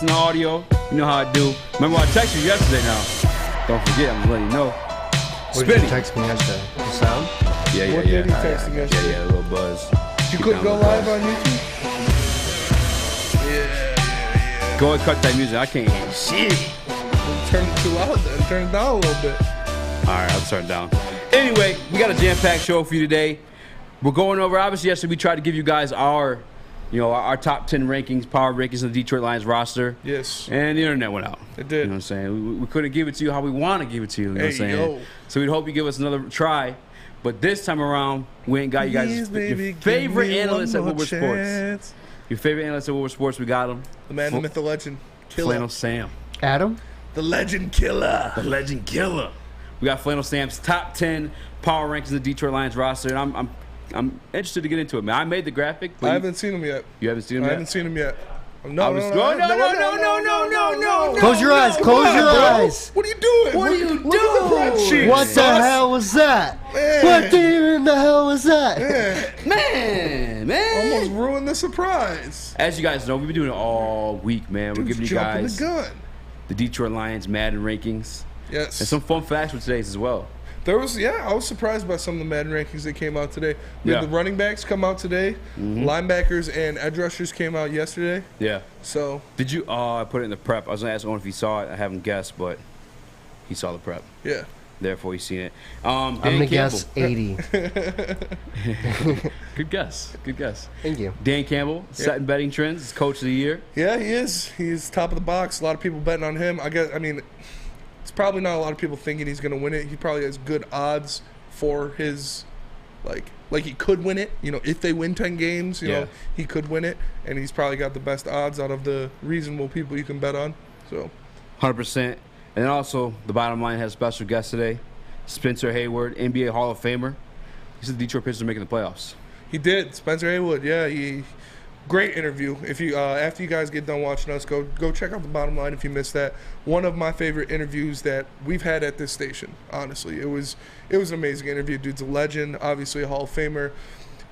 in the audio. You know how I do. Remember I texted you yesterday now. Don't forget, I'm letting you know. What did you text me yesterday? The sound? Yeah. What did he text you yesterday? Yeah, a little buzz. You couldn't go live on YouTube? Yeah. Go and cut that music. I can't hear shit. Turn it too loud then. Turn it down a little bit. Alright, I'll turn it down. Anyway, we got a jam-packed show for you today. We're going over, obviously, yesterday we tried to give you guys our top 10 rankings, power rankings of the Detroit Lions roster. Yes. And the internet went out. It did. You know what I'm saying? We couldn't give it to you how we want to give it to you. You know what I'm saying? Yo. So we'd hope you give us another try. But this time around, we ain't got you guys your favorite analysts at Woodward Sports. Your favorite analysts at Woodward Sports, we got them. The man, the myth, the legend. Killer. Flannel Sam. Adam? The legend killer. The legend killer. We got Flannel Sam's top 10 power rankings of the Detroit Lions roster, and I'm interested to get into it, man. I made the graphic. I haven't seen him yet. You haven't seen him yet? I haven't seen him yet. No. Close your eyes. Close your eyes. What are you doing? What are you Look at the red doing? sheet. What the hell was that? Man. What in the hell was that? Man. Almost ruined the surprise. As you guys know, we've been doing it all week, man. We're giving you Jumping guys the gun. the Detroit Lions Madden rankings. Yes. And some fun facts for today's as well. I was surprised by some of the Madden rankings that came out today. We had the running backs come out today. Linebackers and edge rushers came out yesterday. Yeah. So. Did you? I put it in the prep. I was going to ask Owen if he saw it. I haven't guessed, but he saw the prep. Yeah. Therefore, he's seen it. I'm going to guess 80. Good guess. Thank you. Dan Campbell, setting betting trends. He's coach of the year. Yeah, he is. He's top of the box. A lot of people betting on him. It's probably not a lot of people thinking he's going to win it. He probably has good odds for his, like he could win it. You know, if they win 10 games, you know, he could win it. And he's probably got the best odds out of the reasonable people you can bet on. So, 100%. And then also, the bottom line has a special guest today, Spencer Haywood, NBA Hall of Famer. He said the Detroit Pistons are making the playoffs. He did. Spencer Haywood, great interview. If you after you guys get done watching us, go check out the bottom line if you missed that. One of my favorite interviews that we've had at this station. Honestly, it was an amazing interview. Dude's a legend, obviously a Hall of Famer.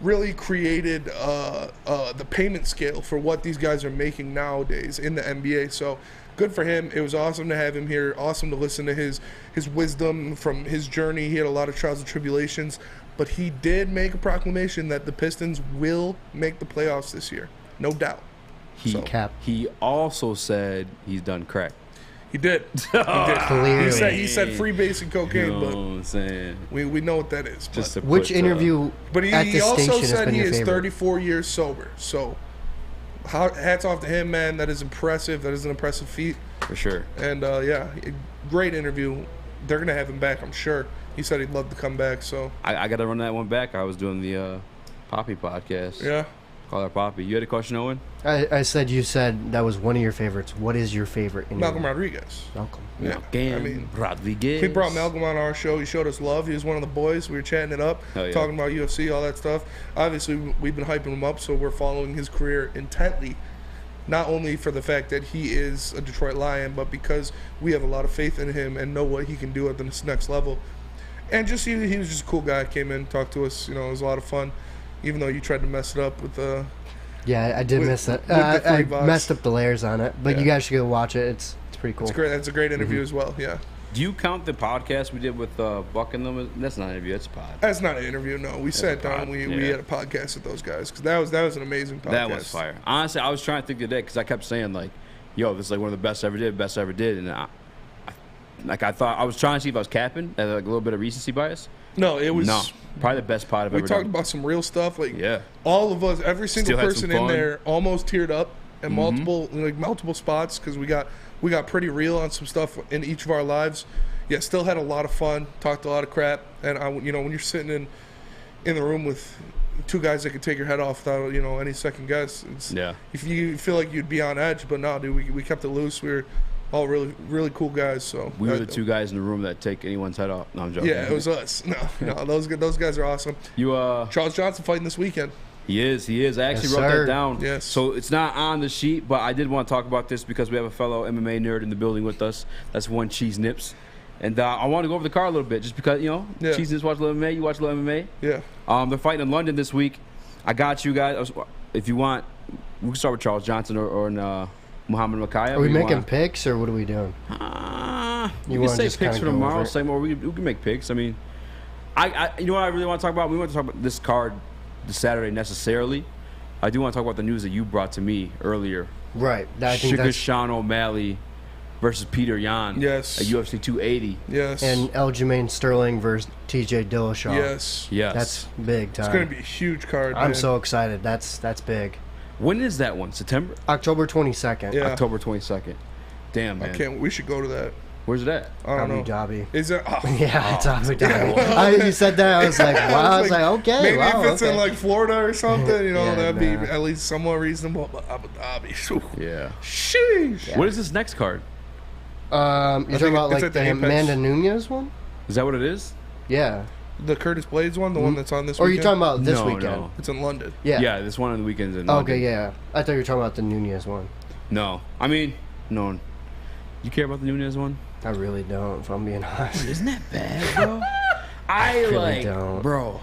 Really created the payment scale for what these guys are making nowadays in the NBA. So good for him. It was awesome to have him here. Awesome to listen to his wisdom from his journey. He had a lot of trials and tribulations. But he did make a proclamation that the Pistons will make the playoffs this year. No doubt. He also said he's done crack. He did. Clearly. He said free base and cocaine, You know what I'm saying? we know what that is. Just to Which put, interview But at he this also station has said been he your is favorite? 34 years sober. So hats off to him, man. That is impressive. That is an impressive feat. For sure. And, great interview. They're going to have him back, I'm sure. He said he'd love to come back. So I got to run that one back. I was doing the Poppy podcast. Yeah. Call her Poppy. You had a question, Owen? I said you said that was one of your favorites. What is your favorite interview? Malcolm Rodriguez. Malcolm. Yeah. Rodriguez. We brought Malcolm on our show. He showed us love. He was one of the boys. We were chatting it up, talking about UFC, all that stuff. Obviously, we've been hyping him up, so we're following his career intently. Not only for the fact that he is a Detroit Lion, but because we have a lot of faith in him and know what he can do at this next level. And just he was just a cool guy. Came in, talked to us. You know, it was a lot of fun. Even though you tried to mess it up with the. Yeah, I did miss that. I messed up the layers on it, but you guys should go watch it. It's pretty cool. It's great. That's a great interview as well. Yeah. Do you count the podcast we did with Buck and them? That's not an interview. That's a pod. That's not an interview. No, we sat down. We had a podcast with those guys because that was an amazing podcast. That was fire. Honestly, I was trying to think today because I kept saying like, "Yo, this is like one of the best I ever did," and I thought I was trying to see if I was capping at like a little bit of recency bias. No, it was probably the best pod I've ever done. We talked about some real stuff. Like all of us, every single person in there almost teared up in multiple spots because we got pretty real on some stuff in each of our lives. Yeah, still had a lot of fun, talked a lot of crap, and when you're sitting in the room with two guys that could take your head off without any second guess, if you feel like you'd be on edge, but no, dude, we kept it loose. We were all really, really cool guys. So we were the two guys in the room that take anyone's head off. No, I'm joking. Yeah, it was us. No, those guys are awesome. Charles Johnson fighting this weekend. He is. I actually wrote that down. Yes. So it's not on the sheet, but I did want to talk about this because we have a fellow MMA nerd in the building with us. That's one Cheese Nips. And I want to go over the card a little bit just because, Cheese Nips watch a little MMA, you watch a little MMA. Yeah. They're fighting in London this week. I got you guys. If you want, we can start with Charles Johnson or Muhammad Mokaev. Are we making picks or what are we doing? You can say picks for tomorrow. Say more. We can make picks. I mean, you know what I really want to talk about? We want to talk about this card this Saturday necessarily. I do want to talk about the news that you brought to me earlier. Right. I think that's Sean O'Malley versus Peter Yan. Yes. At UFC 280. Yes. And Aljamain Sterling versus TJ Dillashaw. Yes. Yes. That's big time. It's going to be a huge card, I'm man. so excited. That's big. When is that one? September? October 22nd. Yeah. October 22nd. Damn, man. We should go to that. Where's it at? I don't know. Abu Dhabi. Is it? Oh. Yeah, it's Abu Dhabi. You said that, I was like, wow. I was like, okay, maybe wow, if it's okay. in like Florida or something, that'd be nah. at least somewhat reasonable. But Abu Dhabi, Yeah. sheesh. Yeah. What is this next card? You're talking about it's like at the the Apex. Amanda Nunez one? Is that what it is? Yeah. The Curtis Blades one, the one that's on this Or are weekend? you talking about this No, weekend? no. It's in London. Yeah. Yeah, this one on the weekends in Okay, London. yeah. I thought you were talking about the Nunez one. No. I mean, no. You care about the Nunez one? I really don't, if I'm being honest. Isn't that bad, bro? I really like, don't. bro.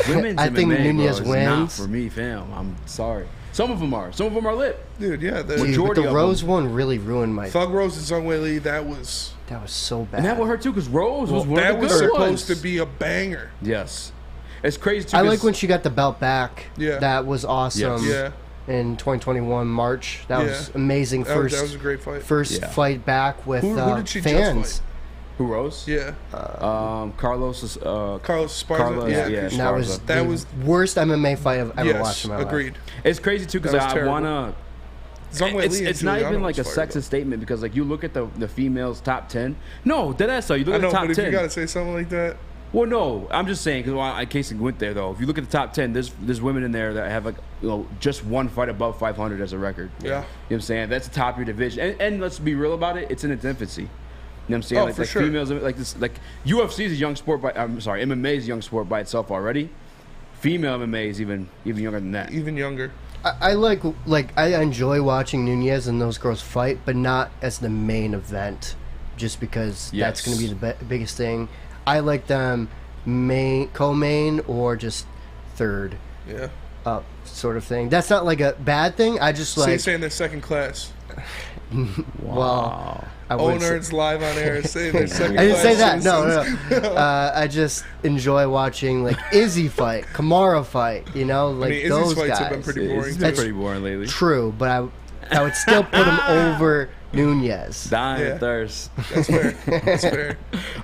Women's I think MMA, Nunez bro, is not wins. for me, fam. I'm sorry. Some of them are. Some of them are lit. Dude, yeah. Dude, but Majority the of Rose them. one really ruined my... Thug Rose and Zhang Wei Li, that was so bad. And that would hurt too, because Rose was one that of the was good supposed ones. to be a banger. Yes. It's crazy too. I like when she got the belt back. Yeah. That was awesome. Yeah. In 2021 March. That was amazing. That was a great fight. First fight back with Who did she fans. just fight? Who, Rose? Yeah. Carlos Esparza. Carlos, Yeah. yeah. And that was That the was- worst MMA fight I've ever Yes, watched in my life. agreed. It's crazy too, because That was I terrible. wanna. Zhang Wei Li and It's not Juliana even like a was fired sexist up. statement, because like you look at the females top 10. No, deadass though. You look I at know, the top but if 10. you gotta say something like that, Well, no, I'm just saying, because in case it went there though. If you look at the top 10, there's women in there that have like just one fight above 500 as a record. yeah. You know what I'm saying? That's the top of your division. And let's be real about it, it's in its infancy. You know what I'm saying? Oh, like, for like sure. females, like this, like UFC is a young sport. MMA is a young sport by itself already. Female MMA is even younger than that. Even younger. I I enjoy watching Nunez and those girls fight, but not as the main event, just because that's going to be the biggest thing. I like them co-main or just third Yeah. up sort of thing. That's not like a bad thing. I just So you're like saying they're second class. well, I wouldn't say- Owners live on air saying they're second I didn't say class that. citizens. No. I just enjoy watching like Izzy fight, Kamara fight. You know, like Izzy's those fights guys. have been pretty boring. It's too. been pretty boring lately. True, but I would still put him over Nunez. Dying Yeah. of thirst. That's fair. That's fair.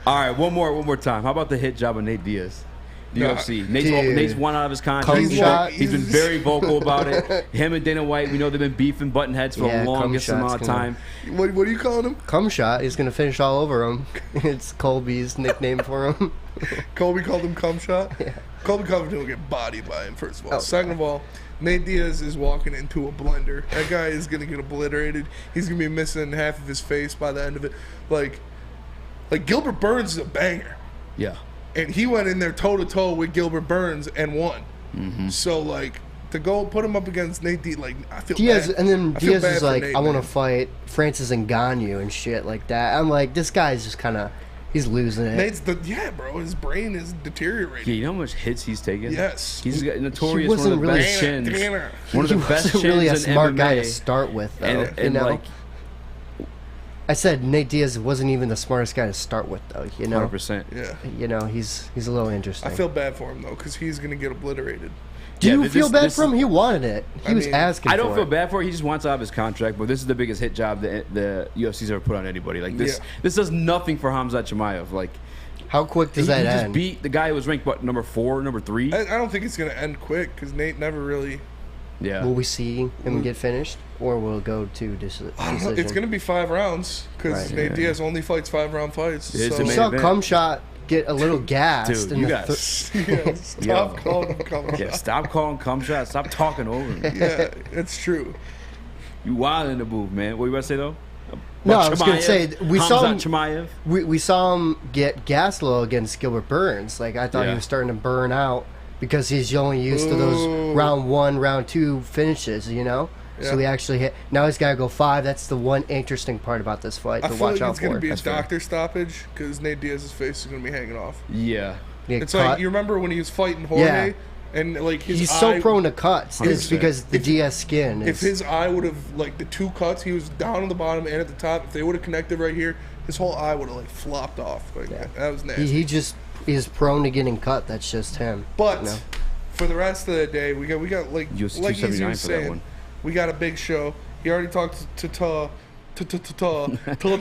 All right, one more time. How about the hit job of Nate Diaz? The No, UFC. dude. Nate's one out of his contract. Cum shot. He's been very vocal about it. Him and Dana White, we know they've been beefing, butting heads for Yeah, the cum longest shot's amount of gonna- time. What are you calling him? Cum shot. He's gonna finish all over him. It's Colby's nickname for him. Colby called him cum shot? Yeah. Colby Covington will get bodied by him, first of all. Oh, Second of all, Nate Diaz is walking into a blender. That guy is going to get obliterated. He's going to be missing half of his face by the end of it. Like Gilbert Burns is a banger. Yeah. And he went in there toe-to-toe with Gilbert Burns and won. Mm-hmm. So, to go put him up against Nate Diaz, I feel Diaz, bad. and then I feel Diaz bad is for like, Nate, I want to man. fight Francis Ngannou and shit like that. I'm like, this guy's just kind of, he's losing it. Bro, his brain is deteriorating. Yeah, you know how much hits he's taken? Yes. He's got notorious He one of the wasn't really- best chins. One of He the best wasn't chins really a in smart MMA. guy to start with, though. And you know, like, I said Nate Diaz wasn't even the smartest guy to start with, though. You know, 100%. Yeah. you know, he's a little interesting. I feel bad for him, though, because he's going to get obliterated. Do Yeah, you this- feel bad this- for him? He wanted it. He I was mean, asking. I don't for feel it. bad for it. He just wants out of his contract, but this is the biggest hit job that the UFC's ever put on anybody. Like this, Yeah. this does nothing for Hamzat Chimaev. Like How quick does he that just end? beat the guy who was ranked what, number 4, number 3. I don't think it's going to end quick, because Nate never really... Yeah. Will we see him get finished, or will it go to decision? I don't know. It's going to be 5 rounds, because Right. Nate Yeah. Diaz only fights 5-round fights. It's So a You main saw event. Cum Shot get a little gassed. Dude, in you the guys. yeah, stop Yo. calling him cum Yeah, shot. stop calling cum shot. Stop talking over me. Yeah, it's true. You wild in the booth, man. What you about to say though? No, About I was gonna Chimaev? say, we saw him- Chimaev. we saw him get gassed a little against Gilbert Burns. Like, I thought Yeah. he was starting to burn out because he's only used to Ooh. those round 1, round 2 finishes, you know? So Yeah. he actually hit. Now he's got to go 5. That's the one interesting part about this fight I to feel watch like out it's going for. to be a That's fair. doctor stoppage, because Nate Diaz's face is going to be hanging off. Yeah. Get It's caught. like, you remember when he was fighting Jorge, Yeah. And like he's so prone to cuts. It's because the DS skin. If his eye would have like the two cuts, he was down on the bottom and at the top. If they would have connected right here, his whole eye would have like flopped off. Like that was nasty. He just is prone to getting cut. That's just him. But for the rest of the day, we got like Eazy was saying, we got a big show. He already talked told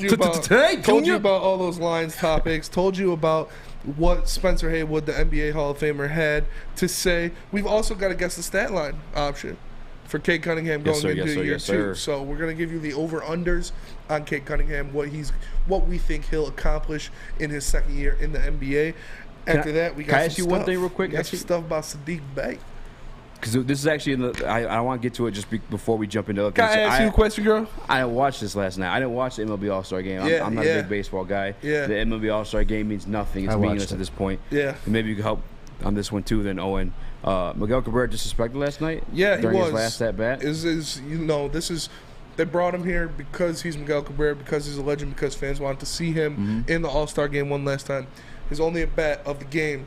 you about all those lines topics. Told you about what Spencer Haywood, the NBA Hall of Famer, had to say. We've also got to guess the stat line option for Cade Cunningham going into year two. So we're going to give you the over-unders on Cade Cunningham, what we think he'll accomplish in his second year in the NBA. After that, we got Can I ask you one thing real quick? We got some stuff about Saddiq Bey. Because this is actually I want to get to it just before we jump into it. Can I ask you a question, girl? I watched this last night. I didn't watch the MLB All-Star Game. I'm not a big baseball guy. Yeah. The MLB All-Star Game means nothing. It's meaningless at this point. Yeah. And maybe you can help on this one too then, Owen. Miguel Cabrera disrespected last night? Yeah, during he was. His last at-bat? They brought him here because he's Miguel Cabrera, because he's a legend, because fans wanted to see him in the All-Star Game one last time. His only at-bat of the game,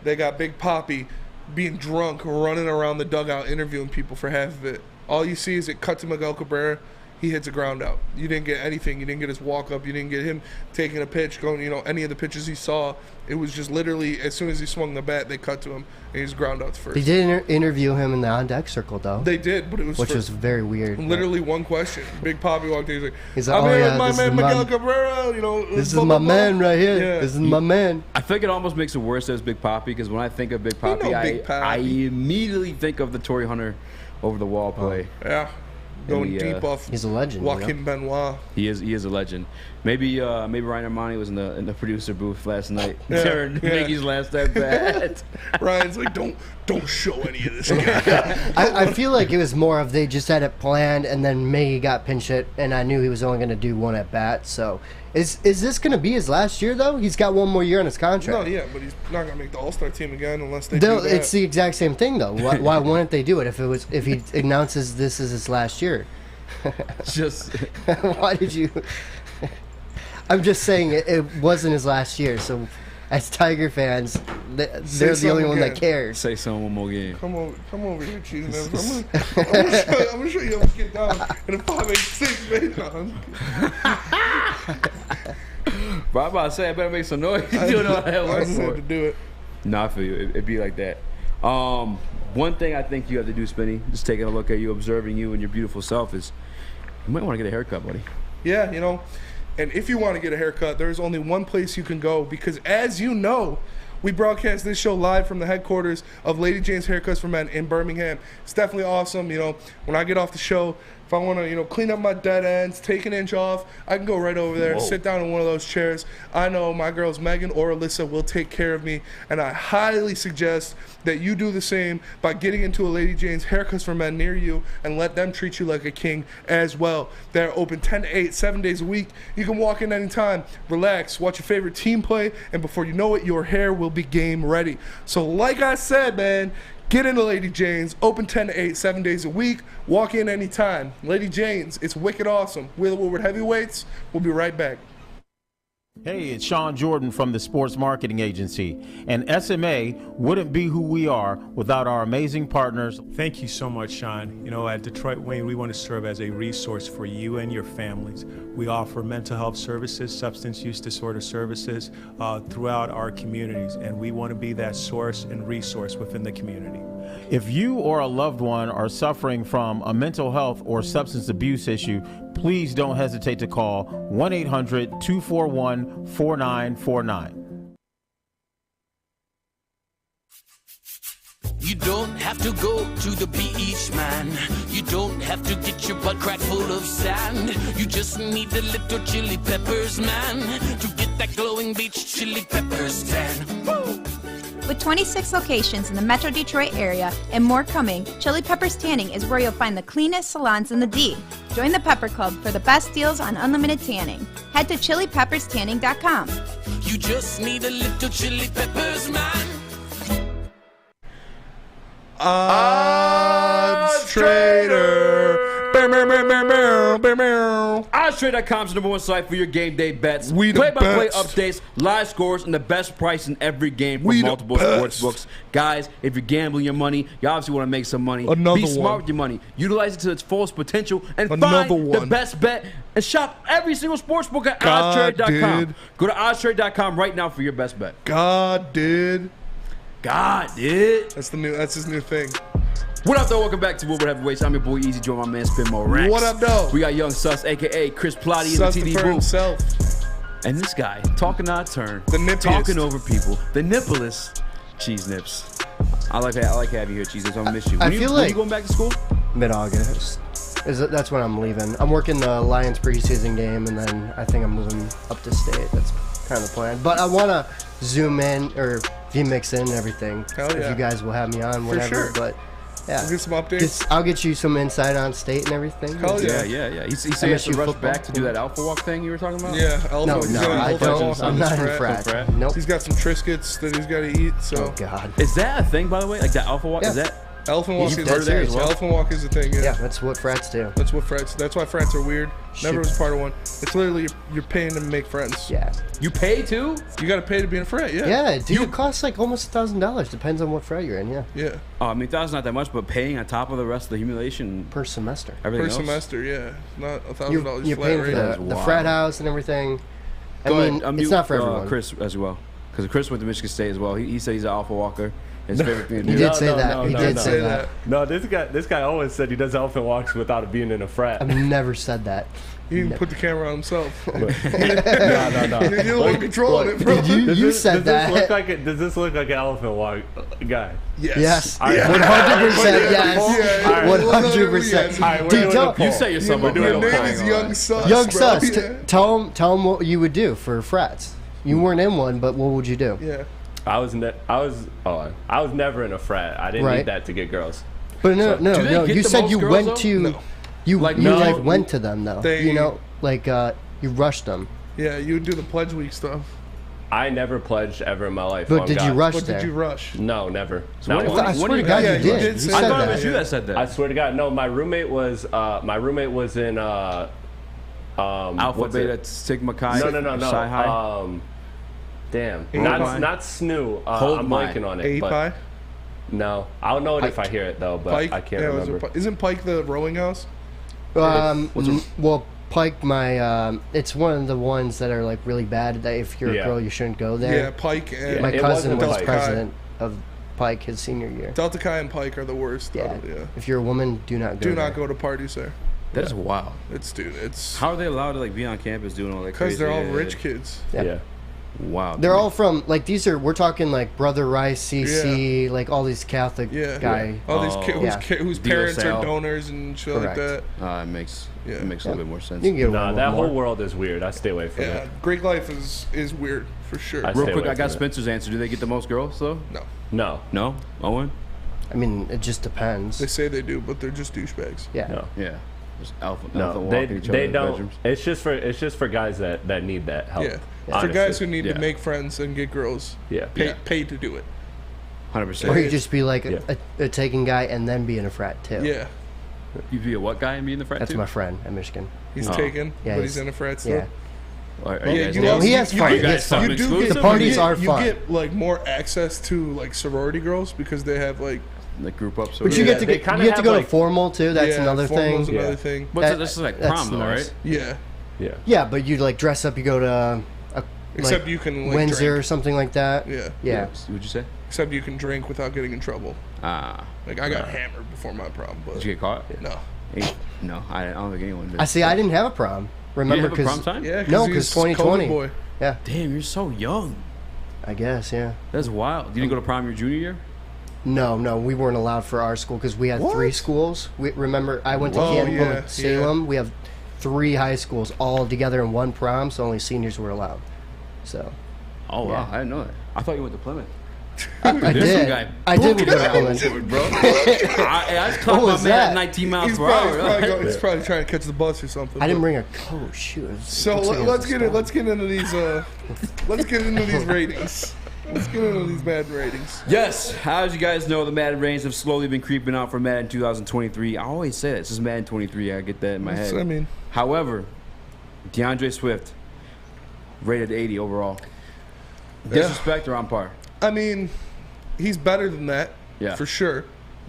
they got Big Papi being drunk, running around the dugout, interviewing people for half of it. All you see is it cut to Miguel Cabrera. He hits a ground out. You didn't get anything. You didn't get his walk up. You didn't get him taking a pitch, going, any of the pitches he saw. It was just literally as soon as he swung the bat, they cut to him and he's ground out first. They did interview him in the on deck circle though. They did, but it was was very weird. Literally one question. Big Papi walked in. He's like, I'm here with my man Miguel Cabrera. This is my man right here. Yeah. This is my man. I think it almost makes it worse as Big Papi, because when I think of Big Papi, I immediately think of the Torrey Hunter over the wall play. Yeah. Going deep off. He's a legend. Joaquin Benoit. He is a legend. Maybe Ryan Armani was in the producer booth last night during Miggy's last at bat. Ryan's like, don't show any of this guy. I feel like it was more of they just had it planned, and then Miggy got pinch hit, and I knew he was only going to do one at bat. So is this going to be his last year though? He's got one more year on his contract. No, yeah, but he's not going to make the All-Star team again unless they do that. It's the exact same thing though. Why wouldn't they do it if he announces this is his last year? Just why did you? I'm just saying it wasn't his last year. So, as Tiger fans, they're the only one that cares. Say something one more game. Come over here, Cheese Man. I'm gonna show you how to get down in a 5.86, baby. But I'm about to say I better make some noise. You don't know how that works. I said to do it. No, I feel you. It'd be like that. One thing I think you have to do, Spinny, just taking a look at you, observing you and your beautiful self, is you might want to get a haircut, buddy. Yeah, and if you want to get a haircut, there's only one place you can go, because as you know, we broadcast this show live from the headquarters of Lady Jane's Haircuts for Men in Birmingham. It's definitely awesome. When I get off the show, if I want to, clean up my dead ends, take an inch off, I can go right over there, sit down in one of those chairs. I know my girls Megan or Alyssa will take care of me, and I highly suggest that you do the same by getting into a Lady Jane's Haircuts for Men near you and let them treat you like a king as well. They're open 10 to 8, 7 days a week. You can walk in anytime, relax, watch your favorite team play, and before you know it, your hair will be game ready. So like I said, man, get into Lady Jane's, open 10 to 8, 7 days a week. Walk in anytime. Lady Jane's, it's wicked awesome. We're the Woodward Heavyweights. We'll be right back. Hey, it's Sean Jordan from the Sports Marketing Agency, and SMA wouldn't be who we are without our amazing partners. Thank you so much, Sean. At Detroit Wayne, we want to serve as a resource for you and your families. We offer mental health services, substance use disorder services throughout our communities, and we want to be that source and resource within the community. If you or a loved one are suffering from a mental health or substance abuse issue, please don't hesitate to call 1-800-241-4949. You don't have to go to the beach, man. You don't have to get your butt crack full of sand. You just need a little chili peppers, man, to get that glowing beach chili peppers tan. Woo! With 26 locations in the Metro Detroit area and more coming, Chili Peppers Tanning is where you'll find the cleanest salons in the D. Join the Pepper Club for the best deals on unlimited tanning. Head to chilipepperstanning.com. You just need a little chili peppers, man. Odds Trader. OddsTrade.com's number one site for your game day bets. We the Play-by-play best. updates, live scores, and the best price in every game from We the multiple best. sports books. Guys, if you're gambling your money, you obviously want to make some money. Another Be smart one. with your money. Utilize it to its fullest potential and Another find the one. best bet and shop every single sports book at God OddsTrade.com. did. Go to OddsTrade.com right now for your best bet. God did. God, dude. That's his new thing. What up, though? Welcome back to Woodward Heavyweights. I'm your boy Eazy, join my man Spin Mo Rex. What up, though? We got Young Sus, a.k.a. Chris Plotty in the Sus TD for booth. himself. And this guy, talking out of turn. The nippiest. Talking over people. The nipplest. Cheese Nips. I like having you here, Cheese Nips. I'm going to miss you. I When feel when like- you going back to school? Mid-August. That's when I'm leaving. I'm working the Lions preseason game, and then I think I'm moving up to state. That's kind of the plan. But I want to zoom in or vmix in and everything. Hell If yeah. you guys will have me on, whatever. sure. But yeah, We'll get some updates. I'll get you some insight on state and everything. Hell yeah. Yeah. He said he has to MSU rush football. back to do that Alpha Walk thing you were talking about? Yeah, Alpha. No, he's no, got an I Alpha don't. walk I'm on not his in frat. frat. Nope. He's got some Triscuits that he's got to eat. So Oh God. Is that a thing, by the way? Like that Alpha Walk? Yeah. Is that? Elephant walk He's is dead serious. Elephant walk is the thing. Yeah. Yeah, that's what frats do. That's what frats. That's why frats are weird. Never Shit. was part of one. It's literally you're paying to make friends. Yeah. You pay too? You got to pay to be in a frat. Yeah. Yeah, dude, it costs like almost $1,000. Depends on what frat you're in. Yeah, Yeah. Oh, I mean, $1,000 not that much, but paying on top of the rest of the humiliation, per semester. everything Per else. semester. Yeah. Not You're, $1,000 you're flat paying rate. for That's the wild. frat house and everything. I Go mean, ahead, it's not for everyone. Chris as well, because Chris went to Michigan State as well. He said he's an Alpha Walker. His favorite thing to He do. did say that. He did say that. No, this guy always said he does elephant walks without being in a frat. I've never said that. He even put the camera on himself. No. You're the one controlling it, bro. You said that. Does this look like an elephant walk guy? Yes. Yeah. 100% yes. Yeah, 100%. yes. All right, we're Dude, doing tell- a poll. You set yourself Your up. We're doing a name poll. is Young Sus. Young bro. Sus, Yeah. tell him what you would do for frats. You weren't in one, but what would you do? Yeah. I was never in a frat. I didn't Right. need that to get girls. But no. Do they get You the said most you girls, went though? to. No. You Like, you no. like went to them though. They- You know, like you rushed them. Yeah, you would do the pledge week stuff. I never pledged ever in my life. But on did you God. rush What there? did you rush? No, never. When- Not when- once. I when swear do to you God, guys you Yeah, you did. did You say I said thought it that. was you that said that. I swear to God, no. My roommate was in Alpha, what's Beta, it? Sigma, Chi. No. Sci High. Damn. Hold Not mine. SNU. Hold I'm mine. blanking on it. A but Pie? no, I'll know it if I hear it though. But Pike? I can't Yeah, was it remember. Pike? Isn't Pike the rowing house? Well, Pike, it's one of the ones that are like really bad. That if you're Yeah. a girl, you shouldn't go Yeah, there. Pike and My It cousin wasn't was Pike. president of Pike his senior year. Delta Chi and Pike are the worst. Yeah. Yeah. If you're a woman, do not go. Do there. not go to parties there. That is wild. It's How are they allowed to like be on campus doing all that crazy? because they're all rich kids. Yeah. Wow. They're all from like these are. We're talking like Brother Rice, CC, like all these Catholic Yeah. guy. All these Oh. kids Yeah. whose Deal parents sale. are donors and shit like that. Correct. It makes Yeah. it makes a little bit more sense. You can get away Nah, with that more. whole world is weird. I stay away from Yeah, it. Greek life is weird for sure. I Real stay quick, away I got from it. Spencer's answer. Do they get the most girls though? No, No. No. Owen. I mean, it just depends. they say they do, but they're just douchebags. Yeah. No. Yeah. Just alpha No, walking each they other's don't. bedrooms. It's just for guys that need that help. Yeah, for honestly. guys who need Yeah. to make friends and get girls. Yeah. Pay to do it. 100%. Or you just be like Yeah. a taking guy and then be in a frat too. Yeah, You be a what guy and be in the frat That's too? my friend at Michigan. he's Oh. taken, Yeah, but he's he's- in a frat still. Yeah. Are Yeah, you guys you dating? also- He has you fun. get- He has fun. You do Exclusive? get The parties you are get, fun. You get like more access to like sorority girls because they have like Like group ups. But you Yeah, get to they you kinda get to have, go like- to formal too. That's yeah, another formal's thing. Another Yeah. thing. What's that- this is like that's prom though, nice. right? Yeah, Yeah. Yeah, but you like dress up. You go to except like, you can like, Windsor or drink. something like that. Yeah, Yeah. What'd you say? except you can drink without getting in trouble. Ah. Like I got hammered before my prom, but Did you get caught? no. No, I don't think anyone did. I see. I didn't have a prom. You Remember, didn't have a prom time? Yeah, No, he's 'cause 2020. COVID boy. Yeah, Damn, you're so young. I guess. Yeah. That's wild. You didn't go to prom your junior year? No, we weren't allowed for our school because we had What? 3 schools. Remember, I went to Oh, Canton, yeah, Salem. We have 3 high schools all together in one prom, so only seniors were allowed. So Oh wow, Yeah. I didn't know that. I thought you went to Plymouth. I This did. guy I did go to Plymouth, Plymouth. bro. I just caught my was man that? at 19 miles He's per probably, hour. he's probably trying to catch the bus or something. I didn't but- bring a coat. Shoot. it So looks like it was let's a get storm. let's get into these let's get into these ratings. Let's get into these Madden ratings. Yes, as you guys know, the Madden ratings have slowly been creeping out for Madden 2023. I always say that. It's just Madden 23. I get that in my head. I mean, however, DeAndre Swift rated 80 overall. Disrespect or on par? I mean, he's better than that, for sure.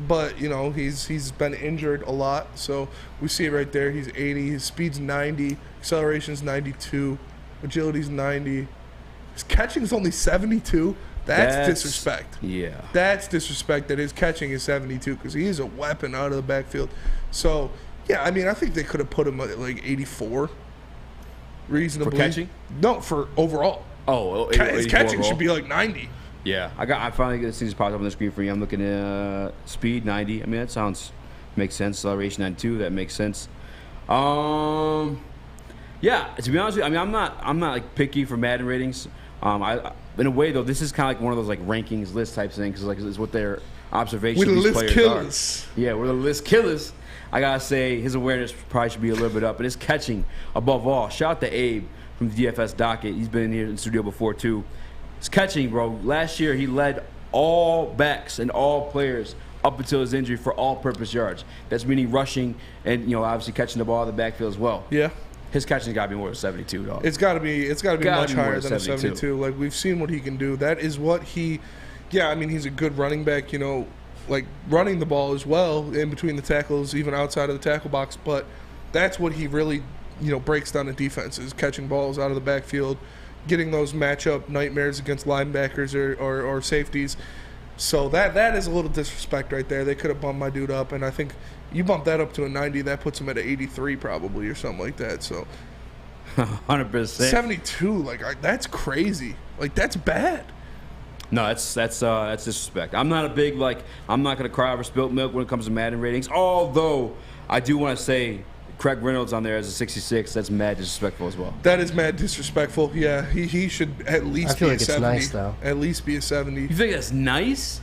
But, you know, he's been injured a lot, so we see it right there. He's 80. His speed's 90. Acceleration's 92. Agility's 90. His catching's only 72. That's disrespect. Yeah. That's disrespect that his catching is 72 because he is a weapon out of the backfield. So, yeah, I mean, I think they could have put him at like 84 reasonably. For catching? No, for overall. Oh, his catching should be like 90. Yeah, I finally get to see this pop up on the screen for you. I'm looking at speed 90. I mean, that makes sense. Acceleration 92. That makes sense. Yeah, to be honest with you, I mean, I'm not like picky for Madden ratings. In a way though, this is kind of like one of those like rankings list type things, because like it's what their observation of these players killers. Are. Yeah, we're the list killers. I gotta say, his awareness probably should be a little bit up, but his catching above all. Shout out to Abe from the DFS docket. He's been in here in the studio before too. His catching, bro. Last year he led all backs and all players up until his injury for all-purpose yards. That's meaning rushing and, you know, obviously catching the ball in the backfield as well. Yeah. His catching's got to be more than 72, dog. It's got to be much higher than a 72. Like, we've seen what he can do. That is what he – yeah, I mean, he's a good running back, you know, like running the ball as well in between the tackles, even outside of the tackle box. But that's what he really, you know, breaks down the defense is catching balls out of the backfield, getting those matchup nightmares against linebackers or safeties. So that is a little disrespect right there. They could have bumped my dude up, and I think you bump that up to a 90, that puts him at an 83 probably or something like that. So 100%. 72, like that's crazy. Like that's bad. No, that's disrespect. I'm not a big I'm not gonna cry over spilt milk when it comes to Madden ratings. Although I do want to say Craig Reynolds on there as a 66. That's mad disrespectful as well. That is mad disrespectful. Yeah, he should at least be a 70. I feel like it's nice though. At least be a 70. You think that's nice?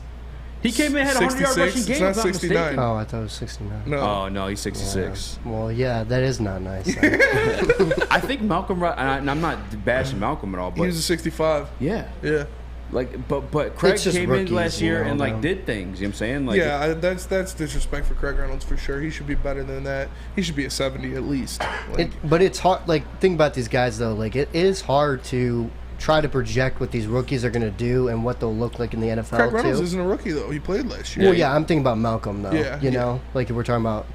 He came in and had a 100-yard rushing game. It's not 69. Oh, I thought it was 69. No. Oh, no, he's 66. Yeah. Well, yeah, that is not nice. I think Malcolm, and I'm not bashing Malcolm at all, but he was a 65. Yeah. Yeah. Like, but Craig came in last year and did things. You know what I'm saying? Like, yeah, that's disrespect for Craig Reynolds for sure. He should be better than that. He should be a 70 at least. But it's hard. Like, think about these guys though. Like, it is hard to try to project what these rookies are going to do and what they'll look like in the NFL. Craig Reynolds isn't a rookie though. He played last year. Well, yeah, I'm thinking about Malcolm though. Yeah, you know, like if we're talking about.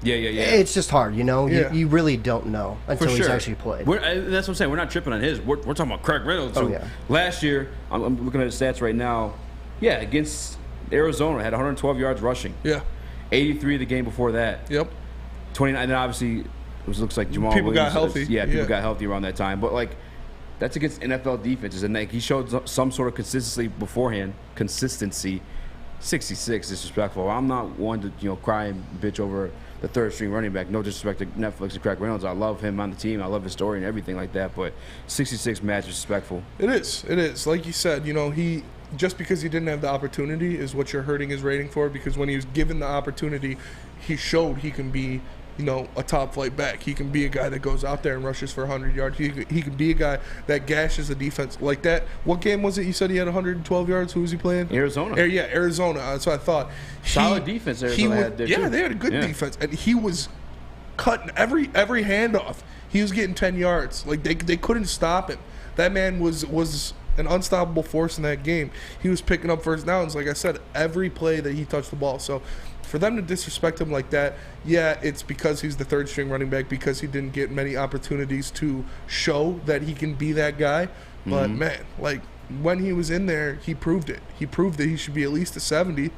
Yeah. It's just hard, you know. Yeah. You really don't know until he's actually played. That's what I'm saying. We're not tripping on his. We're talking about Craig Reynolds. Oh, yeah. Last year, I'm looking at his stats right now. Yeah, against Arizona, had 112 yards rushing. Yeah. 83 the game before that. Yep. 29. And then obviously, it looks like Jamal people Williams. Got healthy. People got healthy around that time. But that's against NFL defenses, and he showed some sort of consistency beforehand. Consistency. 66 disrespectful. I'm not one to cry and bitch over the third string running back. No disrespect to Netflix and Craig Reynolds. I love him on the team. I love his story and everything like that. But 66 mad disrespectful. It is. Like you said, he just because he didn't have the opportunity is what you're hurting his rating for. Because when he was given the opportunity, he showed he can be. A top flight back. He can be a guy that goes out there and rushes for 100 yards. He can be a guy that gashes the defense like that. What game was it? You said he had 112 yards. Who was he playing? Arizona. Arizona. That's what I thought. Solid defense Arizona had there, too. They had a good defense. And he was cutting every handoff. He was getting 10 yards. Like, they couldn't stop him. That man was an unstoppable force in that game. He was picking up first downs, like I said, every play that he touched the ball. So for them to disrespect him like that, yeah, it's because he's the third string running back, because he didn't get many opportunities to show that he can be that guy. But man, when he was in there, he proved it. He proved that he should be at least a 70.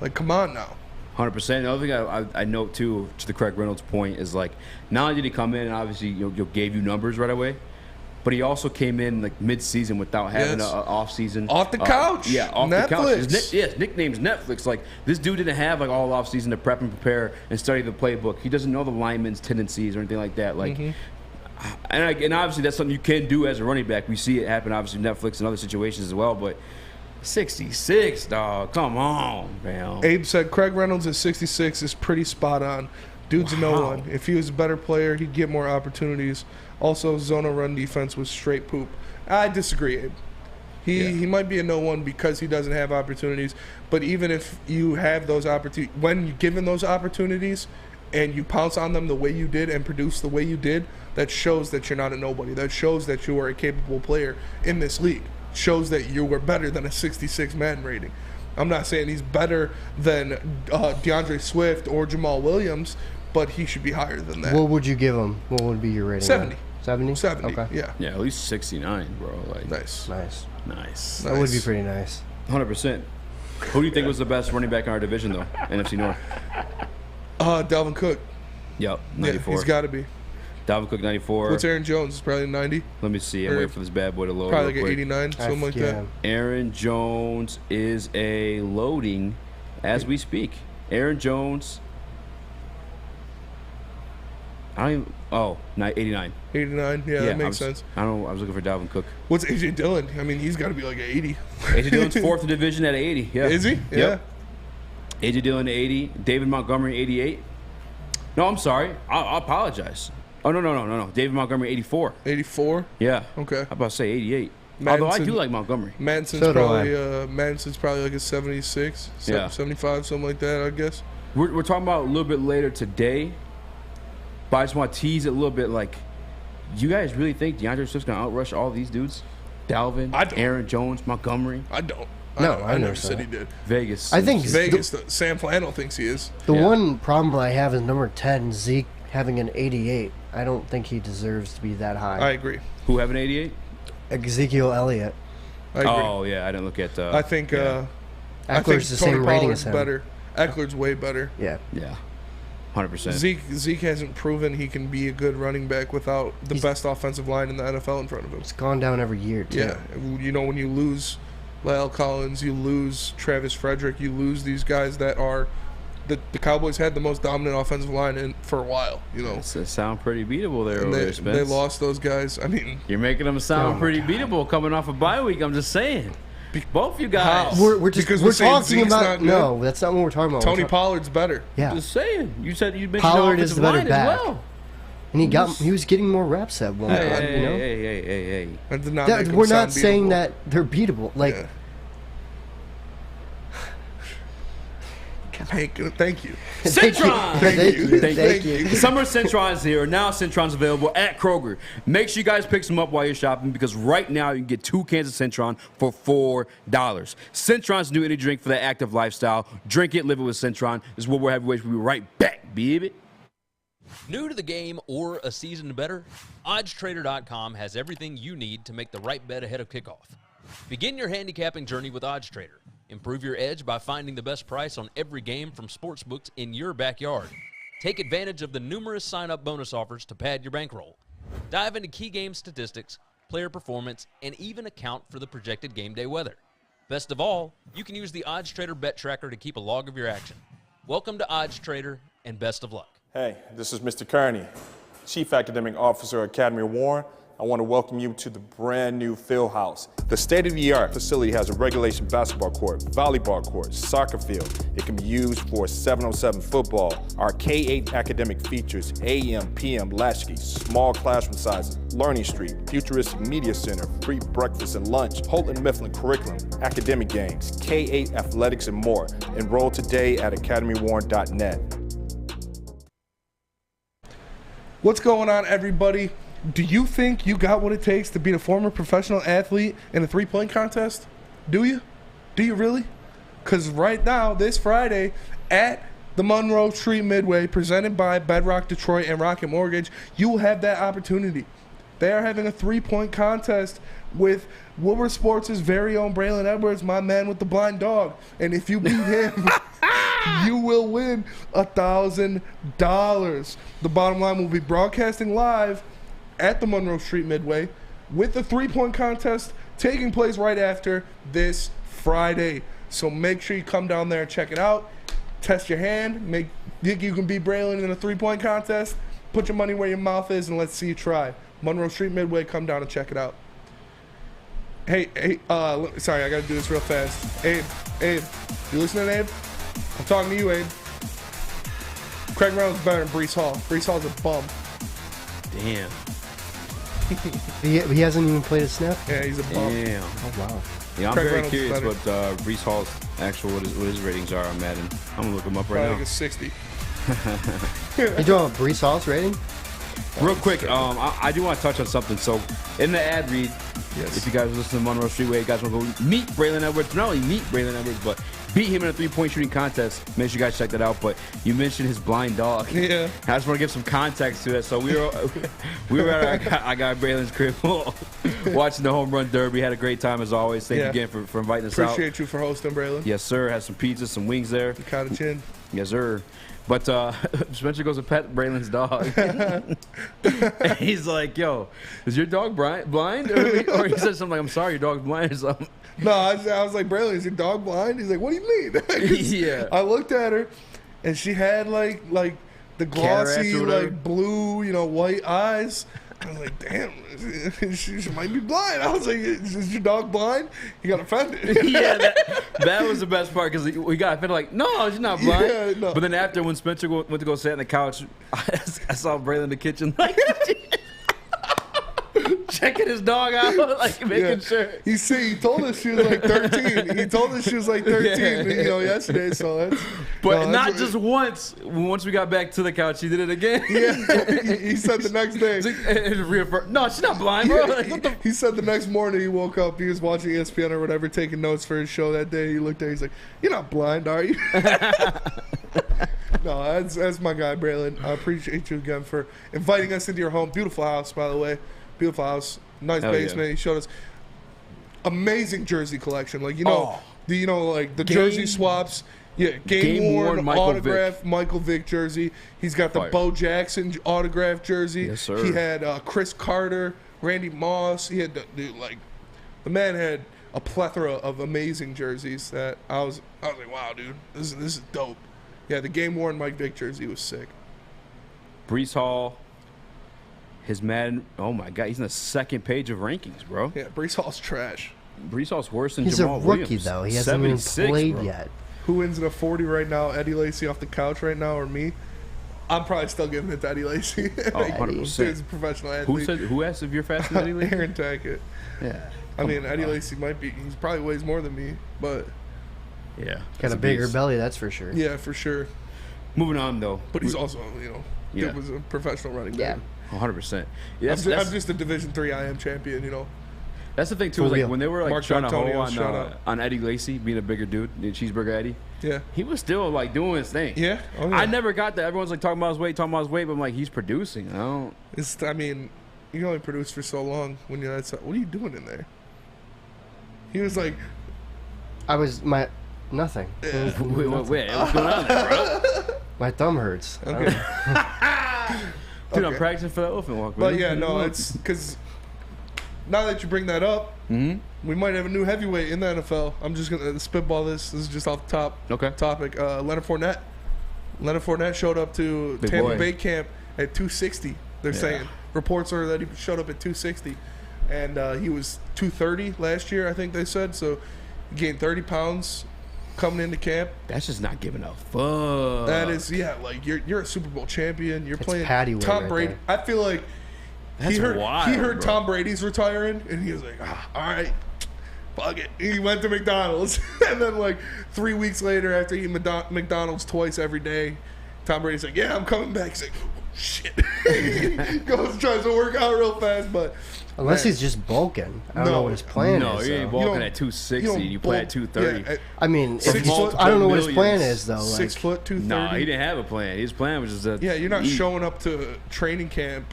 Like, come on now. 100%. The other thing I note too, to the Craig Reynolds point, is not only did he come in and obviously gave you numbers right away, but he also came in mid-season without having an off-season. Off the couch. Off Netflix. the couch. His nickname's Netflix. This dude didn't have all off-season to prep and prepare and study the playbook. He doesn't know the lineman's tendencies or anything like that. And obviously that's something you can do as a running back. We see it happen obviously in Netflix and other situations as well. But 66, dog. Come on, man. Abe said Craig Reynolds at 66 is pretty spot on. Dude's a no one. If he was a better player, he'd get more opportunities. Also, zona run defense was straight poop. I disagree, Abe. He might be a no one because he doesn't have opportunities. But even if you have those opportunities, when you're given those opportunities and you pounce on them the way you did and produce the way you did, that shows that you're not a nobody. That shows that you are a capable player in this league. Shows that you were better than a 66 Madden rating. I'm not saying he's better than DeAndre Swift or Jamal Williams, but he should be higher than that. What would you give him? What would be your rating? 70. 70? 70, okay. yeah. Yeah, at least 69, bro. Like, Nice. That would be pretty nice. 100%. Who do you think was the best running back in our division, though? NFC North. Dalvin Cook. Yep, 94. Yeah, he's got to be. Dalvin Cook, 94. What's Aaron Jones? Probably 90. Let me see. I'm waiting for this bad boy to load. Probably real like quick. 89, something like that. Aaron Jones is a loading as we speak. Aaron Jones. I don't even. Oh, 89. 89. Yeah, that makes sense. I don't know. I was looking for Dalvin Cook. What's AJ Dillon? I mean, he's got to be like an 80. AJ Dillon's fourth in division at 80. Yeah. Is he? Yeah. Yep. AJ Dillon 80. David Montgomery 88. No, I'm sorry. I apologize. Oh no. David Montgomery 84. 84. Yeah. Okay. I'm about to say 88. Madison, Although I do like Montgomery. Madison's probably like a 76, 75, something like that, I guess. We're talking about a little bit later today, but I just want to tease it a little bit. Like, you guys really think DeAndre Swift's gonna outrush all these dudes? Dalvin, Aaron Jones, Montgomery. I don't. I never said he did. Vegas. I think Vegas. Sam Flannel thinks he is. The one problem I have is number 10, Zeke, having an 88. I don't think he deserves to be that high. I agree. Who have an 88? Ezekiel Elliott. I agree. Oh yeah, I didn't look at. I think. Eckler's I think the Tony same rating Pollard's as him. better. Eckler's way better. Yeah. 100%. Zeke hasn't proven he can be a good running back without the best offensive line in the NFL in front of him. It's gone down every year too. Yeah, you know, when you lose La'el Collins, you lose Travis Frederick, you lose these guys that are the Cowboys had the most dominant offensive line for a while. You know, it sound pretty beatable there. And they lost those guys. I mean, you're making them sound pretty beatable coming off a bye week. I'm just saying. Both you guys. We're talking about no. That's not what we're talking about. Tony Pollard's better. Yeah, I'm just saying. You said you mentioned Pollard is the better back. Well. And he was getting more reps at one time. Hey. We're not saying that they're beatable. Like. Yeah. Thank you. Centron! Thank you. Summer Centron is here. Now Centron's available at Kroger. Make sure you guys pick some up while you're shopping because right now you can get 2 cans of Centron for $4. Centron's new energy drink for the active lifestyle. Drink it, live it with Centron. This is what we're having. We'll be right back, baby. New to the game or a season better? OddsTrader.com has everything you need to make the right bet ahead of kickoff. Begin your handicapping journey with OddsTrader. Improve your edge by finding the best price on every game from sportsbooks in your backyard. Take advantage of the numerous sign-up bonus offers to pad your bankroll. Dive into key game statistics, player performance, and even account for the projected game day weather. Best of all, you can use the OddsTrader bet tracker to keep a log of your action. Welcome to OddsTrader, and best of luck. Hey, this is Mr. Kearney, Chief Academic Officer at Academy of Warren. I want to welcome you to the brand new Field House. The state-of-the-art facility has a regulation basketball court, volleyball court, soccer field. It can be used for 7-on-7 football. Our K-8 academic features AM, PM, latchkey, small classroom sizes, Learning Street, futuristic media center, free breakfast and lunch, Houghton Mifflin curriculum, academic games, K-8 athletics, and more. Enroll today at academywarren.net. What's going on, everybody? Do you think you got what it takes to beat a former professional athlete in a three-point contest? Do you? Do you really? Because right now, this Friday, at the Monroe Street Midway, presented by Bedrock Detroit and Rocket Mortgage, you will have that opportunity. They are having a three-point contest with Woodward Sports' very own Braylon Edwards, my man with the blind dog. And if you beat him, you will win $1,000. The bottom line will be broadcasting live at the Monroe Street Midway with the three-point contest taking place right after this Friday. So make sure you come down there and check it out. Test your hand. Think you can beat Braylon in a three-point contest? Put your money where your mouth is and let's see you try. Monroe Street Midway, come down and check it out. Hey, sorry, I got to do this real fast. Abe, you listening, Abe? I'm talking to you, Abe. Craig Reynolds is better than Breece Hall. Breece Hall's a bum. Damn. He hasn't even played a snap? Yeah, he's a bum. Damn. Oh, wow. Yeah, I'm Craig very Reynolds curious is what Brees Hall's what his ratings are on Madden. I'm gonna look him up right Probably now. like a 60. You doing Brees Hall's rating? Real quick, I do want to touch on something. So, in the ad read, Yes. if you guys listen to Monroe Streetway, you guys want to go meet Braylon Edwards. Not only meet Braylon Edwards, but beat him in a 3-point shooting contest. Make sure you guys check that out. But you mentioned his blind dog. Yeah. I just want to give some context to that. So we were at our guy Braylon's crib watching the home run derby. Had a great time as always. Thank you again for inviting us out. Appreciate you for hosting, Braylon. Yes, sir. Had some pizza, some wings there. You caught a chin. Yes, sir. But Spencer goes to pet Braylon's dog. And he's like, yo, is your dog blind? Or he said something like, I'm sorry, your dog's blind or something. No, I was like, Braylon, is your dog blind? He's like, what do you mean? Yeah. I looked at her, and she had like the glossy, Cataracts or whatever. like blue, white eyes. I was like, damn, she might be blind. I was like, is your dog blind? He got offended. Yeah, that was the best part because we got offended like, no, she's not blind. Yeah, no. But then after when Spencer went to go sit on the couch, I saw Braylon in the kitchen like checking his dog out, like making sure. He told us she was like 13. He told us she was like 13, yesterday. So that's. But not just once. Once we got back to the couch, he did it again. Yeah, he said the next day. No, she's not blind, bro. Like, what the He said the next morning he woke up, he was watching ESPN or whatever, taking notes for his show that day. He looked at it, he's like, "You're not blind, are you?" No, that's my guy, Braylon. I appreciate you again for inviting us into your home. Beautiful house, by the way. Beautiful house. Nice basement. Yeah. He showed us amazing jersey collection. Like, the jersey swaps. Yeah, game worn autograph Michael Vick jersey. He's got the Bo Jackson autograph jersey. Yes, sir. He had Chris Carter, Randy Moss. He had the man had a plethora of amazing jerseys that I was like, wow, dude, this is dope. Yeah, the game worn Mike Vick jersey was sick. Brees Hall, his Madden. Oh my God, he's in the second page of rankings, bro. Yeah, Brees Hall's trash. Brees Hall's worse than He's Jamal a rookie Williams. though. He hasn't even played yet. Who wins in a 40 right now? Eddie Lacy off the couch right now, or me? I'm probably still giving it to Eddie Lacy. Oh, 100%. He's a professional athlete. Who asked if you're faster than Eddie Lacy? Aaron Tackett. Yeah. I mean, Eddie Lacy might be. He probably weighs more than me, but yeah, got a bigger belly, that's for sure. Yeah, for sure. Moving on though, but he's also, dude was a professional running back. 100%. Yeah, I'm just a Division III IM champion, That's the thing too. Like when they were like Mark trying to Antonio, hold on Eddie Lacy being a bigger dude, Cheeseburger Eddie. Yeah, he was still like doing his thing. Yeah, I never got that. Everyone's like talking about his weight, but I'm like, he's producing. I mean, you can only produce for so long when you're that. What are you doing in there? He was like, nothing. Wait, what's going on there, bro? My thumb hurts. Okay. Dude, I'm practicing for that elephant walk. But yeah, no, it's because now that you bring that up, we might have a new heavyweight in the NFL. I'm just gonna spitball this. This is just off the top topic. Leonard Fournette. Leonard Fournette showed up to Tampa Bay camp at 260. They're saying reports are that he showed up at 260, and he was 230 last year. I think they said so. He gained 30 pounds coming into camp. That's just not giving a fuck. That is, like you're a Super Bowl champion. You're playing Tom Brady. There. I feel like he heard Tom Brady's retiring, and he was like, all right, fuck it. He went to McDonald's, and then like 3 weeks later, after eating McDonald's twice every day, Tom Brady's like, yeah, I'm coming back. He's like, oh, shit. He goes tries to work out real fast, but. Unless he's just bulking. I don't know what his plan is. No, he ain't bulking at 260. You play at 230. Yeah, I mean, I don't know what his plan is, though. 6 foot, 230. No, he didn't have a plan. His plan was just you're not showing up to training camp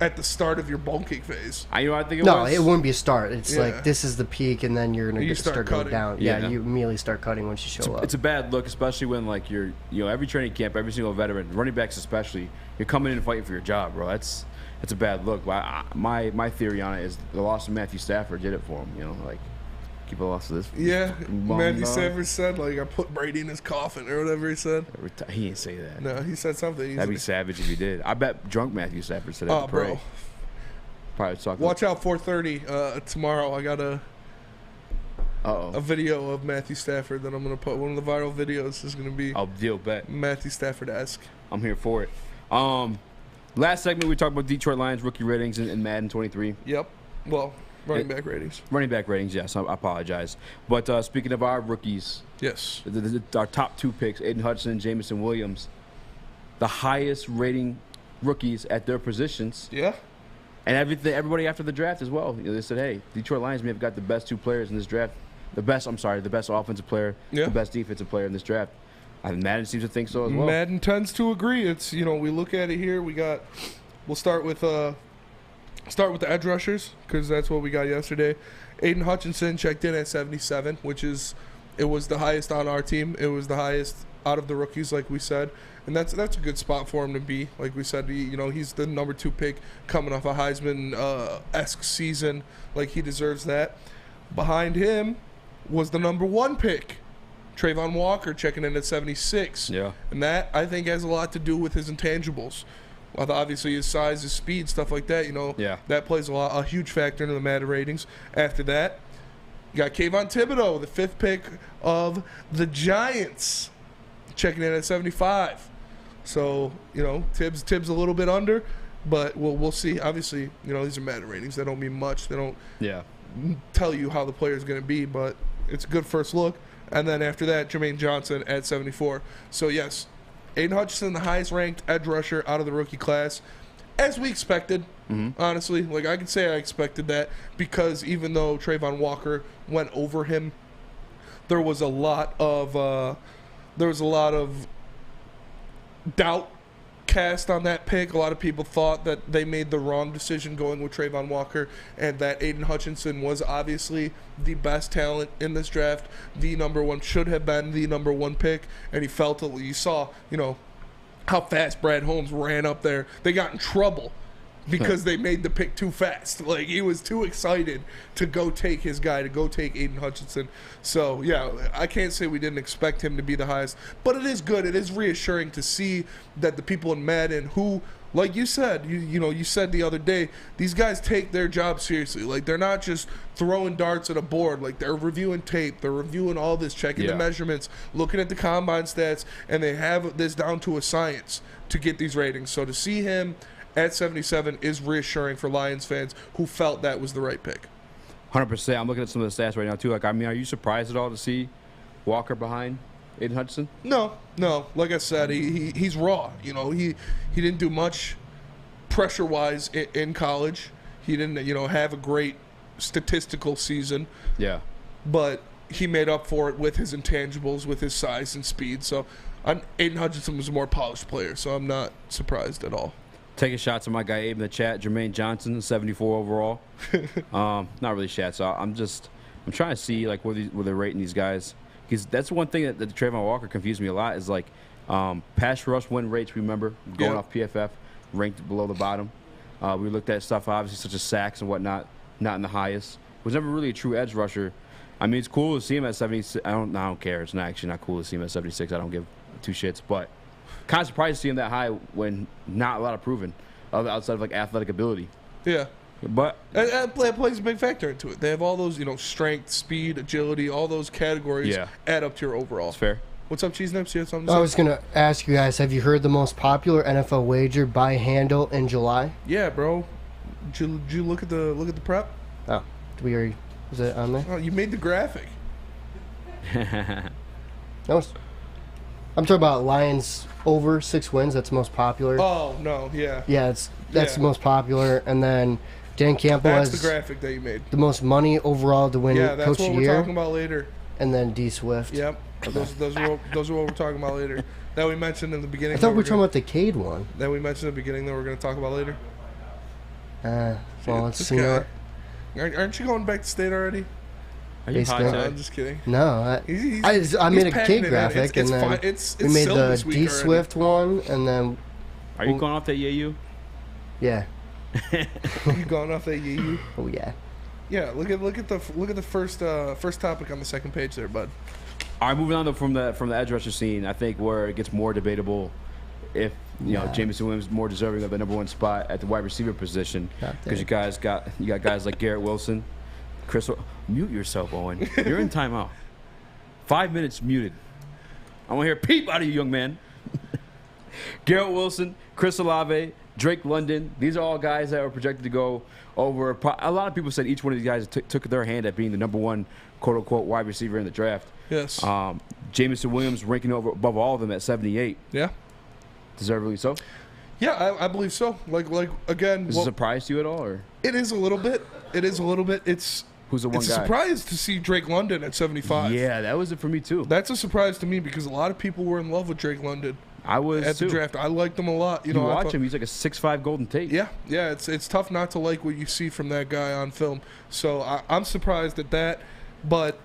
at the start of your bulking phase. I think it was. No, it wouldn't be a start. It's like this is the peak, and then you're going to start going down. Yeah, you immediately start cutting once you show up. It's a bad look, especially when like you're, every training camp, every single veteran, running backs especially, you're coming in and fighting for your job, bro. It's a bad look. My theory on it is the loss of Matthew Stafford did it for him. Like keep a loss of this. Yeah, Matthew Stafford said like I put Brady in his coffin or whatever he said. He didn't say that. No, he said something. That'd be savage if he did. I bet drunk Matthew Stafford said that. Oh, bro. Probably talking. Watch out, 4:30 tomorrow. I got a video of Matthew Stafford that I'm gonna put. One of the viral videos is gonna be. I'll deal bet. Matthew Stafford-esque. I'm here for it. Last segment, we talked about Detroit Lions rookie ratings in Madden 23. Yep. Well, running back ratings. Running back ratings, yes. I apologize. But speaking of our rookies, yes, our top 2 picks, Aiden Hutchinson and Jameson Williams, the highest rating rookies at their positions. Yeah. And everybody after the draft as well. They said, hey, Detroit Lions may have got the best 2 players in this draft. The best offensive player, the best defensive player in this draft. I think Madden seems to think so as well. Madden tends to agree. It's, we look at it here. We'll start with the edge rushers because that's what we got yesterday. Aiden Hutchinson checked in at 77, it was the highest on our team. It was the highest out of the rookies, like we said. And that's a good spot for him to be. Like we said, he's the number 2 pick coming off a Heisman-esque season. Like, he deserves that. Behind him was the number 1 pick, Trayvon Walker, checking in at 76. Yeah. And that, I think, has a lot to do with his intangibles. Well, obviously, his size, his speed, stuff like that, that plays a huge factor into the Madden ratings. After that, you got Kayvon Thibodeau, the 5th pick of the Giants, checking in at 75. So, Tibbs a little bit under, but we'll see. Obviously, these are Madden ratings. They don't mean much. They don't tell you how the player is going to be, but it's a good first look. And then after that, Jermaine Johnson at 74. So, yes, Aiden Hutchinson, the highest-ranked edge rusher out of the rookie class, as we expected, honestly. Like, I can say I expected that because even though Trayvon Walker went over him, there was a lot of doubt cast on that pick. A lot of people thought that they made the wrong decision going with Trayvon Walker and that Aiden Hutchinson was obviously the best talent in this draft. Should have been the number 1 pick, and he felt it. You saw, how fast Brad Holmes ran up there. They got in trouble because they made the pick too fast. Like, he was too excited to go take his guy, to go take Aiden Hutchinson. So, yeah, I can't say we didn't expect him to be the highest. But it is good. It is reassuring to see that the people in Madden who, like you said, you said the other day, these guys take their job seriously. Like, they're not just throwing darts at a board. Like, they're reviewing tape. They're reviewing all this, checking the measurements, looking at the combine stats, and they have this down to a science to get these ratings. So to see him at 77 is reassuring for Lions fans who felt that was the right pick. 100%. I'm looking at some of the stats right now, too. Like, are you surprised at all to see Walker behind Aiden Hutchinson? No. Like I said, he's raw. He didn't do much pressure-wise in college. He didn't, have a great statistical season. Yeah. But he made up for it with his intangibles, with his size and speed. So Aiden Hutchinson was a more polished player, so I'm not surprised at all. Taking shots at my guy Abe in the chat, Jermaine Johnson, 74 overall. Not really shots. So I'm trying to see like where they're rating these guys, because that's one thing that Trayvon Walker confused me a lot is like pass rush win rates. Remember going off PFF, ranked below the bottom. We looked at stuff obviously such as sacks and whatnot, not in the highest. Was never really a true edge rusher. I mean, it's cool to see him at 76. I don't care. It's actually not cool to see him at 76. I don't give 2 shits, but. Kind of surprised to see him that high when not a lot of proven outside of like athletic ability. Yeah, but that plays a big factor into it. They have all those, strength, speed, agility, all those categories add up to your overall. That's fair. What's up, Cheese Nips? You have something to say? I was going to ask you guys, have you heard the most popular NFL wager by handle in July? Yeah, bro. Did you look at the prep? Oh, did we already? Was it on there? Oh, you made the graphic. I'm talking about Lions over 6 wins. That's the most popular. Oh no, yeah. Yeah, that's the most popular, and then Dan Campbell has the graphic that you made. The most money overall to win Coach of the Year. Yeah, that's what we're talking about later. And then D Swift. Yep, those are what we're talking about later. That we mentioned in the beginning. I thought we were talking about the Cade one. That we mentioned in the beginning that we're going to talk about later. Well, let's see. Aren't you going back to state already? Are you high today? I'm just kidding. No, I made a Cade graphic, and then we made the D Swift one, and then. Are you going off that YU? Yeah. You going off that YU? Oh yeah. Yeah, look at the first topic on the second page there, bud. All right, moving on from the edge rusher scene, I think where it gets more debatable if Jameson Williams is more deserving of the number 1 spot at the wide receiver position, because you got guys like Garrett Wilson. Chris, mute yourself, Owen. You're in timeout. 5 minutes muted. I want to hear peep out of you, young man. Garrett Wilson, Chris Olave, Drake London. These are all guys that were projected to go over. A lot of people said each one of these guys took their hand at being the number one, quote-unquote, wide receiver in the draft. Yes. Jamison Williams ranking above all of them at 78. Yeah. Deservedly so? Yeah, I believe so. Like again. Is it a surprise to you at all? Or? It is a little bit. It's Who's the one it's guy? a surprise to see Drake London at 75. Yeah, that was it for me too. That's a surprise to me because a lot of people were in love with Drake London. I was at the draft. I liked him a lot. You know, watch him. He's like a 6'5" Golden Tate. Yeah. It's tough not to like what you see from that guy on film. So I'm surprised at that. But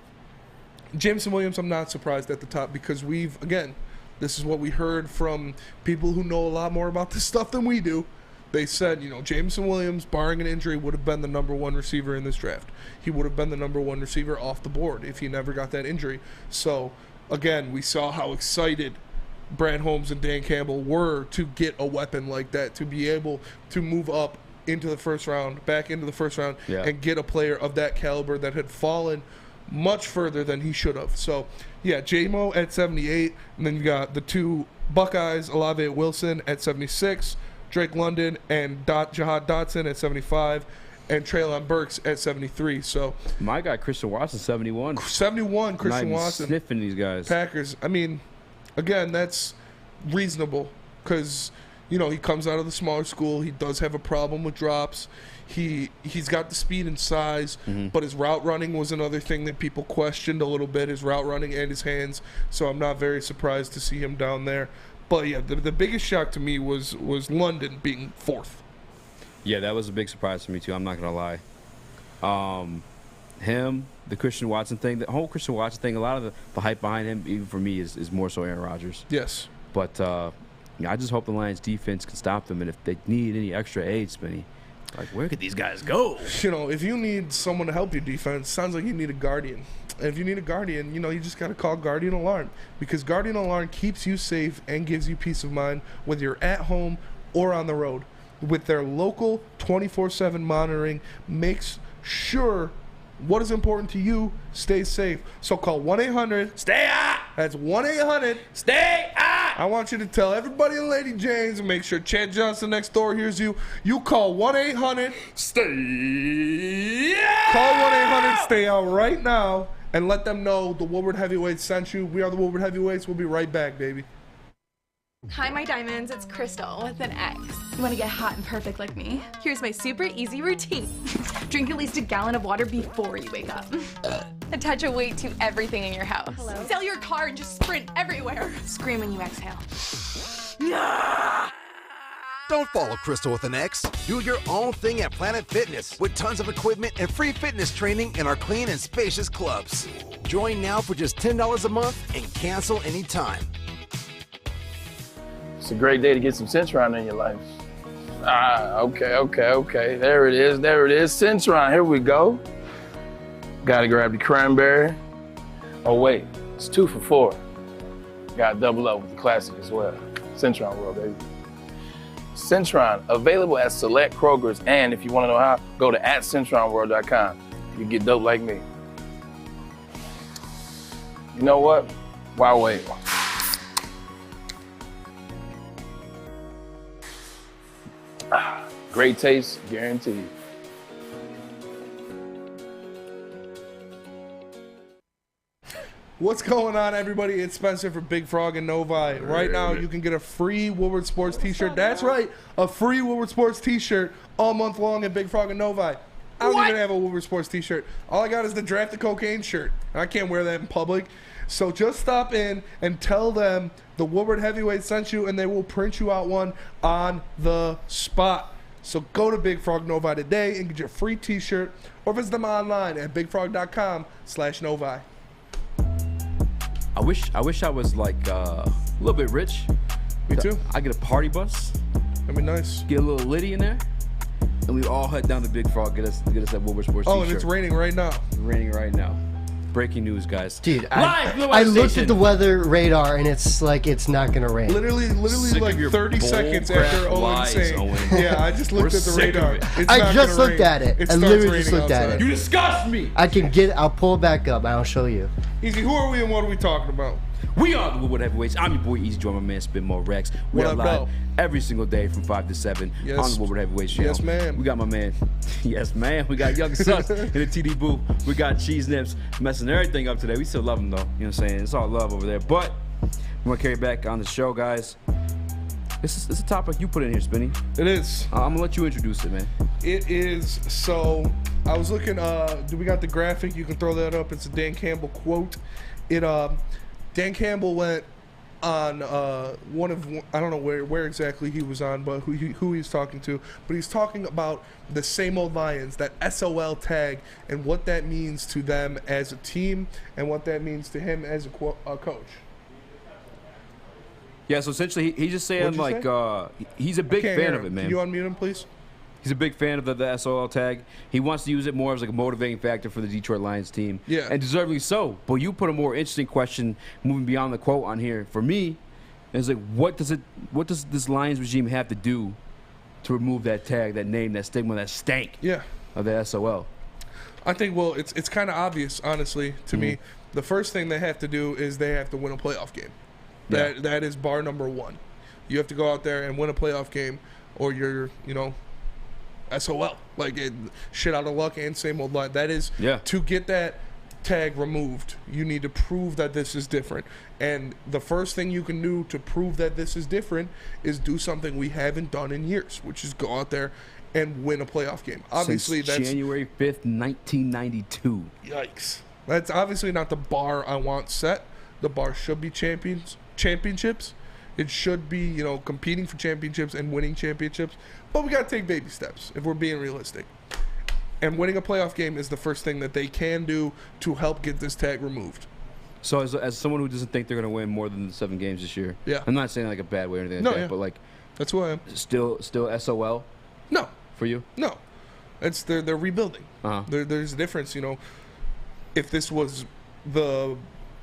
Jameson Williams, I'm not surprised at the top because this is what we heard from people who know a lot more about this stuff than we do. They said, Jameson Williams, barring an injury, would have been the number one receiver in this draft. He would have been the number one receiver off the board if he never got that injury. So, again, we saw how excited Brad Holmes and Dan Campbell were to get a weapon like that, to be able to move up into the first round, back into the first round, and get a player of that caliber that had fallen much further than he should have. So, yeah, J-Mo at 78, and then you got the two Buckeyes, Olave Wilson at 76, Drake London and Jahad Dotson at 75, and Treylon Burks at 73. So my guy Christian Watson 71. 71 Christian Watson. Sniffing these guys. Packers. I mean, again, that's reasonable because he comes out of the smaller school. He does have a problem with drops. He's got the speed and size, but his route running was another thing that people questioned a little bit. His route running and his hands. So I'm not very surprised to see him down there. But yeah, the biggest shock to me was London being fourth. Yeah, that was a big surprise to me too. I'm not gonna lie. Him, the Christian Watson thing, the whole Christian Watson thing. A lot of the hype behind him, even for me, is more so Aaron Rodgers. Yes. But I just hope the Lions defense can stop them, and if they need any extra aid, Spinny, like where could these guys go? If you need someone to help your defense, sounds like you need a guardian. And if you need a guardian, you just got to call Guardian Alarm because Guardian Alarm keeps you safe and gives you peace of mind whether you're at home or on the road. With their local 24/7 monitoring, makes sure what is important to you stays safe. So call 1-800-STAY-OUT. That's 1-800-STAY-OUT. I want you to tell everybody in Lady Jane's and make sure Chad Johnson next door hears you. You call 1-800-STAY-OUT. Call 1-800-STAY-OUT right now and let them know the Woodward Heavyweights sent you. We are the Woodward Heavyweights. We'll be right back, baby. Hi, my diamonds. It's Crystal with an X. You want to get hot and perfect like me? Here's my super easy routine. Drink at least a gallon of water before you wake up. Attach a weight to everything in your house. Hello? Sell your car and just sprint everywhere. Scream when you exhale. Don't follow Crystal with an X. Do your own thing at Planet Fitness with tons of equipment and free fitness training in our clean and spacious clubs. Join now for just $10 a month and cancel anytime. It's a great day to get some Centron in your life. Okay. There it is. Centron, here we go. Gotta grab the cranberry. Oh wait, it's 2 for $4. Gotta double up with the classic as well. Centron World, baby. Centron, available at select Krogers, and if you wanna know how, go to @CentronWorld.com. You get dope like me. You know what? Why wait? Great taste, guaranteed. What's going on, everybody? It's Spencer for Big Frog and Novi. Right now, you can get a free Woodward Sports t-shirt. That's right, a free Woodward Sports t-shirt all month long at Big Frog and Novi. I don't even have a Woodward Sports t-shirt. All I got is the Draft the Cocaine shirt. I can't wear that in public. So just stop in and tell them the Woodward Heavyweight sent you, and they will print you out one on the spot. So go to Big Frog Novi today and get your free t-shirt, or visit them online at bigfrog.com/Novi. I wish I was like a little bit rich. Me too. I get a party bus. That'd be nice. Get a little litty in there, and we all head down to Big Frog. Get us that Woodward Sports Oh, t-shirt. and it's raining right now. It's raining right now. Breaking news, guys. Dude, I looked at the weather radar and it's like it's not gonna rain. Literally like 30 seconds after Owen saying, yeah, I just looked at the radar. I just looked at it. I literally just looked at it. You disgust me. I'll pull it back up and I'll show you. Easy, who are we and what are we talking about? We are the Woodward Heavyweights. I'm your boy Eazy, join my man Spin More Rex. We are live every single day from 5 to 7 on the Woodward Heavyweights channel. Yes, man. We got my man. Yes, man. We got Young Sus in the TD booth. We got Cheese Nips messing everything up today. We still love him, though. You know what I'm saying? It's all love over there. But we're going to carry back on the show, guys. This is a topic you put in here, Spinny. It is. I'm going to let you introduce it, man. It is. So I was looking, do we got the graphic? You can throw that up. It's a Dan Campbell quote. Dan Campbell went on I don't know where exactly he was on, but who he's talking to. But he's talking about the same old Lions, that SOL tag, and what that means to them as a team, and what that means to him as a coach. Yeah, so essentially he's just saying like he's a big fan of it, man. Can you unmute him, please? He's a big fan of the SOL tag. He wants to use it more as like a motivating factor for the Detroit Lions team. Yeah. And deservedly so. But you put a more interesting question moving beyond the quote on here. For me, it's like what does this Lions regime have to do to remove that tag, that name, that stigma, that stank of the SOL? I think, well, it's kind of obvious, honestly, to me. The first thing they have to do is they have to win a playoff game. That is bar number one. You have to go out there and win a playoff game, or you're, SOL. Like, shit out of luck and same old line. That is, to get that tag removed, you need to prove that this is different. And the first thing you can do to prove that this is different is do something we haven't done in years, which is go out there and win a playoff game. Obviously, that's January 5th, 1992. Yikes. That's obviously not the bar I want set. The bar should be championships. It should be, competing for championships and winning championships. But we got to take baby steps if we're being realistic. And winning a playoff game is the first thing that they can do to help get this tag removed. So as someone who doesn't think they're going to win more than 7 games this year, I'm not saying like a bad way or anything like that, but like that's who I am. Still SOL? No. For you? No. They're rebuilding. There's a difference, If this was the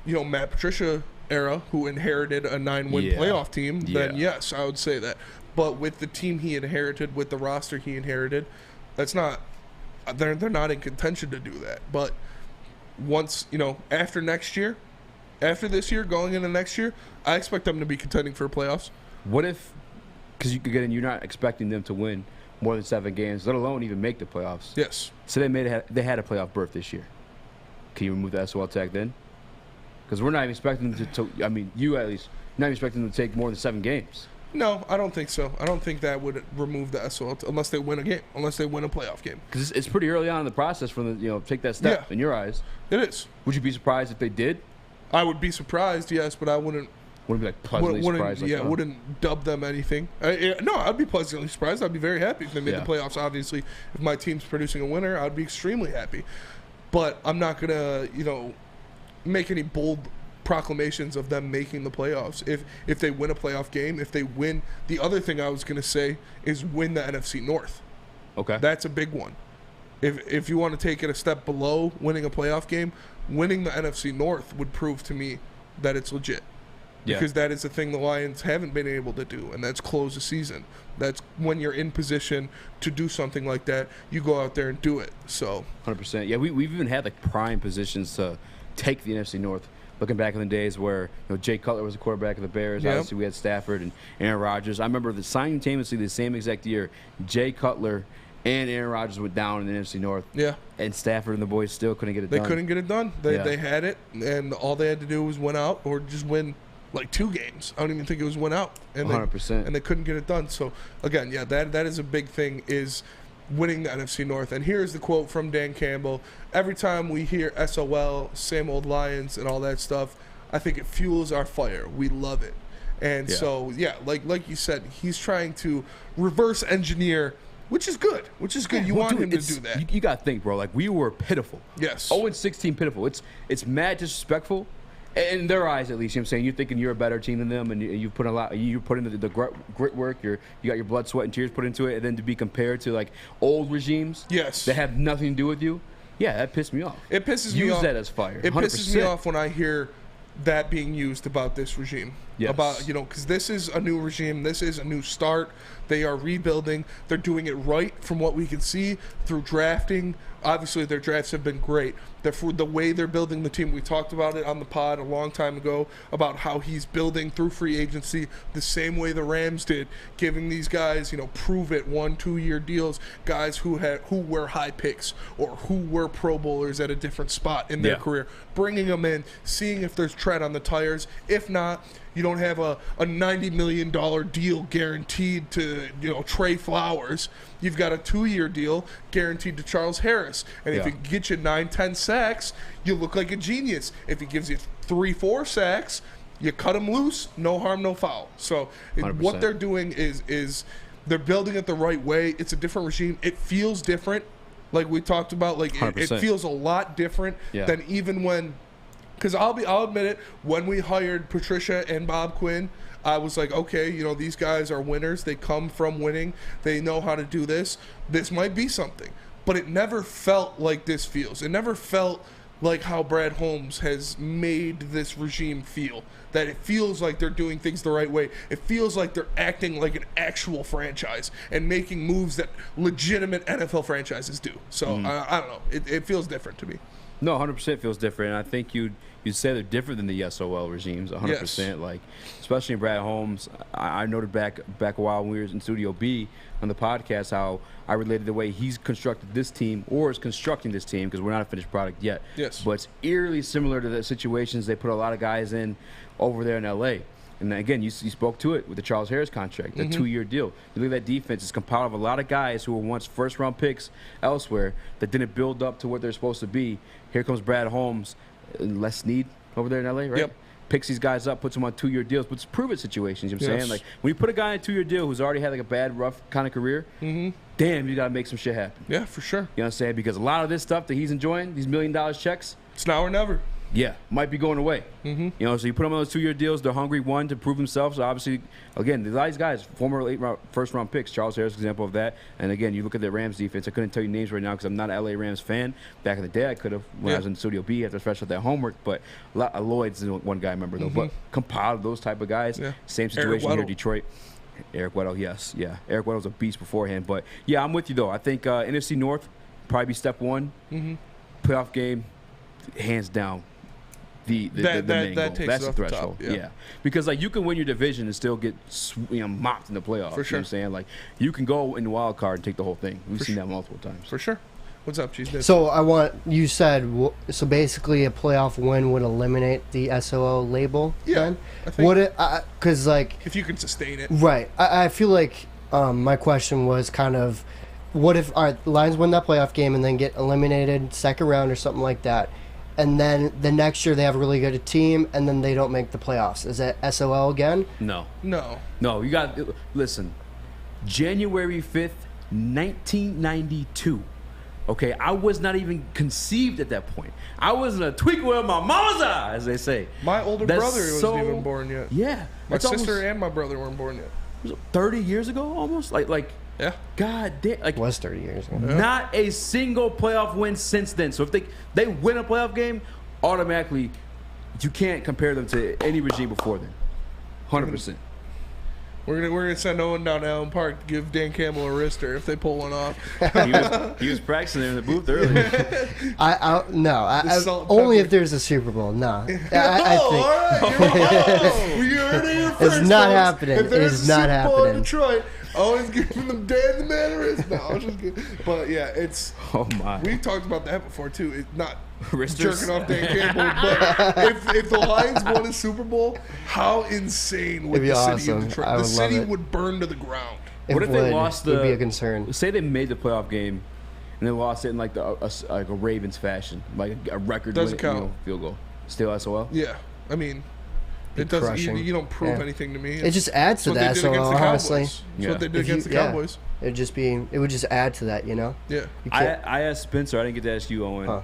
Matt Patricia era, who inherited a 9-win playoff team, then yes, I would say that. But with the team he inherited, with the roster he inherited, that's not. They're not in contention to do that. But once after next year, after this year, going into next year, I expect them to be contending for playoffs. What if? Because you're not expecting them to win more than 7 games, let alone even make the playoffs. Yes. So they had a playoff berth this year. Can you remove the SOL tag then? Because we're not even expecting them to. I mean, you at least not even expecting them to take more than 7 games. No, I don't think so. I don't think that would remove the SOL unless they win a game, unless they win a playoff game. Because it's pretty early on in the process for them to take that step. In your eyes, it is. Would you be surprised if they did? I would be surprised, yes, but I wouldn't. Wouldn't be like pleasantly surprised. Wouldn't dub them anything. No, I'd be pleasantly surprised. I'd be very happy if they made the playoffs. Obviously, if my team's producing a winner, I'd be extremely happy. But I'm not gonna, make any bold proclamations of them making the playoffs. If they win a playoff game, if they win, the other thing I was gonna say is win the NFC North. Okay, that's a big one. If you want to take it a step below winning a playoff game, winning the NFC North would prove to me that it's legit. Because that is the thing the Lions haven't been able to do, and that's close the season. That's when you're in position to do something like that, you go out there and do it. So 100%. Yeah, we've even had like prime positions to take the NFC North. Looking back in the days where Jay Cutler was the quarterback of the Bears, obviously we had Stafford and Aaron Rodgers. I remember simultaneously the same exact year, Jay Cutler and Aaron Rodgers went down in the NFC North. Yeah. And Stafford and the boys still couldn't get it done. They couldn't get it done. They had it, and all they had to do was win out or just win like 2 games. I don't even think it was win out. And 100%. And they couldn't get it done. So, again, that is a big thing, is winning the NFC North. And here's the quote from Dan Campbell. Every time we hear SOL, same old Lions, and all that stuff, I think it fuels our fire. We love it. And so, like you said, he's trying to reverse engineer, which is good. You want him to do that. You got to think, bro. Like, we were pitiful. Yes. 0-16 pitiful. It's mad disrespectful. In their eyes, at least, you know what I'm saying, you're thinking you're a better team than them, and you put you put in the grit work. You got your blood, sweat, and tears put into it, and then to be compared to like old regimes, that have nothing to do with you, that pissed me off. It pisses me off. Use that as fire. It 100%. pisses me off when I hear that being used about this regime. Yes. About, because this is a new regime. This is a new start. They are rebuilding. They're doing it right from what we can see through drafting. Obviously, their drafts have been great. For the way they're building the team, we talked about it on the pod a long time ago about how he's building through free agency the same way the Rams did, giving these guys, prove it 1-2 year deals, guys who were high picks or who were Pro Bowlers at a different spot in their career, bringing them in, seeing if there's tread on the tires. If not, you don't have a $90 million deal guaranteed to Trey Flowers. You've got a 2-year deal guaranteed to Charles Harris. And if he gets you 9-10 sacks, you look like a genius. If he gives you 3-4 sacks, you cut him loose, no harm, no foul. So what they're doing is they're building it the right way. It's a different regime. It feels different, like we talked about. Like it feels a lot different than even when. Because I'll admit it, when we hired Patricia and Bob Quinn, I was like, okay, these guys are winners. They come from winning. They know how to do this. This might be something. But it never felt like this feels. It never felt like how Brad Holmes has made this regime feel. That it feels like they're doing things the right way. It feels like they're acting like an actual franchise and making moves that legitimate NFL franchises do. So, I don't know. It feels different to me. No, 100% feels different. And I think you'd say they're different than the SOL regimes, 100%. Yes. Like, especially in Brad Holmes. I noted back a while when we were in Studio B on the podcast how I related the way he's constructed this team or is constructing this team, because we're not a finished product yet. Yes. But it's eerily similar to the situations they put a lot of guys in over there in L.A. And again, you spoke to it with the Charles Harris contract, the 2-year deal. You look at that defense, it's compiled of a lot of guys who were once first-round picks elsewhere that didn't build up to what they're supposed to be. Here comes Brad Holmes, Les Snead over there in L.A., right? Yep. Picks these guys up, puts them on 2-year deals, but it's prove-it situations, you know what I'm saying? Like, when you put a guy in a 2-year deal who's already had like a bad, rough kind of career, damn, you got to make some shit happen. Yeah, for sure. You know what I'm saying? Because a lot of this stuff that he's enjoying, these $1 million checks, it's now or never. Yeah, might be going away. You know, so you put them on those 2-year deals. They're hungry, one, to prove themselves. So obviously, again, a lot of these guys, former first-round picks. Charles Harris, example of that. And again, you look at the Rams defense. I couldn't tell you names right now because I'm not an LA Rams fan. Back in the day, I could have when I was in Studio B after fresh out that homework. But Lloyd's one guy I remember though. But compiled those type of guys. Same situation here in Detroit. Eric Weddle, yes, Eric Weddle was a beast beforehand. But yeah, I'm with you though. I think NFC North probably be step one. Playoff game, hands down. The main goal. That's the threshold. Yeah. Because like you can win your division and still get mocked in the playoffs. For sure. You know what I'm saying? Like you can go in the wild card and take the whole thing. We've seen that multiple times. For sure. What's up, Cheese? So you said so basically a playoff win would eliminate the SOL label. Yeah. Then? I think would it? Because like if you can sustain it. Right. I feel like my question was kind of, what if the Lions win that playoff game and then get eliminated second round or something like that? And then the next year they have a really good team, and then they don't make the playoffs. Is that SOL again? No. You got listen. January 5th, 1992. Okay, I was not even conceived at that point. I was in a twinkle in my mama's eye, as they say. My older brother wasn't even born yet. Yeah, my sister and my brother weren't born yet. Was it 30 years ago, almost. Like. Yeah. God damn. Like, it was 30 years ago. Not a single playoff win since then. So if they win a playoff game, automatically you can't compare them to any regime before then. 100%. We're gonna send Owen down to Allen Park to give Dan Campbell a wrister if they pull one off. he was practicing there in the booth earlier. Only if there's a Super Bowl. No. You heard it here first. It's not happening. It is not happening. In Detroit, Owen's giving them Dan the man a wrist. No, I'm just kidding. But yeah, it's. Oh my. We've talked about that before too. It's not Wristers. jerking off Dan Campbell, but if the Lions won a Super Bowl, how insane would the city of Detroit? The city would burn to the ground. What if they lost the? Would be a concern. Say they made the playoff game, and they lost it in like a Ravens fashion, like a record doesn't count. Field goal. Still SOL. Yeah, I mean. It doesn't. You don't prove anything to me. It just adds to that. So honestly, that's what they did against the Cowboys. It would just add to that, you know. Yeah. I asked Spencer. I didn't get to ask you, Owen.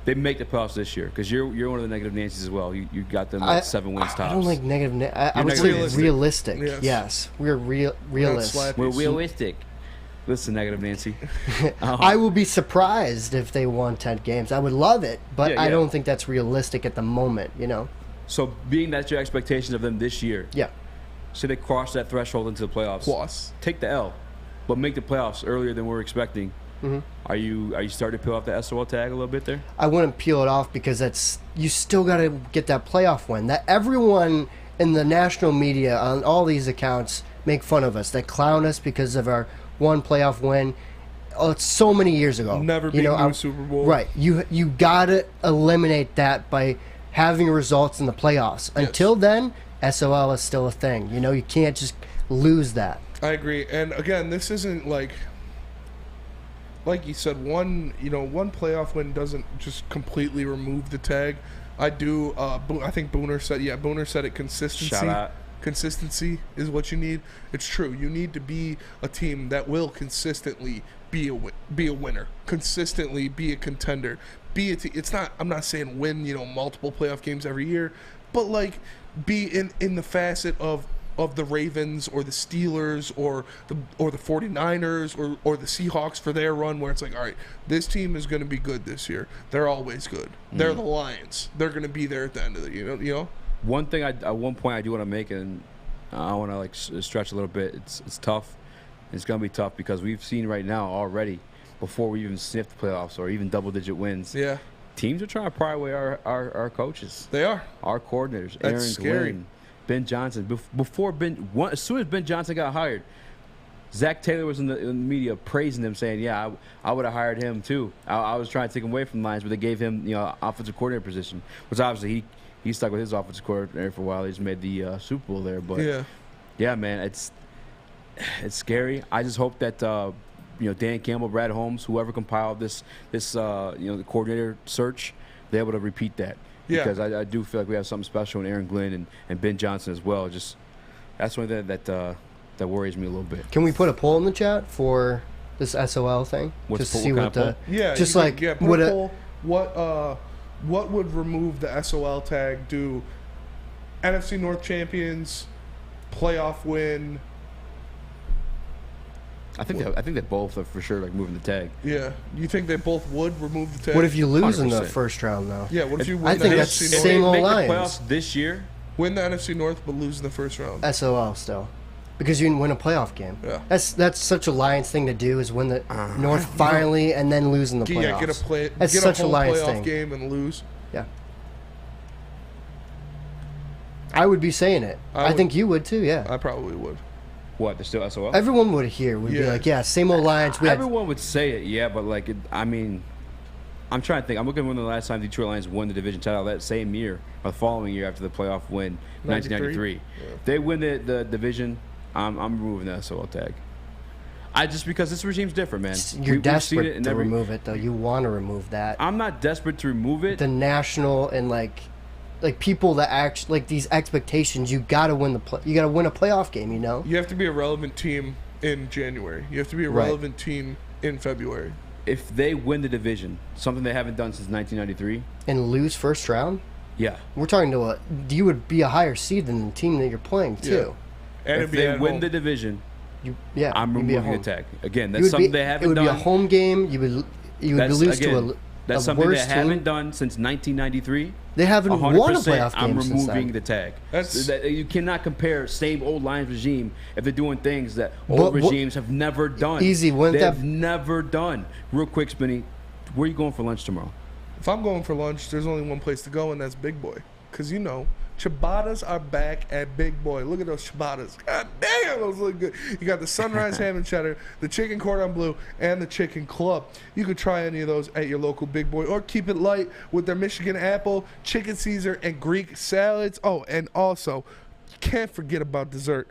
They make the playoffs this year because you're one of the negative Nancy's as well. You got them at 7 wins tops. I don't like negative. I would say realistic. Yes, we're realists. We're realistic. Listen, negative Nancy. I will be surprised if they won 10 games. I would love it, but I don't think that's realistic at the moment. You know. So being that's your expectations of them this year. Yeah. So they cross that threshold into the playoffs. Take the L, but make the playoffs earlier than we're expecting. Mm-hmm. Are you starting to peel off the SOL tag a little bit there? I wouldn't peel it off because you still got to get that playoff win. That everyone in the national media on all these accounts make fun of us. They clown us because of our one playoff win. Oh, it's so many years ago. Never beat a Super Bowl. Right. You got to eliminate that by having results in the playoffs. Yes. Until then, SOL is still a thing. You can't just lose that. I agree. And again, this isn't like you said, one playoff win doesn't just completely remove the tag. I think Booner said it. Consistency. Shout out. Consistency is what you need. It's true. You need to be a team that will consistently be a winner, consistently be a contender. I'm not saying win, multiple playoff games every year, but like be in the facet of the Ravens or the Steelers or the 49ers or the Seahawks for their run, where it's like, all right, this team is going to be good this year. They're always good. They're the Lions. They're going to be there at the end of the year. One thing at one point I do want to make, and I want to stretch a little bit. It's tough. It's going to be tough because we've seen right now already, before we even sniffed the playoffs or even double-digit wins. Yeah. Teams are trying to pry away our coaches. They are. Our coordinators. That's Aaron scary. Glenn, Ben Johnson. As soon as Ben Johnson got hired, Zach Taylor was in the media praising him, saying, "Yeah, I would have hired him too." I was trying to take him away from the Lions, but they gave him offensive coordinator position, which obviously he stuck with his offensive coordinator for a while. He's made the Super Bowl there, but yeah, man, it's scary. I just hope that Dan Campbell, Brad Holmes, whoever compiled this the coordinator search, they're able to repeat that. Yeah. Because I do feel like we have something special in Aaron Glenn and Ben Johnson as well. Just that's one thing that worries me a little bit. Can we put a poll in the chat for this SOL thing? What's just to see what the what would remove the SOL tag? Do NFC North champions, playoff win? I think that both are for sure moving the tag. Yeah, you think they both would remove the tag? What if you lose 100%. in the first round though? Yeah, what if you win I the think NFC that's North? same old Make the Lions. playoffs this year. Win the NFC North, but lose in the first round. SOL still, because you didn't win a playoff game. Yeah, that's such a Lions thing to do, is win the North finally and then lose in the playoffs. That's get such a a whole Lions playoff thing. game and lose. Yeah, I would be saying it. I think you would too. Yeah, I probably would. What? They're still SOL? Everyone would hear. Would be like, yeah, same old Lions. Everyone would say it, yeah, but I'm trying to think. I'm looking at when the last time Detroit Lions won the division title, that same year or the following year after the playoff win, 1993. Yeah. If they win the division, I'm removing the SOL tag. Just because this regime's different, man. You're desperate to remove it, though. You want to remove that. I'm not desperate to remove it. The national and like people that act like these expectations. You got to win you got to win a playoff game. You have to be a relevant team in January. You have to be a relevant team in February. If they win the division, something they haven't done since 1993, and lose first round, yeah, we're talking to you would be a higher seed than the team that you're playing too. Yeah. And if they win the division, I'm removing the tag. Again, that's something they haven't done. It would be a home game. You would lose to that's something they haven't done since 1993. They haven't won a playoff game. I'm removing the tag. You cannot compare same old Lions regime if they're doing things that old regimes have never done. They've never done. Real quick, Spinny, where are you going for lunch tomorrow? If I'm going for lunch, there's only one place to go, and that's Big Boy. Because ciabattas are back at Big Boy. Look at those ciabattas. God damn, those look good. You got the sunrise ham and cheddar, the chicken cordon bleu, and the chicken club. You could try any of those at your local Big Boy, or keep it light with their Michigan apple, chicken Caesar, and Greek salads. Oh, and also, you can't forget about dessert.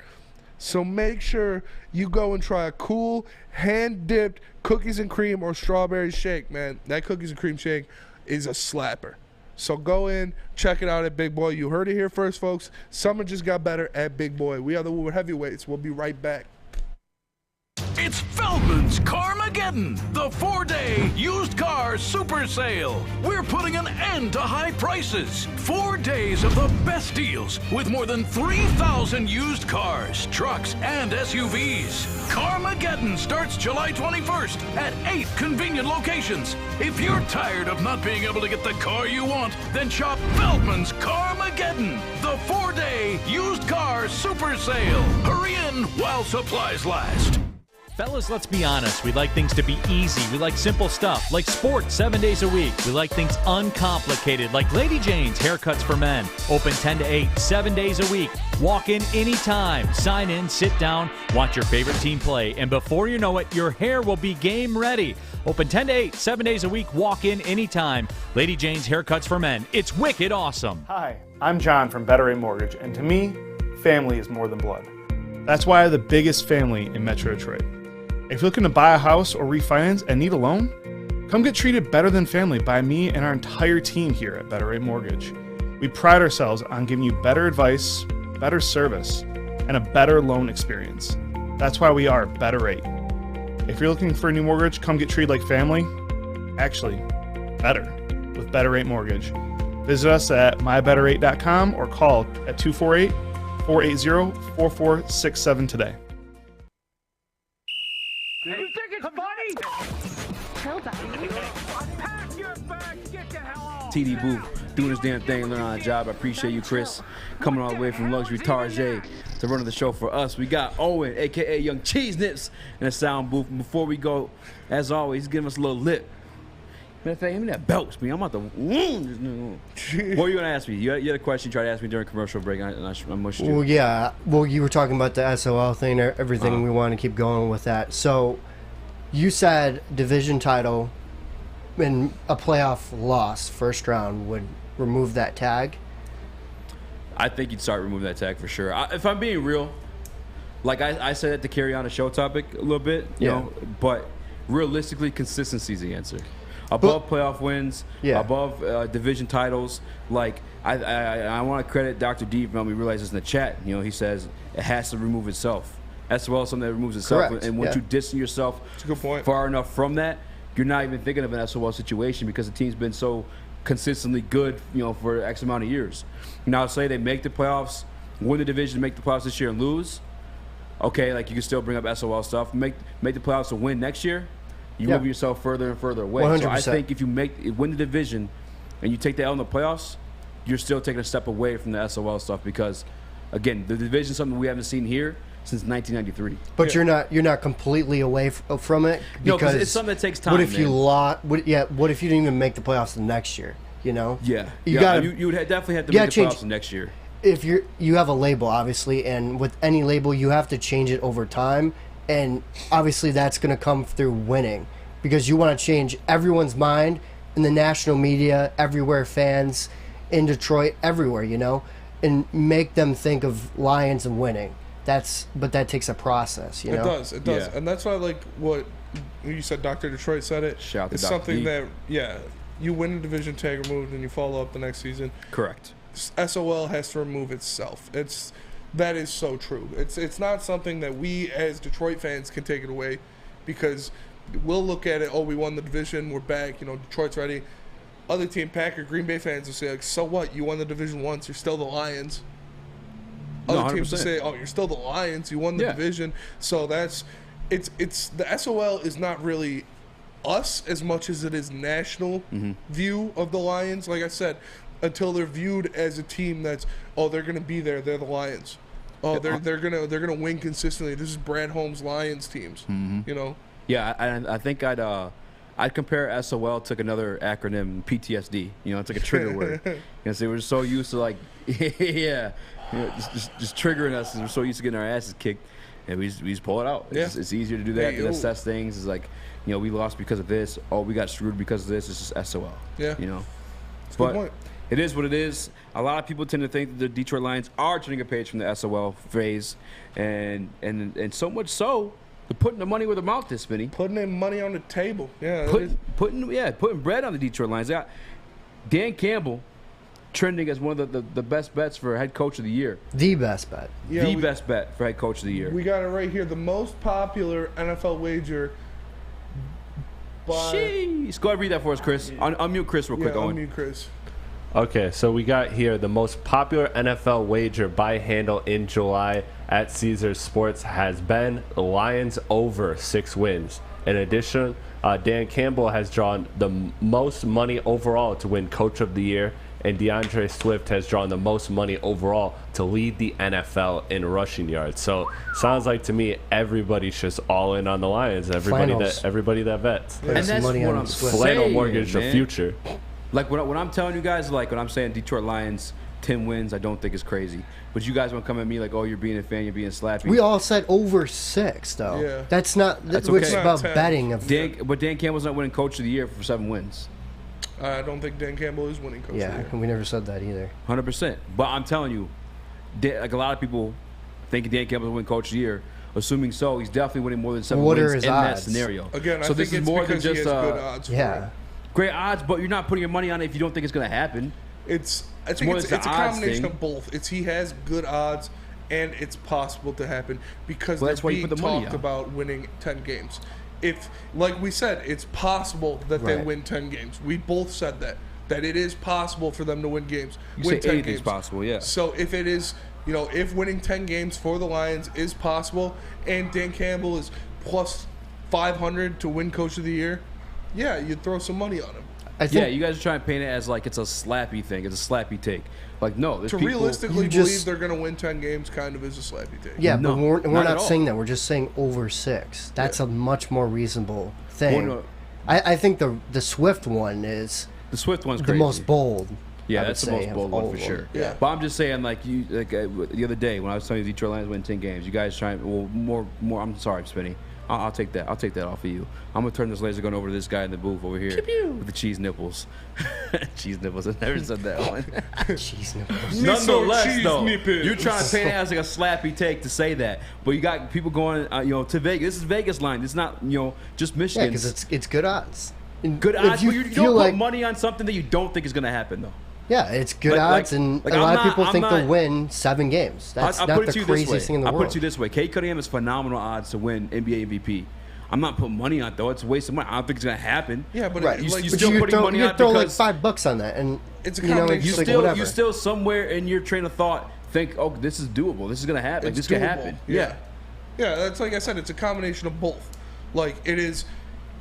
So make sure you go and try a cool, hand-dipped cookies and cream or strawberry shake, man. That cookies and cream shake is a slapper. So go in, check it out at Big Boy. You heard it here first, folks. Summer just got better at Big Boy. We are the Woodward Heavyweights. We'll be right back. It's Feldman's Carmageddon, the 4-day used car super sale. We're putting an end to high prices. 4 days of the best deals with more than 3,000 used cars, trucks, and SUVs. Carmageddon starts July 21st at 8 convenient locations. If you're tired of not being able to get the car you want, then shop Feldman's Carmageddon, the 4-day used car super sale. Hurry in while supplies last. Fellas, let's be honest. We like things to be easy. We like simple stuff, like sports 7 days a week. We like things uncomplicated, like Lady Jane's Haircuts for Men. Open 10 to 8, 7 days a week. Walk in anytime. Sign in, sit down, watch your favorite team play. And before you know it, your hair will be game ready. Open 10 to 8, 7 days a week. Walk in anytime. Lady Jane's Haircuts for Men. It's wicked awesome. Hi, I'm John from Better Rate Mortgage, and to me, family is more than blood. That's why I have the biggest family in Metro Detroit. If you're looking to buy a house or refinance and need a loan, come get treated better than family by me and our entire team here at Better Rate Mortgage. We pride ourselves on giving you better advice, better service, and a better loan experience. That's why we are Better Rate. If you're looking for a new mortgage, come get treated like family. Actually, better with Better Rate Mortgage. Visit us at mybetterrate.com or call at 248-480-4467 today. You think it's funny? Tell Daddy. Pack your bags, get the hell on. TD Booth doing his damn thing, learning on the job. I appreciate you, Chris, coming all the way from Luxury Tarjay to run the show for us. We got Owen, a.k.a. Young Cheese Nips, in the sound booth. And before we go, as always, he's giving us a little lip. Matter of fact, give me that belt, man. I'm about to What were you going to ask me? You had a question you tried to ask me during commercial break, and I mushed you. Well, yeah. Well, you were talking about the SOL thing, everything. We want to keep going with that. So, you said division title and a playoff loss, first round, would remove that tag? I think you'd start removing that tag for sure. If I'm being real, like I said that to carry on a show topic a little bit, you know, but realistically, consistency is the answer. Above playoff wins, above division titles. Like I want to credit Dr. D for helping me realize this in the chat. You know, he says it has to remove itself. SOL is something that removes itself. Correct. And once you distance yourself far enough from that, you're not even thinking of an SOL situation because the team's been so consistently good, you know, for X amount of years. Now, say they make the playoffs, win the division, make the playoffs this year and lose. Okay, like you can still bring up SOL stuff. Make the playoffs and win next year. You move yourself further and further away. 100%. So I think if you win the division and you take the L in the playoffs, you're still taking a step away from the SOL stuff because, again, the division is something we haven't seen here since 1993. But you're not completely away from it because no, because it's something that takes time. What if you lost? What if you didn't even make the playoffs the next year? You know? Yeah, you would definitely have to make the playoffs next year. If you have a label, obviously, and with any label, you have to change it over time. And obviously that's going to come through winning because you want to change everyone's mind in the national media, everywhere, fans in Detroit, everywhere, you know, and make them think of Lions and winning. But that takes a process, you know? It does. Yeah. And that's why, like, what you said, Dr. Detroit said it. Shout out to it's Dr. something D. that, you win a division tag removed and you follow up the next season. Correct. SOL has to remove itself. That is so true. It's not something that we as Detroit fans can take it away because we'll look at it, we won the division, we're back, you know, Detroit's ready. Other team, Packer, Green Bay fans will say, like, so what? You won the division once, you're still the Lions. Other teams will say, you're still the Lions, you won the division. So it's the SOL is not really us as much as it is national view of the Lions. Like I said, until they're viewed as a team that's they're gonna be there, they're the Lions. They're gonna win consistently. This is Brad Holmes' Lions teams. You know. Yeah, I think I'd compare SOL to another acronym, PTSD. You know, it's like a trigger word. Because we're so used to like, just triggering us. We're so used to getting our asses kicked, and we just pull it out. It's easier to do that than assess things. It's like, you know, we lost because of this. We got screwed because of this. It's just SOL. Yeah. You know. That's a good point. It is what it is. A lot of people tend to think that the Detroit Lions are turning a page from the SOL phase, and so much so, they're putting the money where the mouth is, Spinny. Putting in money on the table. Yeah. Putting bread on the Detroit Lions. They got Dan Campbell trending as one of the best bets for head coach of the year. The best bet. Yeah, best bet for head coach of the year. We got it right here. The most popular NFL wager. Jeez. Go ahead and read that for us, Chris. Unmute Chris real quick. Unmute Chris. Okay, so we got here the most popular NFL wager by handle in July at Caesars Sports has been the Lions over 6 wins. In addition, Dan Campbell has drawn the most money overall to win Coach of the Year, and DeAndre Swift has drawn the most money overall to lead the NFL in rushing yards. So sounds like to me everybody's just all in on the Lions. Everybody that bets. And that's what I'm saying. Flannel mortgage the future. Like when I'm telling you guys, like when I'm saying Detroit Lions 10 wins, I don't think it's crazy. But you guys want to come at me like, oh, you're being a fan, you're being slappy. We all said over 6, though. Yeah. That's not. That's okay. It's about betting. But Dan Campbell's not winning Coach of the Year for 7 wins. I don't think Dan Campbell is winning Coach of the Year. Yeah, we never said that either. 100%. But I'm telling you, like a lot of people think Dan Campbell will win Coach of the Year. Assuming so, he's definitely winning more than 7 wins in that scenario. Again, so I think this is more than just good odds for it. Great odds, but you're not putting your money on it if you don't think it's going to happen. I think it's a combination of both. He has good odds, and it's possible to happen because they're being talked about winning 10 games. If, like we said, it's possible that they win 10 games. We both said that it is possible for them to win games. Win 10 games. Possible, yeah. So if it is, if winning 10 games for the Lions is possible, and Dan Campbell is plus 500 to win Coach of the Year, yeah, you'd throw some money on him. You guys are trying to paint it as like it's a slappy thing. It's a slappy take. Like, no. To realistically believe they're going to win 10 games kind of is a slappy take. Yeah, but we're not saying that. We're just saying over 6. That's a much more reasonable thing. I think the Swift one is the Swift one's the most bold. Yeah, that's the most bold one for sure. Yeah. But I'm just saying, like the other day when I was telling you Detroit Lions win 10 games, you guys trying more. I'm sorry, Spinny. I'll take that. I'll take that off of you. I'm gonna turn this laser gun over to this guy in the booth over here with the cheese nipples. Cheese nipples. I never said that one. Cheese nipples. Nonetheless, though, you're trying to paint it as like a slappy take to say that, but you got people going, to Vegas. This is Vegas line. It's not, just Michigan. Yeah, because it's good odds. Good odds. You don't put money on something that you don't think is gonna happen, though. Yeah, it's good odds, and a lot of people think they'll win 7 games. That's not the craziest thing in the world. I'll put it to you this way. Cade Cunningham is phenomenal odds to win NBA MVP. I'm not putting money on it, though. It's a waste of money. I don't think it's going to happen. Yeah, but you're still putting money on it throw like $5 on that, and it's a combination. You still somewhere in your train of thought think, oh, this is doable. This is going to happen. This can happen. Yeah. Yeah, that's like I said. It's a combination of both. Like, it is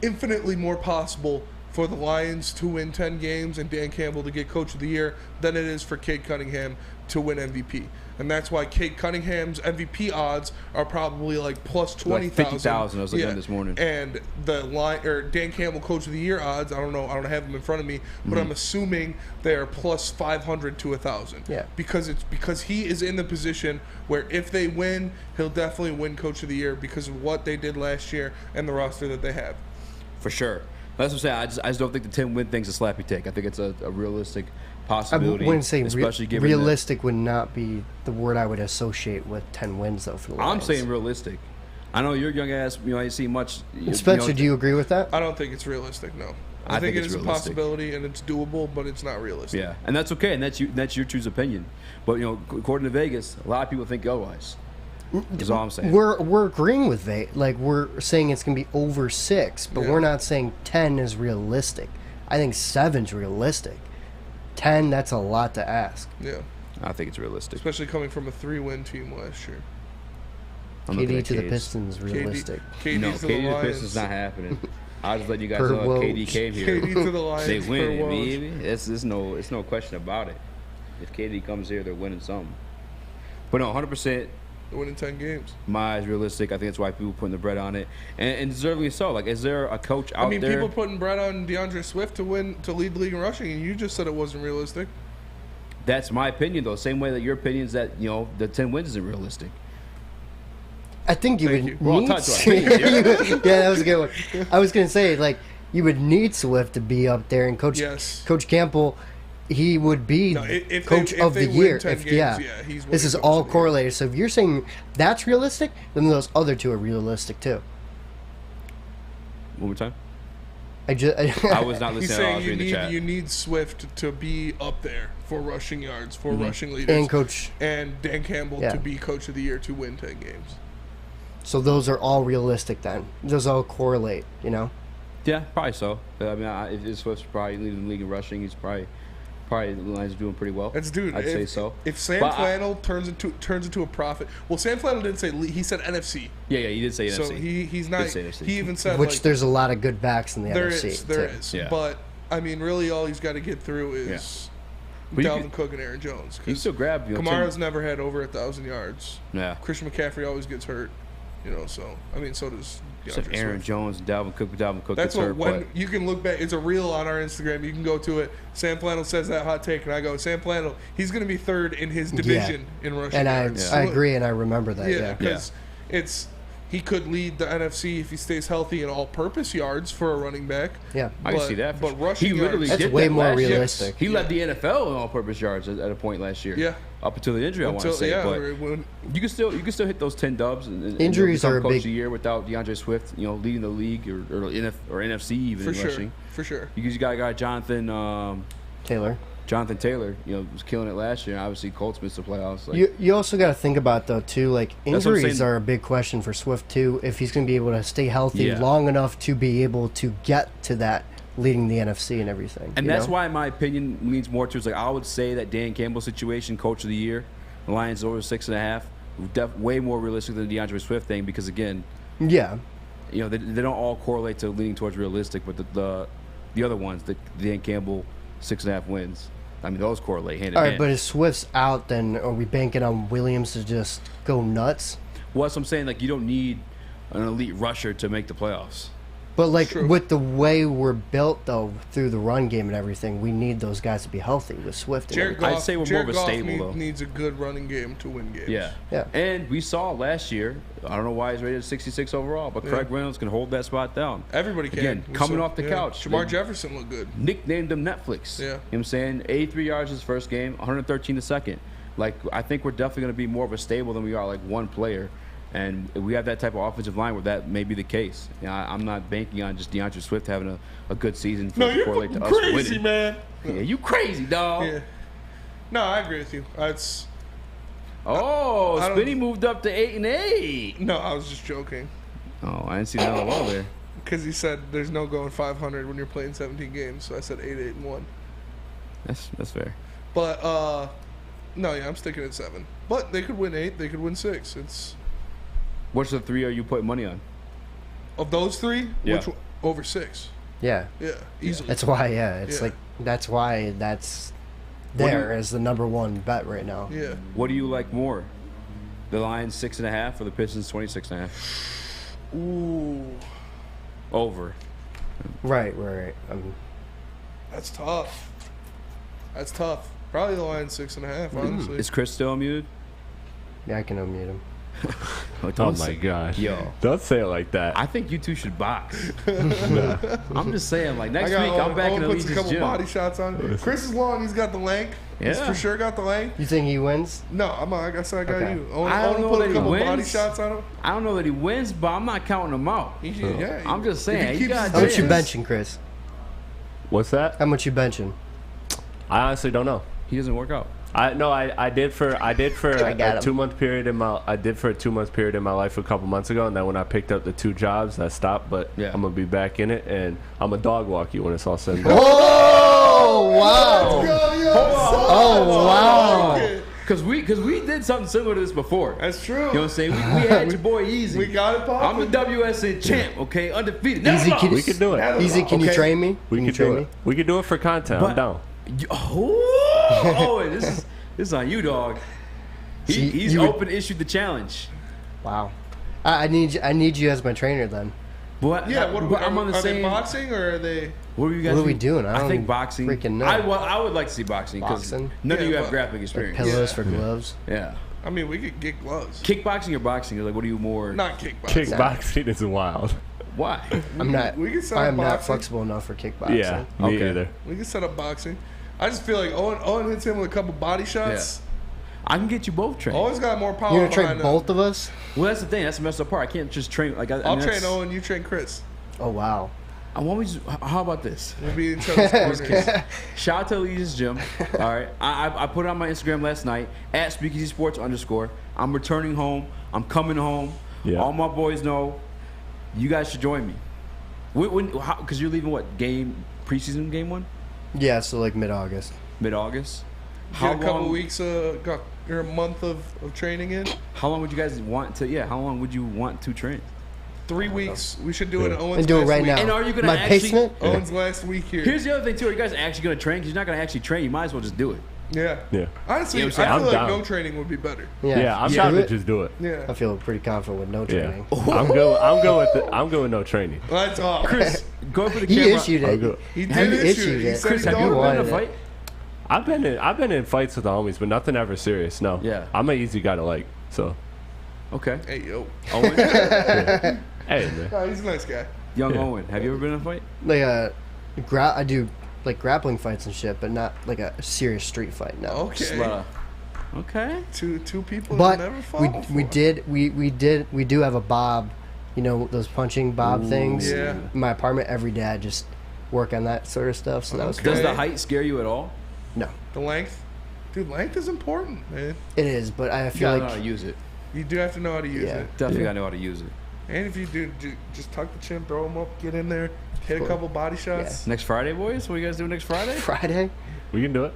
infinitely more possible for the Lions to win 10 games and Dan Campbell to get Coach of the Year than it is for Cade Cunningham to win MVP. And that's why Cade Cunningham's MVP odds are probably like plus 20,000. Like 50,000 I was looking at this morning. And Dan Campbell Coach of the Year odds, I don't know, I don't have them in front of me, but I'm assuming they are plus 500 to 1,000. Yeah. Because he is in the position where if they win, he'll definitely win Coach of the Year because of what they did last year and the roster that they have. For sure. That's what I'm saying. I just don't think the 10-win thing's a slappy take. I think it's a realistic possibility. I wouldn't say especially given realistic would not be the word I would associate with 10 wins, though, for the Lions. I'm saying realistic. I know you're young ass. I ain't seen much. Spencer, do you agree with that? I don't think it's realistic, no. I think it is a possibility and it's doable, but it's not realistic. Yeah, and that's okay, and that's your true opinion. But, according to Vegas, a lot of people think otherwise. Is all I'm saying. We're agreeing with Vegas. Like, we're saying it's going to be over 6, but we're not saying 10 is realistic. I think 7's realistic. 10, that's a lot to ask. Yeah. I think it's realistic. Especially coming from a 3-win team last year. KD to the Pistons, realistic. KD to the Pistons not happening. I'll just let you guys know KD came here. KD to the Lions. They win, baby. It's no question about it. If KD comes here, they're winning something. But no, 100%. They're winning 10 games. My eyes realistic. I think that's why people putting the bread on it, and deservedly so. Like, is there a coach out there? People putting bread on DeAndre Swift to lead the league in rushing, and you just said it wasn't realistic. That's my opinion, though. Same way that your opinion is that the 10 wins isn't realistic. I think you would need. Yeah, that was a good one. I was gonna say, like, you would need Swift to be up there, and Coach Campbell, he would be Coach of the Year. This is all correlated. So if you're saying that's realistic, then those other two are realistic too. One more time. I was not listening. He's at all. I saying was reading the chat. you need Swift to be up there for rushing yards, for rushing leaders, and coach, and Dan Campbell to be coach of the year to win 10 games. So those are all realistic then. Those all correlate, you know. Yeah, probably so. I mean, if Swift's probably leading the league in rushing, he's probably the Lions are doing pretty well. I'd say so. If Sam Flannel turns into a profit, well, Sam Flannel didn't say he said NFC. Yeah, he did say NFC. So he's not. He even said which there's a lot of good backs in the NFC. There is. Yeah. But I mean, really, all he's got to get through is Dalvin Cook and Aaron Jones. You still grab. Kamara's never had over 1,000 yards. Yeah. Christian McCaffrey always gets hurt. So I mean, so does Aaron Jones and Dalvin Cook. Dalvin Cook That's gets hurt. When you can look back, it's a reel on our Instagram. You can go to it. Sam Flannel says that hot take, and I go, Sam Flannel, he's going to be third in his division in rushing yards. I agree, and I remember that. Yeah, because he could lead the NFC if he stays healthy in all-purpose yards for a running back. Yeah, I can see that. But rushing yards, that's way more realistic. He led the NFL in all-purpose yards at a point last year. Yeah. Up until the injury, I want to say, but you can still hit those 10 dubs. And injuries are a coach big of the year without DeAndre Swift, leading the league or NFC even in rushing. For sure. You got a guy Jonathan Taylor. Jonathan Taylor, was killing it last year. Obviously, Colts missed the playoffs. You also got to think about though too, like injuries are a big question for Swift too. If he's going to be able to stay healthy long enough to be able to get to that, leading the NFC and everything. And that's why my opinion leans more towards I would say that Dan Campbell situation, coach of the year, the Lions over 6.5, way more realistic than the DeAndre Swift thing because again, they don't all correlate to leaning towards realistic, but the other ones, the Dan Campbell 6.5 wins. I mean, those correlate hand in hand. All right, but if Swift's out, then are we banking on Williams to just go nuts? Well, that's what I'm saying. You don't need an elite rusher to make the playoffs. But, with the way we're built, though, through the run game and everything, we need those guys to be healthy with Swift. I'd say we're more of a stable, though. Needs a good running game to win games. Yeah. And we saw last year, I don't know why he's rated 66 overall, but Craig Reynolds can hold that spot down. Everybody can. Again, coming off the couch. Shamar Jefferson looked good. Nicknamed him Netflix. Yeah. You know what I'm saying? 83 yards his first game, 113 the second. I think we're definitely going to be more of a stable than we are one player. And we have that type of offensive line where that may be the case. I'm not banking on just DeAndre Swift having a good season for you're correlate to us crazy, winning. man. Yeah, you crazy, dog. Yeah. No, I agree with you. Spinny moved up to 8-8. No, I was just joking. Oh, I didn't see that at all there. Because he said there's no going 500 when you're playing 17 games, so I said 8-8-1. That's fair. But no, I'm sticking at 7. But they could win 8. They could win 6. What's the 3 are you putting money on? Of those 3, yeah. Which one? Over 6. Yeah. Yeah, easily. That's why. That's why that's there as the number one bet right now. Yeah. What do you like more, the Lions 6.5 or the Pistons 26.5? Ooh. Over. Right. That's tough. Probably the Lions 6.5. Honestly. Is Chris still unmuted? Yeah, I can unmute him. Oh my gosh. Yo. Don't say it like that. I think you two should box. I'm just saying, next week I'm back in Allegiance puts a couple gym. body shots on it. Chris is long. He's got the length. Yeah. He's for sure got the length. You think he wins? No, like I said, I got Okay. you. I don't know put that a he couple wins. body shots on him. I don't know that he wins, but I'm not counting him out. Yeah. I'm just saying. How much you benching, Chris? What's that? How much you benching? I honestly don't know. He doesn't work out. I did for a 2-month period in my life a couple months ago, and then when I picked up the 2 jobs, I stopped. But I'm gonna be back in it, and I'm a dog walk you when it's all said and done. Oh wow! Oh wow! Because we did something similar to this before. That's true. You know what I'm saying? We had your boy Eazy. We got it popping. I'm the WSN champ, okay? Undefeated. Easy, we can do it. Easy, can you train me? We can do it. We can do it for content. I'm down. This is on you, dog. He's issued the challenge. Wow. I need you as my trainer then. But Yeah, I'm on the are same. they boxing or are they? What are you guys? What are we doing? I think boxing. Freaking know. I would like to see boxing because Boxing? none of you Yeah, have grappling experience. Pillows for gloves. Yeah. I mean, we could get gloves. Kickboxing or boxing? What are you more? Not kickboxing. Kickboxing is wild. Why? I'm not boxing. flexible enough for kickboxing. Yeah, me either. We can set up boxing. I just feel like Owen hits him with a couple body shots. I can get you both trained. Owen's got more power. You're gonna train behind both of us? Well, that's the thing. That's the messed up part. I can't just train. I'll train Owen. You train Chris. Oh wow. How about this? We'll be in each other's corners. Shout out to Easy's Gym. All right. I put it on my Instagram last night, at @SpeakeasySports_. I'm returning home. I'm coming home. Yeah. All my boys know. You guys should join me. Because you're leaving preseason game 1? Yeah, so like mid-August. Mid-August? How long? A couple weeks, or a month of training in? How long would you guys want to, how long would you want to train? 3 weeks. We should do it in Owen's and do it right week. now. And are you going to basement? Owen's last week here. Here's the other thing, too. Are you guys actually going to train? Because you're not going to actually train. You might as well just do it. Yeah. Honestly, You know I feel like no training would be better. I'm down to just do it. Yeah. I feel pretty confident with no training. I'm going with no training. That's all. Chris, go for the He camera. issued it. He did issue it. Chris, have you ever been in a fight? I've been in fights with the homies, but nothing ever serious. No. Yeah. I'm an easy guy to like. So. Okay. Hey yo. Owen. Hey man. Oh, he's a nice guy. Young Owen, have you ever been in a fight? Like I do like grappling fights and shit, but not like a serious street fight. No. Okay. Okay. Two people But never fought we do have a bob, those punching bob things. Yeah. In my apartment every day. I just work on that sort of stuff. So that was Does fun. the height scare you at all? No. The length? Dude, length is important, man. It is, but I You feel gotta like know how to use it. You do have to know how to use it. Definitely gotta know how to use it. And if you do, just tuck the chin, throw them up, get in there, hit a couple body shots. Next Friday, boys? What are you guys doing next Friday? Friday. We can do it.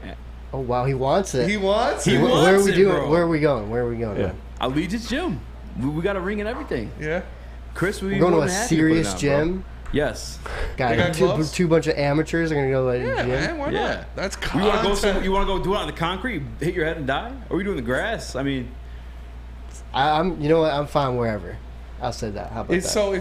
Oh wow, he wants it. He wants He it. wants Where are we it, doing? bro. Where are we going? Yeah. Allegiance Gym. We got a ring and everything. Yeah. Chris, We're going to a serious gym. Yes. Got two bunch of amateurs are gonna go to the Yeah, gym. man, why Yeah. not? That's You want to content. go do it on the concrete, hit your head and die? Or are we doing the grass? I mean, I'm. You know what? I'm fine wherever. I'll say that. How about that? So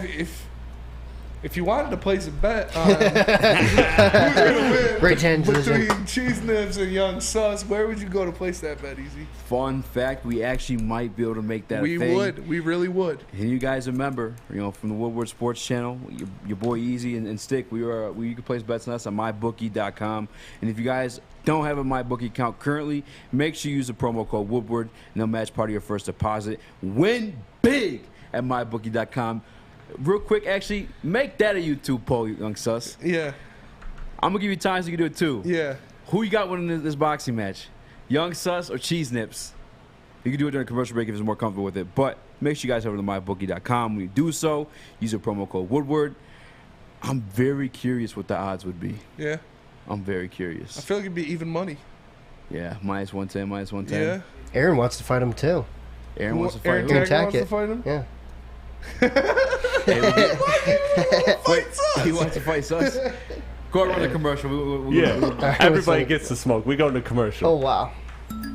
if you wanted to place a bet on who's gonna win Great chance to the gym. between Cheese Nibs and Young Sus, where would you go to place that bet, Easy? fun fact, we actually might be able to make that a We thing. would. We really would. And you guys remember, from the Woodward Sports Channel, your boy Eazy and Stick, you can place bets on us on mybookie.com. And if you guys don't have a MyBookie account currently, make sure you use the promo code Woodward, and they'll match part of your first deposit. Win big at mybookie.com. Real quick, actually, make that a YouTube poll, Young Sus. Yeah. I'm going to give you time so you can do it too. Yeah. Who you got winning this boxing match? Young Sus or Cheese Nips? You can do it during a commercial break if you're more comfortable with it. But make sure you guys head over to mybookie.com. When you do so, use the promo code Woodward. I'm very curious what the odds would be. Yeah. I'm very curious. I feel like it'd be even money. Yeah, minus 110, minus 110. Yeah. Aaron wants to fight him too. Aaron wants to fight Aaron who? Gagnon wants to fight him? Yeah. He wants to fight Sus. Go ahead, run the commercial. Everybody gets to smoke. We go to commercial. Oh, wow.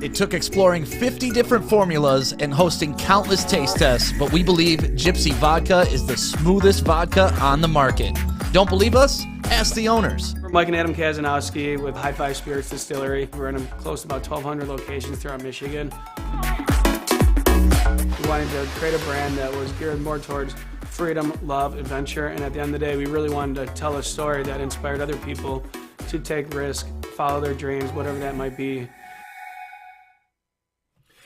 It took exploring 50 different formulas and hosting countless taste tests, but we believe Gypsy Vodka is the smoothest vodka on the market. Don't believe us? Ask the owners. We're Mike and Adam Kazanowski with High Five Spirits Distillery. We're in close to about 1,200 locations throughout Michigan. We wanted to create a brand that was geared more towards freedom, love, adventure, and at the end of the day, we really wanted to tell a story that inspired other people to take risks, follow their dreams, whatever that might be.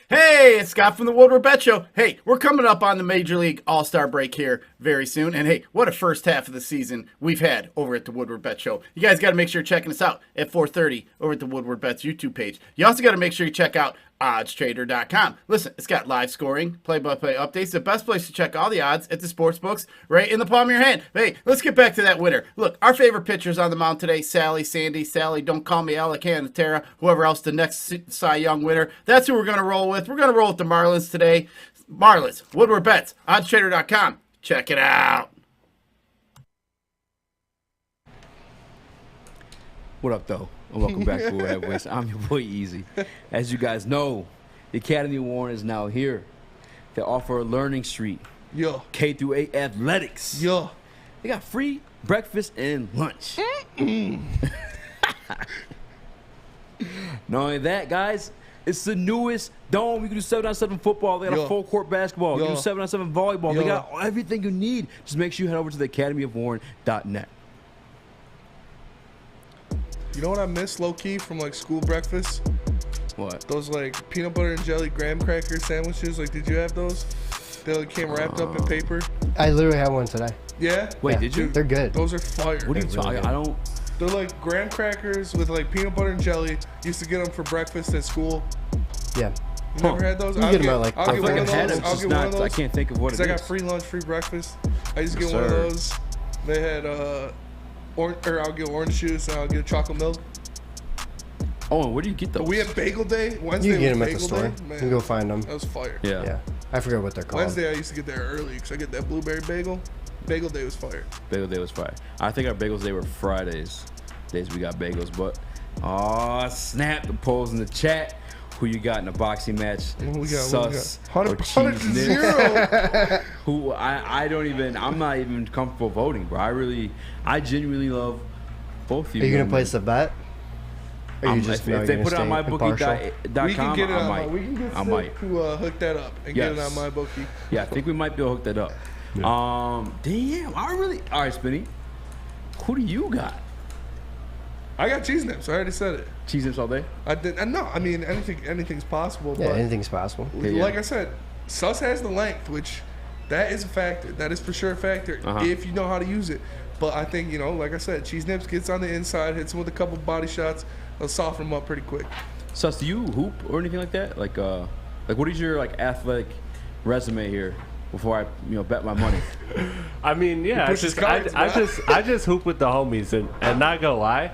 Hey, it's Scott from the Woodward Bet Show. Hey, we're coming up on the Major League All-Star break here very soon. And hey, what a first half of the season we've had over at the Woodward Bet Show. You guys got to make sure you're checking us out at 4:30 over at the Woodward Bets YouTube page. You also got to make sure you check out oddstrader.com. Listen, it's got live scoring, play-by-play updates, the best place to check all the odds at the sports books right in the palm of your hand. Hey, let's get back to that winner. Look, our favorite pitchers on the mound today, Sally, Sandy, Sally, don't call me Al, Tara, whoever else the next Cy Young winner. That's who we're going to roll with. We're going to roll with the Marlins today. Marlins, Woodward Bets, oddstrader.com. Check it out. What up, though? And welcome back to Woodward Voice. I'm your boy Eazy. As you guys know, the Academy Award is now here. They offer a learning street. Yeah. K through 8 athletics. Yeah. They got free breakfast and lunch. Not only that, guys, it's the newest dome. You can do 7-on-7 football. They got a full court basketball. You can do 7-on-7 volleyball. They got everything you need. Just make sure you head over to the academyofwarren.net. You know what I miss low-key from like school breakfast? What? Those like peanut butter and jelly graham cracker sandwiches. Like, did you have those? They like, came wrapped up in paper. I literally had one today. Yeah. Wait, did you? They're good. Those are fire. What are you talking? I don't. They're like graham crackers with like peanut butter and jelly. Used to get them for breakfast at school. Yeah. You never had those? You get them at like. I'll get one of those. I'll get one of those. I can't think of what it is. I got free lunch, free breakfast. I used to get Yes, one of sir. those. They had I'll get orange juice and I'll get chocolate milk. Oh, and where do you get those? We had Bagel Day. Wednesday You can get was them at the Bagel store. Day. You Man, can go find them. that was fire. Yeah. I forget what they're called. Wednesday I used to get there early because I get that blueberry bagel. Bagel Day was fire. Bagel Day was fire. I think our bagels day were Fridays. Days we got bagels, but snap the polls in the chat. Who you got in a boxing match? We got Sus 100 or to Cheese 0. Who I'm not even comfortable voting, bro. I genuinely love both of you. Are you gonna man. place a bet? Or you just if they put it on mybookie.com, We can get it I on might. we can get I might. Flip to hook that up and get it on my bookie. Yeah, I think we might be able to hook that up. Damn, all right, Spinny. Who do you got? I got cheese nips. I already said it. Cheese nips all day? I did. No, I mean anything's possible. Yeah, but anything's possible. Like I said, Sus has the length, which that is a factor. That is for sure a factor if you know how to use it. But I think like I said, cheese nips gets on the inside, hits him with a couple body shots, they'll soften him up pretty quick. Sus, do you hoop or anything like that? Like what is your athletic resume here? Before I bet my money. I mean, yeah, I just hoop with the homies, and not gonna lie,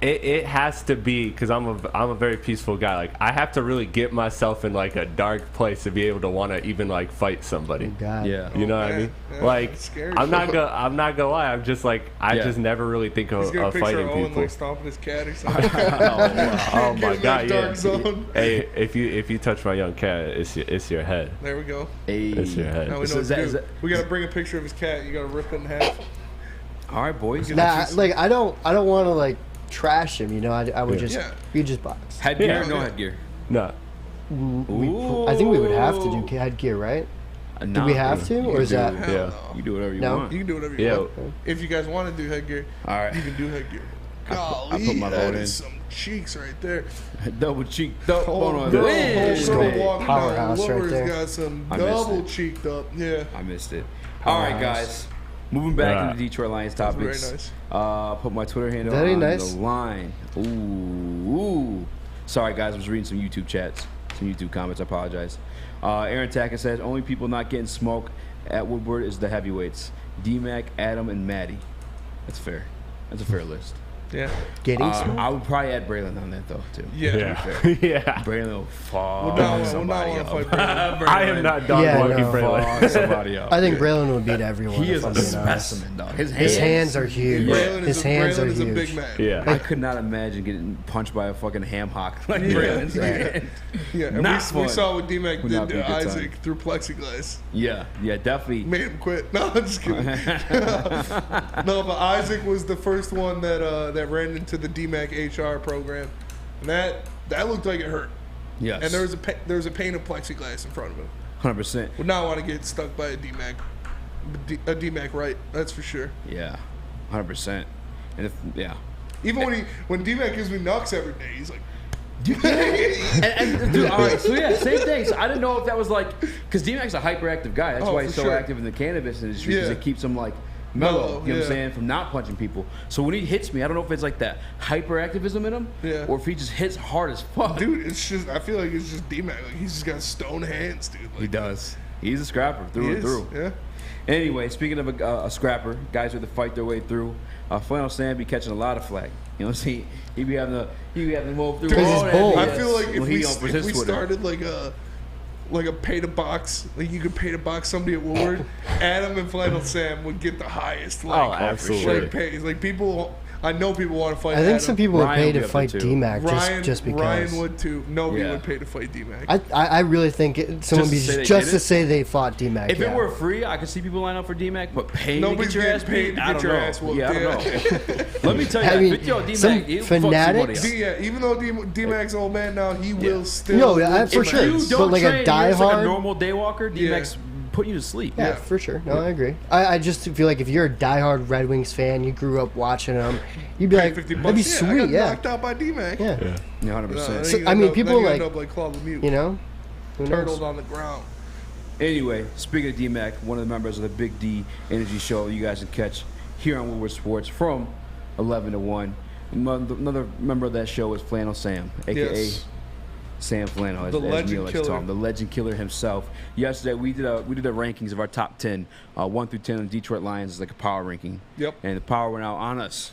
it has to be because I'm a very peaceful guy. Like I have to really get myself in like a dark place to be able to want to even like fight somebody. Yeah, you know what I mean? Yeah, like scary. I'm not gonna lie. I'm just like I just never really think of fighting Owen, people. like stomping his cat or something. Oh my god, yeah. Zone. Hey, if you touch my young cat, it's your head. There we go. It's your head. Now we know what to do. We gotta bring a picture of his cat. You gotta rip it in half. All right, boys. Nah, I don't want to trash him. I would just box. Headgear or no headgear? No. I think we would have to do headgear, right? Do we have to, or is that? Yeah, you do whatever you No? want. You can do whatever you want. If you guys want to do headgear, all right, you can do headgear. I put my vote in. Some cheeks right there. Double cheek, double Powerhouse right Woodward's there. got some double cheeked up. Yeah, I missed it. All right, guys. Moving back into Detroit Lions topics. Very nice. Put my Twitter handle Very on nice. the line. Ooh. Sorry, guys. I was reading some YouTube chats, some YouTube comments. I apologize. Aaron Tackett says, only people not getting smoked at Woodward is the heavyweights. D-Mac, Adam, and Maddie. That's fair. That's a fair list. Yeah. Getting smoked? I would probably add Braylon on that, though, too. Yeah. Yeah. Braylon will fuck somebody up. I am not dog walking Braylon. Fuck somebody up. I think Braylon would beat everyone. He is if I'm a being honest. specimen, dog. His hands are huge. His hands are Braylon is a huge. big man. Yeah. I could not imagine getting punched by a fucking ham hock like Braylon's. Yeah, and Not we fun. saw what D-Mac Would did not be a to good Isaac time. through plexiglass. Yeah, definitely. Made him quit. No, I'm just kidding. No, but Isaac was the first one that ran into the D-Mac HR program, and that looked like it hurt. Yes. And there was a pane of plexiglass in front of him. 100%. Would not want to get stuck by a D-Mac right. That's for sure. Yeah, 100%. And Even when D-Mac gives me knocks every day, he's like. and dude, all right, so yeah, same thing. So I didn't know if that was because D-Mac's a hyperactive guy. That's why he's so active in the cannabis industry because it keeps him mellow. You know what I'm saying? From not punching people. So when he hits me, I don't know if it's that hyperactivism in him, or if he just hits hard as fuck. Dude, it's just I feel like it's just D-Mac. He's just got stone hands, dude. He does. He's a scrapper through and through. Yeah. Anyway, speaking of a scrapper, guys who have to fight their way through, Flannel Sam be catching a lot of flack. You know, see, he be having to move through. Because he's bold. I feel like if we started like a pay to box, you could pay to box somebody at Woodward, Adam and Flannel Sam would get the highest absolutely. pays. People, I know people want to fight. I think Adam. some people would pay Ryan to fight D-Mac just because. Ryan would too. Nobody would pay to fight D-Mac. I really think someone would be just to say they fought D-Mac. If it were free, I could see people line up for D-Mac, but paying to Nobody's get your ass getting paid beat, to I get don't your know. ass whooped. Yeah, I don't know. Let me tell you, I mean, D-Mac, some he'll fanatics. fuck somebody up. Even though D-Mac's old man now, he will still. No, for sure. If you don't But train, a you're just diehard, a normal day walker, D-Mac's putting you to sleep. Yeah, for sure. No, I agree. I just feel like if you're a diehard Red Wings fan, you grew up watching them, you'd be like, $50. that'd be I sweet. got Yeah. knocked out by D-Mac. Yeah. 100%. So, I mean, people end up like Claude Lemieux. you know, who knows? Turtled on the ground. Anyway, speaking of D-Mac, one of the members of the Big D Energy Show you guys can catch here on Woodward Sports from 11 to 1. Another member of that show is Flannel Sam, a.k.a. Sam Flannel, as Neil likes to call him, the legend killer himself. Yesterday, we did the rankings of our top 10, 1 through 10 on Detroit Lions. It's like a power ranking. Yep. And the power went out on us.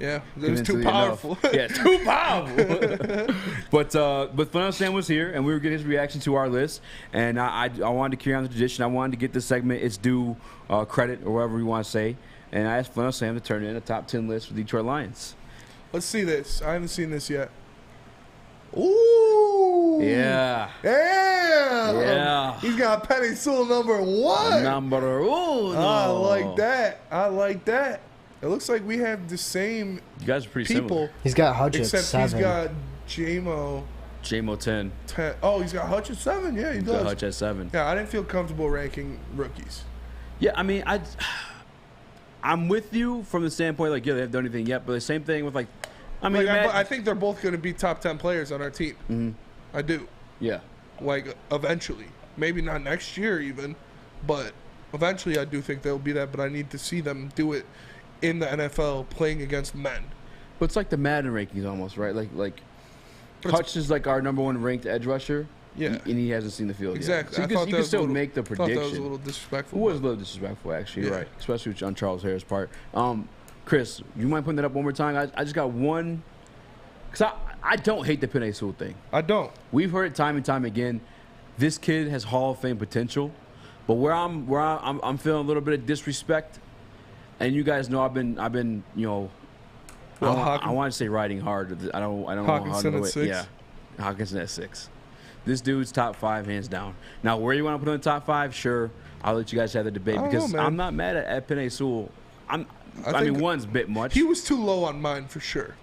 Yeah, it was too powerful. Yeah, too powerful. But Flannel Sam was here, and we were getting his reaction to our list. And I wanted to carry on the tradition. I wanted to get this segment its due credit, or whatever you want to say. And I asked Flannel Sam to turn in a top 10 list for the Detroit Lions. Let's see this. I haven't seen this yet. Ooh. Yeah. Damn. Yeah. He's got Penny Sewell number 1. Number 1. I like that. I like that. It looks like we have the same You guys are pretty people. similar. He's got Hutch at Except 7. he's got J-Mo. J-Mo 10. Oh, he's got Hutch at 7? Yeah, he He's does. got Hutch at 7. Yeah, I didn't feel comfortable ranking rookies. Yeah, I mean, I'm with you from the standpoint, like, yeah, they haven't done anything yet, but the same thing with, like, I mean, I think they're both going to be top 10 players on our team. Mm-hmm. I do. Yeah. Like, eventually. Maybe not next year even, but eventually I do think they'll be that, but I need to see them do it in the NFL playing against men. But it's like the Madden rankings almost, right? Like Hutch is like our number 1 ranked edge rusher. Yeah. And he hasn't seen the field Exactly. yet. So you can still make the prediction. I thought that was a little disrespectful. It was a little disrespectful, actually, Yeah. right? Especially on Charles Harris' part. Chris, you mind putting that up one more time? I just got one. Because I don't hate the Penei Sewell thing. I don't. We've heard it time and time again. This kid has Hall of Fame potential. But where I'm feeling a little bit of disrespect, and you guys know I've been you know, I want to say riding hard. I don't know how to do it. 6? Yeah, Hawkinson at 6. This dude's top 5 hands down. Now, where you want to put him in top 5? Sure, I'll let you guys have the debate because I'm not mad at Penei Sewell. I mean, one's a bit much. He was too low on mine for sure.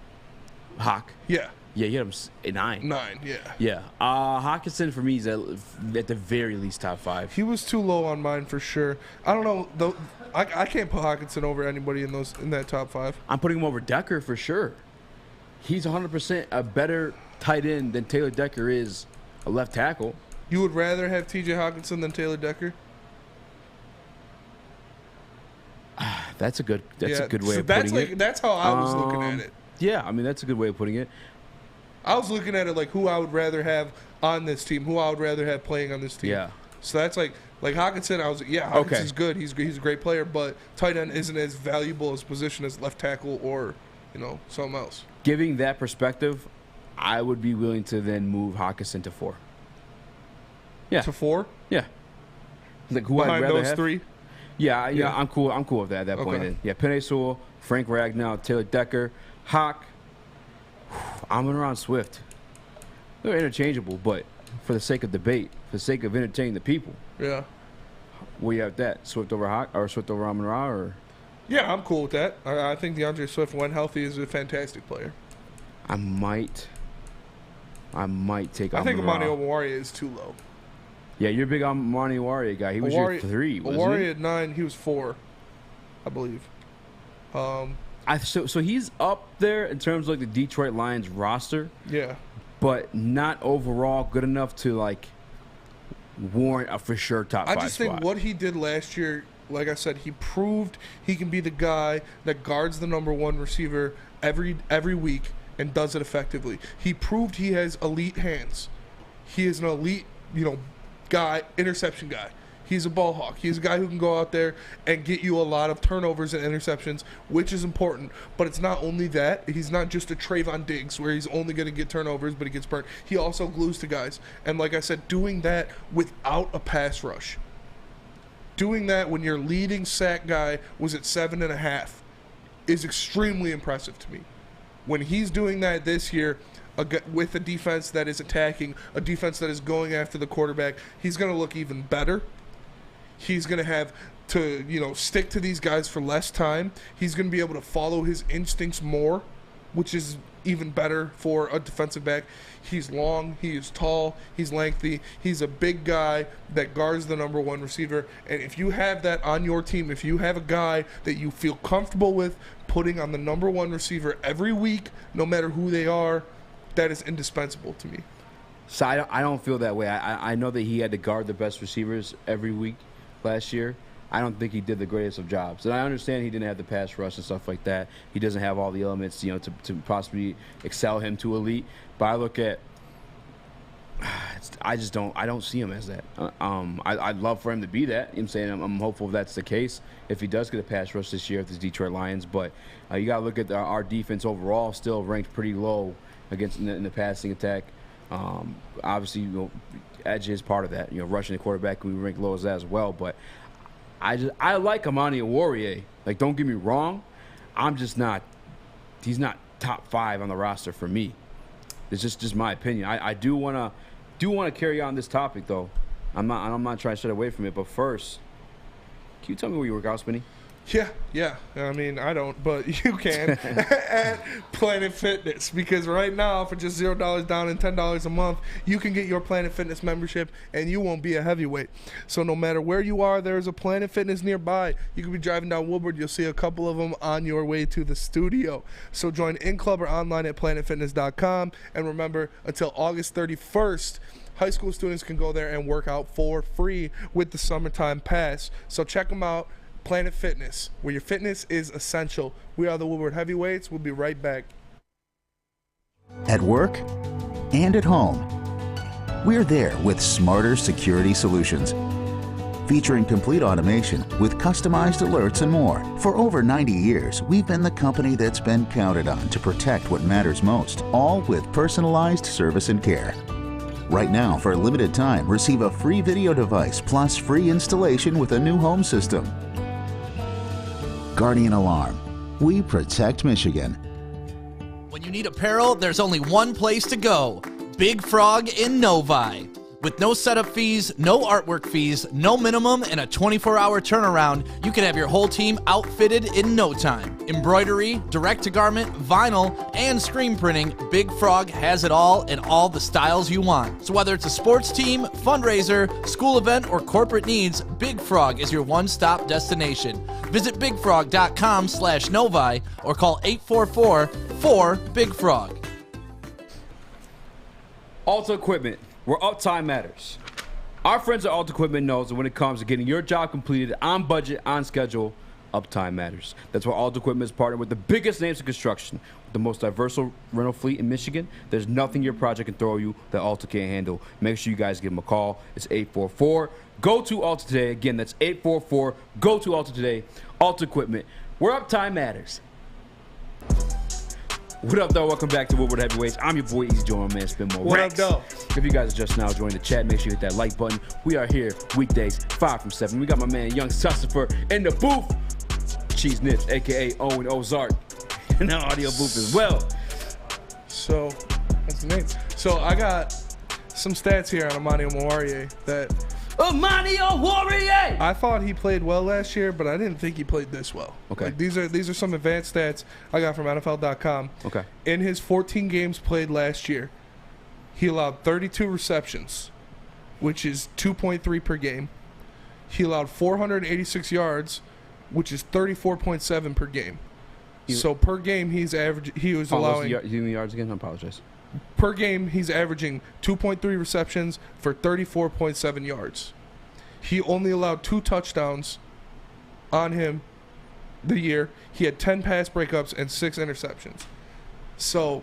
Hawk. Yeah. Yeah, you had him at 9. 9, yeah. Yeah. Hawkinson for me is at the very least top 5. He was too low on mine for sure. I don't know though. I can't put Hawkinson over anybody in that top 5. I'm putting him over Decker for sure. He's 100% a better tight end than Taylor Decker is a left tackle. You would rather have T.J. Hawkinson than Taylor Decker? That's a good way of putting it. That's how I was looking at it. Yeah, I mean that's a good way of putting it. I was looking at it like who I would rather have on this team, who I would rather have playing on this team. Yeah. So that's like Hawkinson. I was Hawkinson's good. He's a great player, but tight end isn't as valuable as position as left tackle or something else. Giving that perspective, I would be willing to then move Hawkinson to 4. Yeah. To 4? Yeah. Like who behind I'd rather those have. 3? Yeah, I'm cool. I'm cool with that at that point. Then. Yeah, Penei Sewell, Frank Ragnow, Taylor Decker, Hawk, Amon-Ra Swift. They're interchangeable, but for the sake of debate, for the sake of entertaining the people. Yeah. Where you have that? Swift over Hawk or Swift over Amon-Ra or? Yeah, I'm cool with that. I think DeAndre Swift, when healthy, is a fantastic player. I might take I think Amon-Ra. Amani Oruwariye is too low. Yeah, you're a big Amani Oruwariye guy. He was your 3, wasn't he? Oruwariye at 9, he was 4, I believe. So he's up there in terms of like the Detroit Lions roster. Yeah. But not overall good enough to warrant a for sure top 5 I just think what he did last year, like I said, he proved he can be the guy that guards the number 1 receiver every week and does it effectively. He proved he has elite hands. He is an elite, guy, interception guy. He's a ball hawk. He's a guy who can go out there and get you a lot of turnovers and interceptions, which is important. But it's not only that. He's not just a Trayvon Diggs where he's only going to get turnovers, but he gets burnt. He also glues to guys. And like I said, doing that without a pass rush. Doing that when your leading sack guy was at 7.5 is extremely impressive to me. When he's doing that this year with a defense that is attacking, a defense that is going after the quarterback, he's going to look even better. He's going to have to, stick to these guys for less time. He's going to be able to follow his instincts more, which is even better for a defensive back. He's long, he is tall, he's lengthy, he's a big guy that guards the number 1 receiver. And if you have that on your team, if you have a guy that you feel comfortable with putting on the number 1 receiver every week, no matter who they are, that is indispensable to me. So I don't feel that way. I know that he had to guard the best receivers every week last year. I don't think he did the greatest of jobs. And I understand he didn't have the pass rush and stuff like that. He doesn't have all the elements, to possibly excel him to elite. But I look at, I don't see him as that. I'd love for him to be that. You know what I'm saying? I'm hopeful that's the case if he does get a pass rush this year with the Detroit Lions. But you got to look at our defense overall, still ranked pretty low against in the passing attack. Obviously, edge is part of that. Rushing the quarterback, we rank low as that as well. But I like Amani Oruwariye. Like, don't get me wrong, he's not top 5 on the roster for me. It's just my opinion. I do want to carry on this topic though. I'm not trying to shy away from it. But first, can you tell me where you work out, Spinny? Yeah. I mean, I don't, but you can at Planet Fitness, because right now for just $0 down and $10 a month, you can get your Planet Fitness membership and you won't be a heavyweight. So no matter where you are, there's a Planet Fitness nearby. You could be driving down Woodward, you'll see a couple of them on your way to the studio. So join in club or online at planetfitness.com, and remember, until August 31st, high school students can go there and work out for free with the summertime pass. So check them out. Planet Fitness, where your fitness is essential. We are the Woodward Heavyweights. We'll be right back. At work and at home, we're there with smarter security solutions, featuring complete automation with customized alerts and more. For over 90 years, we've been the company that's been counted on to protect what matters most, all with personalized service and care. Right now, for a limited time, receive a free video device plus free installation with a new home system. Guardian Alarm. We protect Michigan. When you need apparel, there's only one place to go. Big Frog in Novi. With no setup fees, no artwork fees, no minimum, and a 24-hour turnaround, you can have your whole team outfitted in no time. Embroidery, direct-to-garment, vinyl, and screen printing, Big Frog has it all in all the styles you want. So whether it's a sports team, fundraiser, school event, or corporate needs, Big Frog is your one-stop destination. Visit bigfrog.com/Novi or call 844-4-BIG-FROG. Alta Equipment, where uptime matters. Our friends at Alta Equipment knows that when it comes to getting your job completed on budget, on schedule, uptime matters. That's why Alta Equipment is partnered with the biggest names in construction, with the most diverse rental fleet in Michigan. There's nothing your project can throw you that Alta can't handle. Make sure you guys give them a call. It's 844-GO-TO-ALTA today. Again, that's 844-GO-TO-ALTA today. Alta Equipment, where uptime matters. What up, though? Welcome back to Woodward Heavyweights. I'm your boy, Eazy, join my man, Spin More. What up, though? If you guys are just now joining the chat, make sure you hit that like button. We are here weekdays, 5 from 7. We got my man, Young Sussifer, in the booth. Cheese Nips, a.k.a. Owen Ozark, in the audio booth as well. So, that's the name. So, I got some stats here on Amani Oruwariye that... Amani Oruwariye! I thought he played well last year, but I didn't think he played this well. Okay. Like, these are some advanced stats I got from NFL.com. Okay. In his 14 games played last year, he allowed 32 receptions, which is 2.3 per game. He allowed 486 yards, which is 34.7 per game. So per game, he's average. He was allowing. How many yards again? I apologize. Per game, he's averaging 2.3 receptions for 34.7 yards. He only allowed 2 touchdowns on him the year. He had 10 pass breakups and 6 interceptions. So,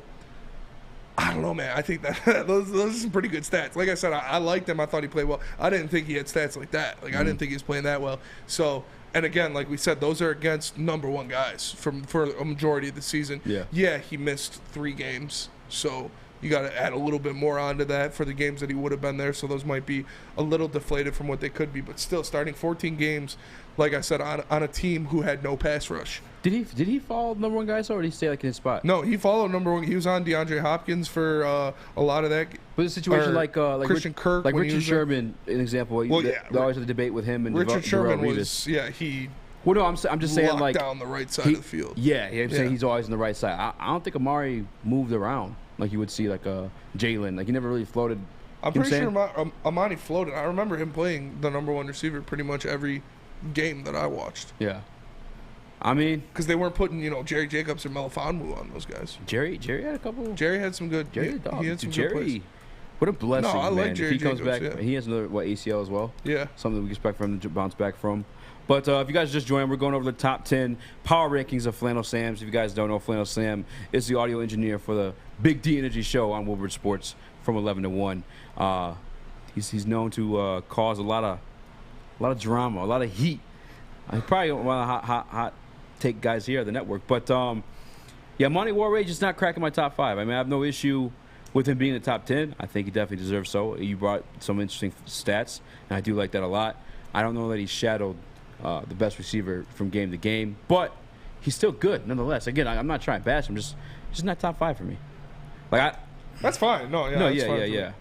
I don't know, man. I think that those are some pretty good stats. Like I said, I liked him. I thought he played well. I didn't think he had stats like that. Like, I didn't think he was playing that well. So, and again, like we said, those are against number 1 guys for a majority of the season. Yeah, he missed 3 games. So you got to add a little bit more onto that for the games that he would have been there. So those might be a little deflated from what they could be. But still, starting 14 games, like I said, on a team who had no pass rush. Did he follow number 1 guys, or did he stay like in his spot? No, he followed number 1. He was on DeAndre Hopkins for a lot of that. But a situation like Christian Kirk, like Richard Sherman, an example. Well, yeah, they always have a debate with him and Richard Sherman Darrelle was Revis. he. Well, no, I'm just saying, like, down the right side of the field. Yeah, I'm saying he's always on the right side. I don't think Amari moved around like you would see like Jalen. Like, he never really floated. I'm pretty sure Amani floated. I remember him playing the number 1 receiver pretty much every game that I watched. Yeah. I mean, because they weren't putting, Jerry Jacobs or Melifonwu on those guys. Jerry had a couple. Jerry had some good. Jerry, he had some Jerry. good plays. What a blessing, No, I man. like Jerry If he comes Jacobs, back, yeah. he has another, ACL as well? Yeah. Something we expect for him to bounce back from. But if you guys just joined, we're going over the top 10 power rankings of Flannel Sam's. If you guys don't know, Flannel Sam is the audio engineer for the Big D Energy show on Woodward Sports from 11 to 1. He's known to cause a lot of drama, a lot of heat. He's probably one of the hot take guys here at the network. But, yeah, Monty Warray just not cracking my top 5. I mean, I have no issue with him being in the top 10. I think he definitely deserves so. You brought some interesting stats, and I do like that a lot. I don't know that he shadowed the best receiver from game to game, but he's still good nonetheless. Again, I'm not trying to bash him, just not top 5 for me. That's fine. Yeah.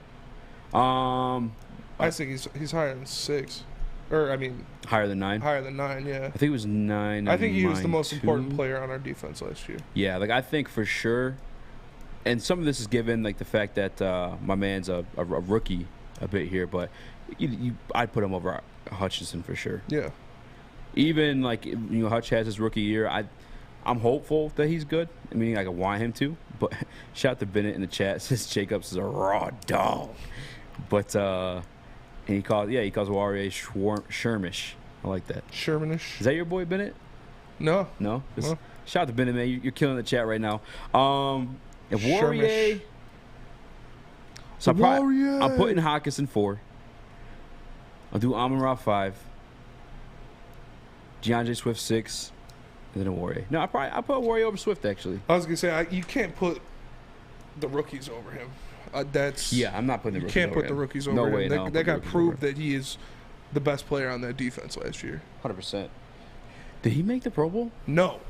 I think he's higher than 6, or I mean higher than 9. Higher than 9, yeah. I think it was 9. I think he was the most too. important player on our defense last year. Yeah, I think for sure. And some of this is given the fact that my man's a rookie a bit here, but I'd put him over Hutchinson for sure. Yeah. Even Hutch has his rookie year. I'm hopeful that he's good. I mean, I want him to. But shout out to Bennett in the chat. Says Jacobs is a raw dog. But and he calls Warrior Shermish. I like that. Shermanish. Is that your boy Bennett? No. Shout out to Bennett, man. You're killing the chat right now. If Warrior. So I'm putting Hawkinson 4. I'll do Amon-Ra 5. DeAndre Swift 6. And then a Warrior. No, I'll put Warrior over Swift, actually. I was going to say, you can't put the rookies over him. I'm not putting the rookies over him. You can't put the rookies over him. No way, that guy proved that he is the best player on that defense last year. 100%. Did he make the Pro Bowl? No.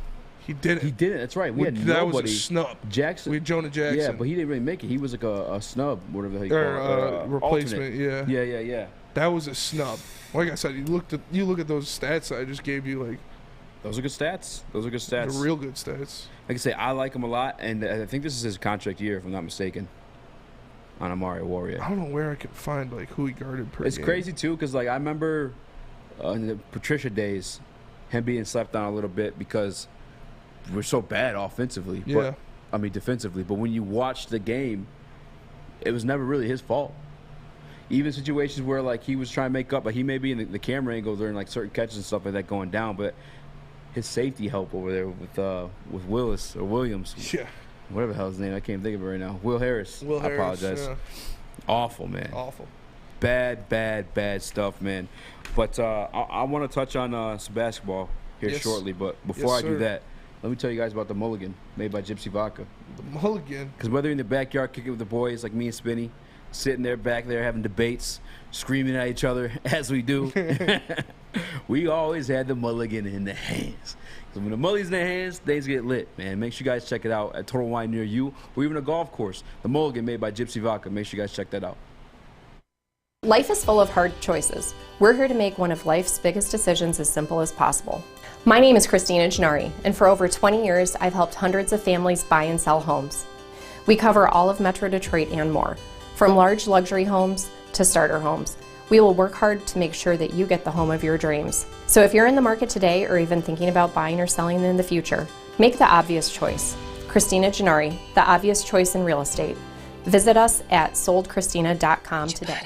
He didn't. He didn't. That's right. We had that nobody. was a snub. Jackson. We had Jonah Jackson. Yeah, but he didn't really make it. He was like a snub, whatever the hell you call it. Replacement. Alternate. Yeah. That was a snub. Like I said, you look at those stats I just gave you. Those are good stats. They're real good stats. Like I say, I like him a lot, and I think this is his contract year, if I'm not mistaken. On Amari Warrior. I don't know where I can find who he guarded per It's game. crazy too, because I remember in the Patricia days, him being slept on a little bit because we're so bad offensively. Yeah. Defensively. But when you watch the game, it was never really his fault. Even situations where he was trying to make up, but he may be in the camera angle during certain catches and stuff like that going down, but his safety help over there with Willis or Williams. Yeah. Whatever the hell his name, I can't think of it right now. Will Harris. I apologize. Yeah. Awful, man. Awful. Bad stuff, man. But I want to touch on some basketball here shortly. But before I do that, let me tell you guys about the mulligan made by Gypsy Vodka. The mulligan? Because whether you're in the backyard kicking with the boys like me and Spinny, sitting there back there having debates, screaming at each other as we do, we always had the mulligan in the hands. So when the mulligan's in the hands, things get lit, man. Make sure you guys check it out at Total Wine near you or even a golf course. The mulligan made by Gypsy Vodka. Make sure you guys check that out. Life is full of hard choices. We're here to make one of life's biggest decisions as simple as possible. My name is Christina Gennari, and for over 20 years, I've helped hundreds of families buy and sell homes. We cover all of Metro Detroit and more, from large luxury homes to starter homes. We will work hard to make sure that you get the home of your dreams. So if you're in the market today or even thinking about buying or selling in the future, make the obvious choice. Christina Gennari, the obvious choice in real estate. Visit us at soldchristina.com today.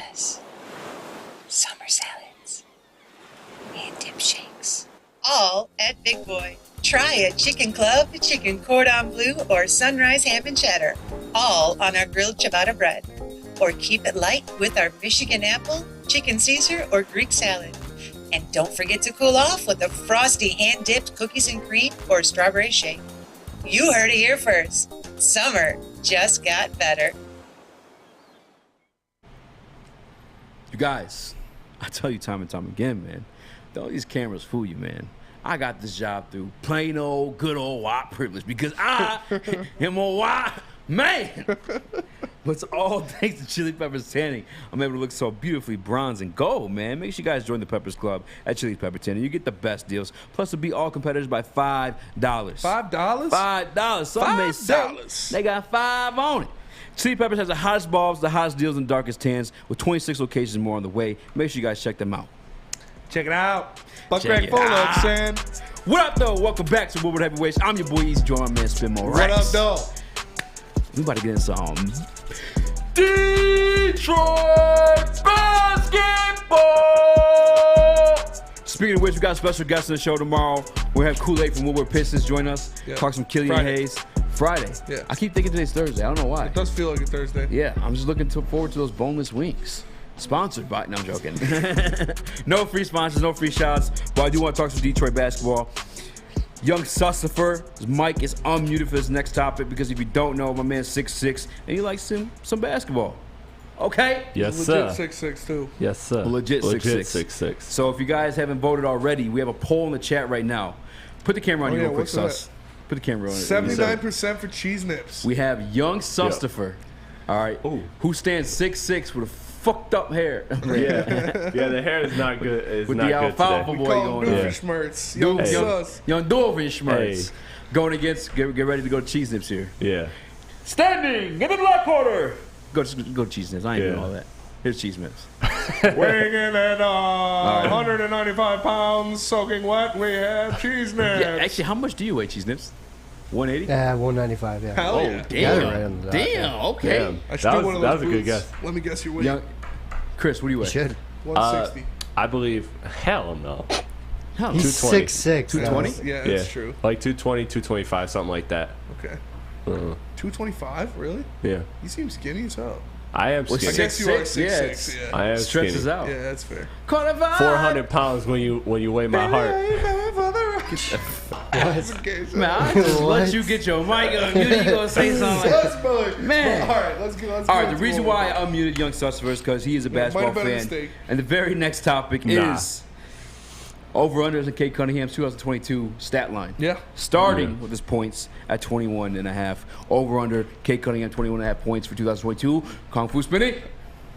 Summer salads, and dip shakes. All at Big Boy. Try a chicken club, chicken cordon bleu, or sunrise ham and cheddar. All on our grilled ciabatta bread. Or keep it light with our Michigan apple, chicken Caesar, or Greek salad. And don't forget to cool off with a frosty hand-dipped cookies and cream or strawberry shake. You heard it here first. Summer just got better. You guys, I tell you time and time again, man, don't these cameras fool you, man. I got this job through plain old, good old white privilege because I am a white man. But it's all thanks to Chili Peppers Tanning. I'm able to look so beautifully bronze and gold, man. Make sure you guys join the Peppers Club at Chili Pepper Tanning. You get the best deals. Plus, it'll be all competitors by $5. $5? $5. Some may say they got 5 on it. Chili Peppers has the hottest bulbs, the hottest deals, and darkest tans with 26 locations more on the way. Make sure you guys check them out. Check it out. Buckback Full-Up, Sam. What up, though? Welcome back to Woodward Heavyweights. I'm your boy, Eazy, joined man, Spin More What up, though? We about to get in some deep Detroit basketball. Speaking of which, we got a special guest on the show tomorrow. We'll have Kool-Aid from Woodward Pistons join us. Yeah. Talk some Killian Hayes. Friday. Yeah. I keep thinking today's Thursday. I don't know why. It does feel like a Thursday. Yeah, I'm just looking forward to those boneless wings. Sponsored by, no, I'm joking. No free sponsors, no free shots, but I do want to talk some Detroit basketball. Young Sussifer, Mike is unmuted for this next topic because if you don't know, my man's 6'6", and he likes some basketball. Okay? Yes, sir. Legit 6'6", too. Yes, sir. Legit 6'6". So if you guys haven't voted already, we have a poll in the chat right now. Put the camera on you real quick, Sus. Put the camera on. 79% for cheese nips. We have Young Sussifer. All right. Ooh. Who stands 6'6" with a fucked up hair. Yeah, the hair is not good. It's with not the alfalfa good boy going on. Doofenshmirtz. Young Sus. Young Doofenshmirtz. Going against, get ready to go to cheese nips here. Yeah. Standing in the black corner. Go to cheese nips. I ain't doing all that. Here's cheese nips. Weighing in at 195 pounds, soaking wet, we have cheese nips. Yeah, actually, how much do you weigh, cheese nips? 180? Yeah, 195, yeah. Hell yeah. Damn, okay. Damn. That was a good guess. Let me guess your weight. Chris, what do you weigh? You should. 160. I believe, hell no. He's 6'6". 220? Yeah, that's true. Like 220, 225, something like that. Okay. 225? Really? Yeah. You seem skinny as hell. I am skinny. I guess you are 6'6". Yeah. I am stretches skinny. out. Yeah, that's fair. 400 pounds when you weigh my heart. Man, I just let you get your mic on. You gonna say something like, man. All right, let's go. All right, the reason why I unmuted Young Sussifer is because he is a basketball fan. And the very next topic is over-unders in Cade Cunningham's 2022 stat line. Yeah. Starting with his points at 21.5. Over-under, Cade Cunningham 21.5 points for 2022. Kung Fu Spinny.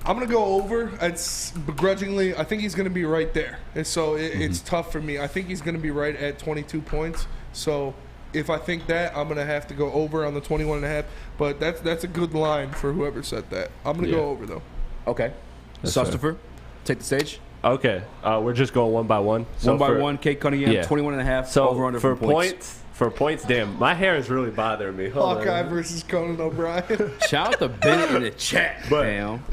I'm going to go over. It's begrudgingly, I think he's going to be right there. And so it's tough for me. I think he's going to be right at 22 points. So if I think that, I'm going to have to go over on the 21.5. But that's a good line for whoever said that. I'm going to go over, though. Okay. Sussifer, take the stage. Okay. We're just going one by one. So one by one, Cade Cunningham, 21.5. So over-under for points. For points, damn, my hair is really bothering me. Hawkeye versus Conan O'Brien. Shout out to Bennett in the chat. But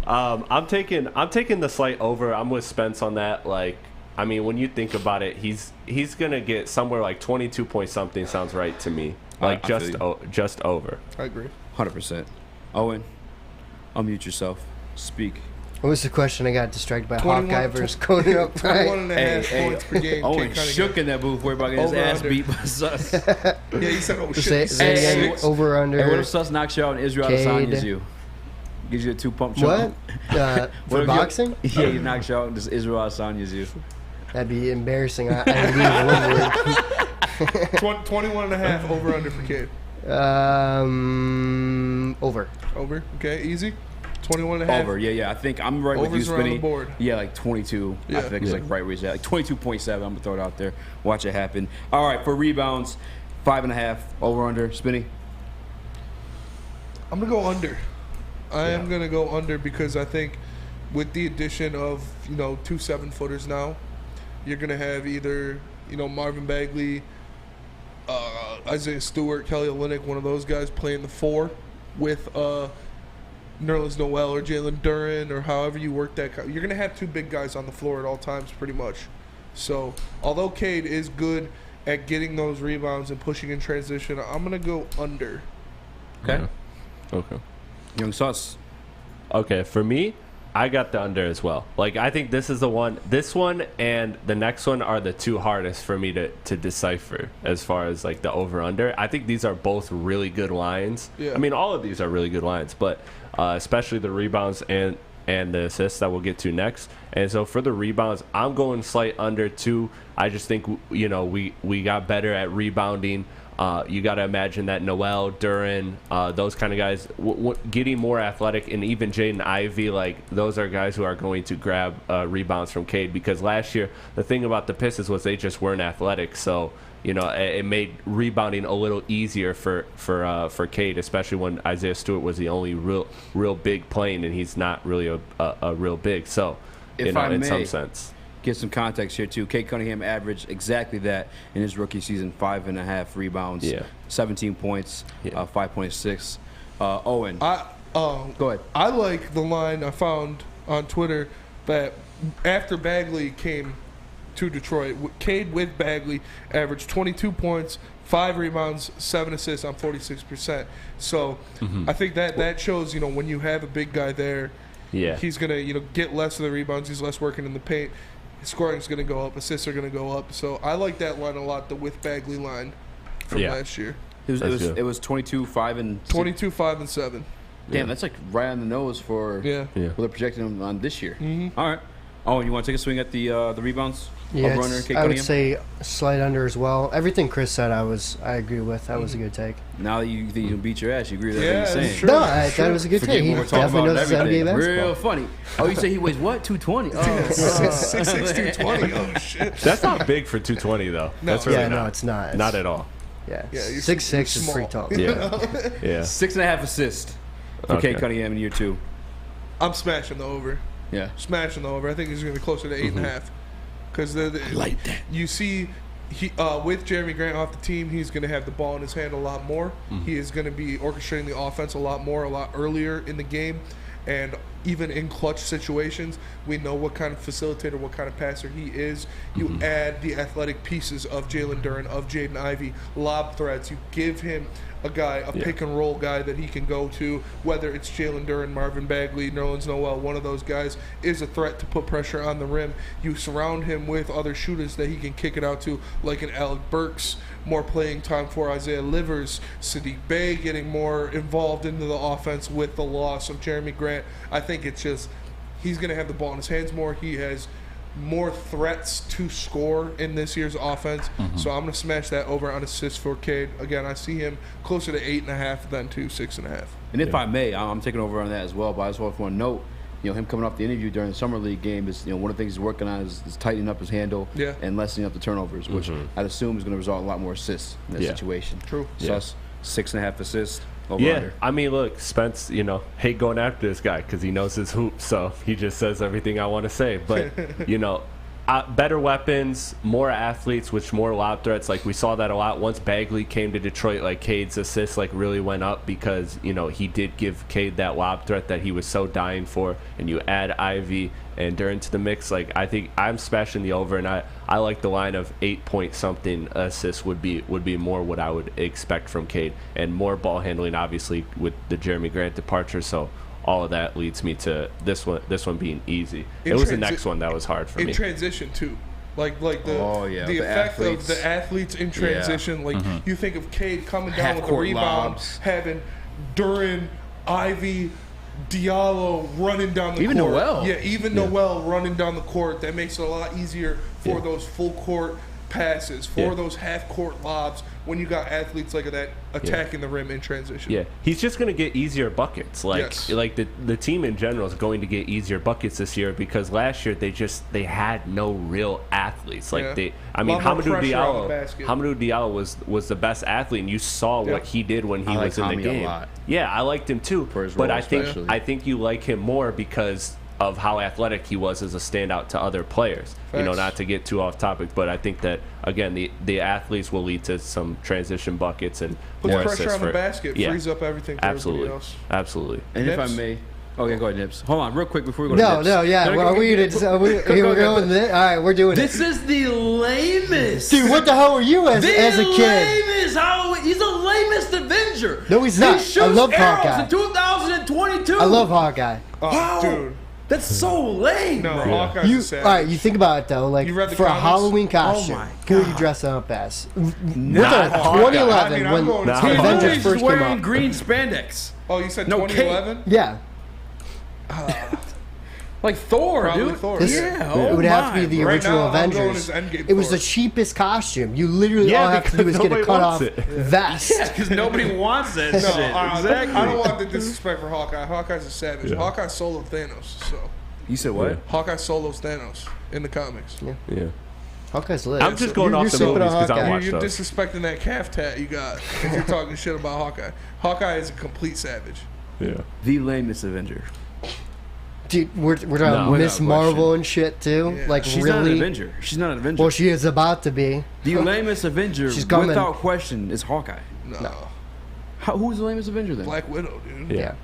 I'm taking the slight over. I'm with Spence on that. Like, I mean, when you think about it, he's gonna get somewhere like 22 point something. Sounds right to me. Like just over. I agree. 100%. Owen, unmute yourself. Speak. What was the question? I got distracted by Hawkeye versus Conan O'Brien. 21.5 points per game. Owen shook in that booth. We're about to get his ass beat by Sus. Yeah, he said, oh, shit. Say again, over, under. Hey, what if Sus knocks you out and Israel Adesanya's you? Gives you a 2-pump shot. What? For boxing? Yeah, he knocks you out and Israel Adesanya's you. That'd be embarrassing. I leave Woodward. 21.5 over, under for Cade. Over. Over. Okay, easy. 21.5. Over, yeah. I think I'm right with you, Spinny. The board. Yeah, like 22. Yeah. I think it's like right where he's at. Like 22.7. I'm going to throw it out there. Watch it happen. All right, for rebounds, 5.5. Over, under. Spinny? I'm going to go under. I am going to go under because I think with the addition of, 2 7-footers now, you're going to have either, Marvin Bagley, Isaiah Stewart, Kelly Olynyk, one of those guys playing the 4 with Nerlens Noel or Jalen Duren or however you work that. You're going to have 2 big guys on the floor at all times pretty much. So, although Cade is good at getting those rebounds and pushing in transition, I'm going to go under. Okay. Yeah. Okay. Young Sus. Okay, for me, I got the under as well. Like, I think this is the one. This one and the next one are the 2 hardest for me to decipher as far as, like, the over-under. I think these are both really good lines. Yeah. I mean, all of these are really good lines, but especially the rebounds and the assists that we'll get to next. And so for the rebounds, I'm going slight under, too. I just think, we got better at rebounding. You got to imagine that Noel, Duren, those kind of guys getting more athletic, and even Jaden Ivey, like those are guys who are going to grab rebounds from Cade, because last year the thing about the Pistons was they just weren't athletic, so it made rebounding a little easier for Cade, especially when Isaiah Stewart was the only real big playing, and he's not really a real big. So in some sense. Give some context here too. Cade Cunningham averaged exactly that in his rookie season: 5.5 rebounds, 17 points, 5.6. Owen, Go ahead. I like the line I found on Twitter that after Bagley came to Detroit, Cade with Bagley averaged 22 points, 5 rebounds, 7 assists on 46%. So I think that shows, when you have a big guy there, he's going to, get less of the rebounds. He's less working in the paint. His scoring is going to go up. Assists are going to go up. So I like that line a lot, the with Bagley line from last year. It was 22, 5, and 22, 5, and 7. Damn, that's like right on the nose for what they're projecting on this year. All right. Oh, you want to take a swing at the rebounds? Yeah, I would say slight under as well. Everything Chris said, I agree with. That was a good take. Now that you think you can beat your ass, you agree with everything he's saying. True. No, I thought it was a good take. He definitely knows NBA basketball. Real funny. Oh, you say he weighs what? 220? Oh, 6'6", 220. Oh shit. That's not big for 220 though. No. That's really no, it's not. Not at all. Yeah, 6'6" is pretty tall. Yeah. 6.5 assists for Cade Cunningham in year 2. I'm smashing the over. Yeah, smashing the over. I think he's going to be closer to 8.5. Because like that. You see, with Jeremy Grant off the team, he's going to have the ball in his hand a lot more. He is going to be orchestrating the offense a lot more, a lot earlier in the game. And even in clutch situations, we know what kind of facilitator, what kind of passer he is. You add the athletic pieces of Jalen Duren, of Jaden Ivey, lob threats. You give him a guy, a pick and roll guy that he can go to, whether it's Jalen Duren, Marvin Bagley, Nerlens Noel, one of those guys is a threat to put pressure on the rim. You surround him with other shooters that he can kick it out to, like an Alec Burks, more playing time for Isaiah Livers, Saddiq Bey getting more involved into the offense with the loss of Jeremy Grant. I think it's just he's going to have the ball in his hands more. He has more threats to score in this year's offense. So I'm going to smash that over on assists for Cade. Again, I see him closer to 8.5 than to 6.5. And if I may, I'm taking over on that as well. But I just want to note, him coming off the interview during the summer league game is, one of the things he's working on is tightening up his handle and lessening up the turnovers, which I'd assume is going to result in a lot more assists in that situation. True. So that's 6.5 assists. Yeah, I mean, look, Spence, hate going after this guy because he knows his hoop, so he just says everything I want to say. But, better weapons, more athletes, which more lob threats. Like, we saw that a lot. Once Bagley came to Detroit, like, Cade's assists, really went up because, he did give Cade that lob threat that he was so dying for. And you add Ivy and Duren to the mix. I think I'm smashing the over, and I like the line of 8-point-something assists would be more what I would expect from Cade. And more ball handling, obviously, with the Jeremy Grant departure. So all of that leads me to this one being easy. It was the next one that was hard for me. In transition, too. The effect athletes. of the athletes in transition. You think of Cade coming down with the rebound, having Duren, Ivy, Diallo running down the court. Noel. Yeah, even Noel running down the court. That makes it a lot easier for those full court passes, for those half court lobs when you got athletes like that attacking the rim in transition. Yeah, he's just going to get easier buckets. The team in general is going to get easier buckets this year because last year they had no real athletes. Hamidou Diallo was the best athlete, and you saw what he did when he was in the game. Yeah, I liked him too. But I think you like him more because of how athletic he was as a standout to other players. Thanks. Not to get too off topic, but I think that again the athletes will lead to some transition buckets and puts more pressure assists on the basket, frees up everything for everybody else. Absolutely. And if I may, okay, go ahead, Nips. Hold on, real quick before we go to Nips. We're going this. All right, we're doing this. This is the lamest. Dude, what the hell were you as a kid? He's the lamest Avenger. No, he's not. He shoots I love arrows Hawkeye. in 2022. I love Hawkeye. Oh, dude. That's so lame. No, bro. Hawkeye's a savage. All right, you think about it though. For a Halloween costume, who would you dress up as? Not 2011 when Avengers first came wearing out. green spandex. Oh, you said 2011? Yeah. Like Thor, Probably dude. Thor. It would have to be the original Avengers. It was the cheapest costume. You literally all have to do is get a cut off vest. Yeah, because nobody wants that shit. Exactly. I don't want the disrespect for Hawkeye. Hawkeye's a savage. Yeah. Hawkeye soloed Thanos. So you said what? Hawkeye solos Thanos in the comics. Yeah. Hawkeye's lit. I'm just going off the movies because I watched You're those. disrespecting that calf tat you got if you're talking shit about Hawkeye. Hawkeye is a complete savage. Yeah. The lamest Avenger. Dude, we're talking Miss Marvel and shit too. Yeah. She's not an Avenger. She's not an Avenger. Well, she is about to be. The lamest Avenger, without question, is Hawkeye. No. Who's the lamest Avenger then? Black Widow, dude. Yeah.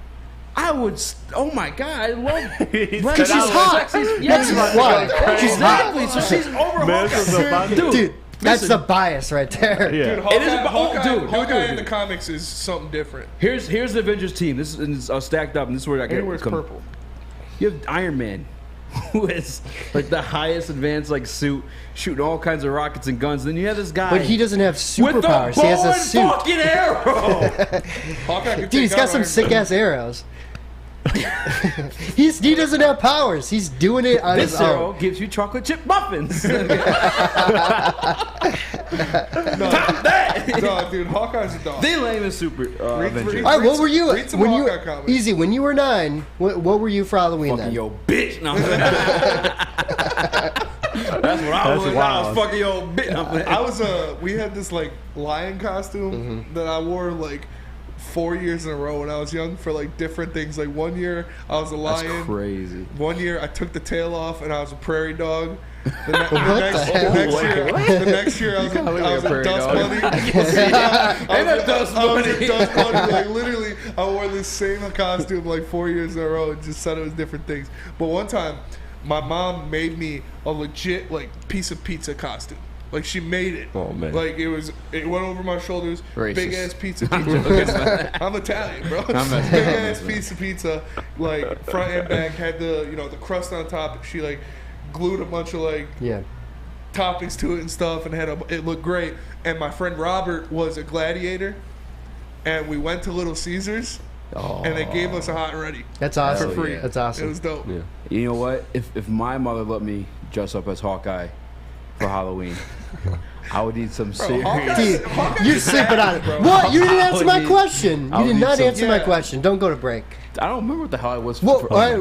I would. Oh my God, I love. Because she's hot. That's why. She's Exactly. hot. So she's over Hawkeye. Dude, that's the bias right there. Dude, Hawkeye in the comics is something different. Here's the Avengers team. This is stacked up, and this is where I get. And he wears purple. You have Iron Man, who is like the highest advanced like suit, shooting all kinds of rockets and guns. Then you have this guy, But he doesn't have superpowers. He has a suit. Fucking arrow. Dude, he's got some sick ass arrows. He doesn't have powers. He's doing it on his This arrow own. gives you chocolate chip muffins. No, dude, Hawkeye's a dog. They lame as super Avengers. All right, what were you read some when Hawkeye you comics. Easy when you were 9? What were you for Halloween Fucking then? yo bitch. No. That's what I was. I was fucking yo bitch. I was we had this like lion costume that I wore like 4 years in a row when I was young for like different things. Like 1 year I was a lion. That's crazy. 1 year I took the tail off and I was a prairie dog. The next year I was a dust bunny. I was a dust bunny. Like literally, I wore this same costume like 4 years in a row and just said it was different things. But one time, my mom made me a legit like piece of pizza costume. Like she made it. Oh man! Like it went over my shoulders. Racist. Big ass pizza. I'm Italian, bro. Big ass piece of pizza, like front and back. Had the crust on top. She like glued a bunch of like toppings to it and stuff, and it looked great. And my friend Robert was a gladiator, and we went to Little Caesars. And they gave us a hot and ready. That's awesome. For free. That's awesome. It was dope. Yeah. You know what? If my mother let me dress up as Hawkeye for Halloween, I would need some serious. Dude, you're sleeping on it. What? You didn't answer my question. You did not answer my question. Don't go to break. I don't remember what the hell I was Well, for. all right,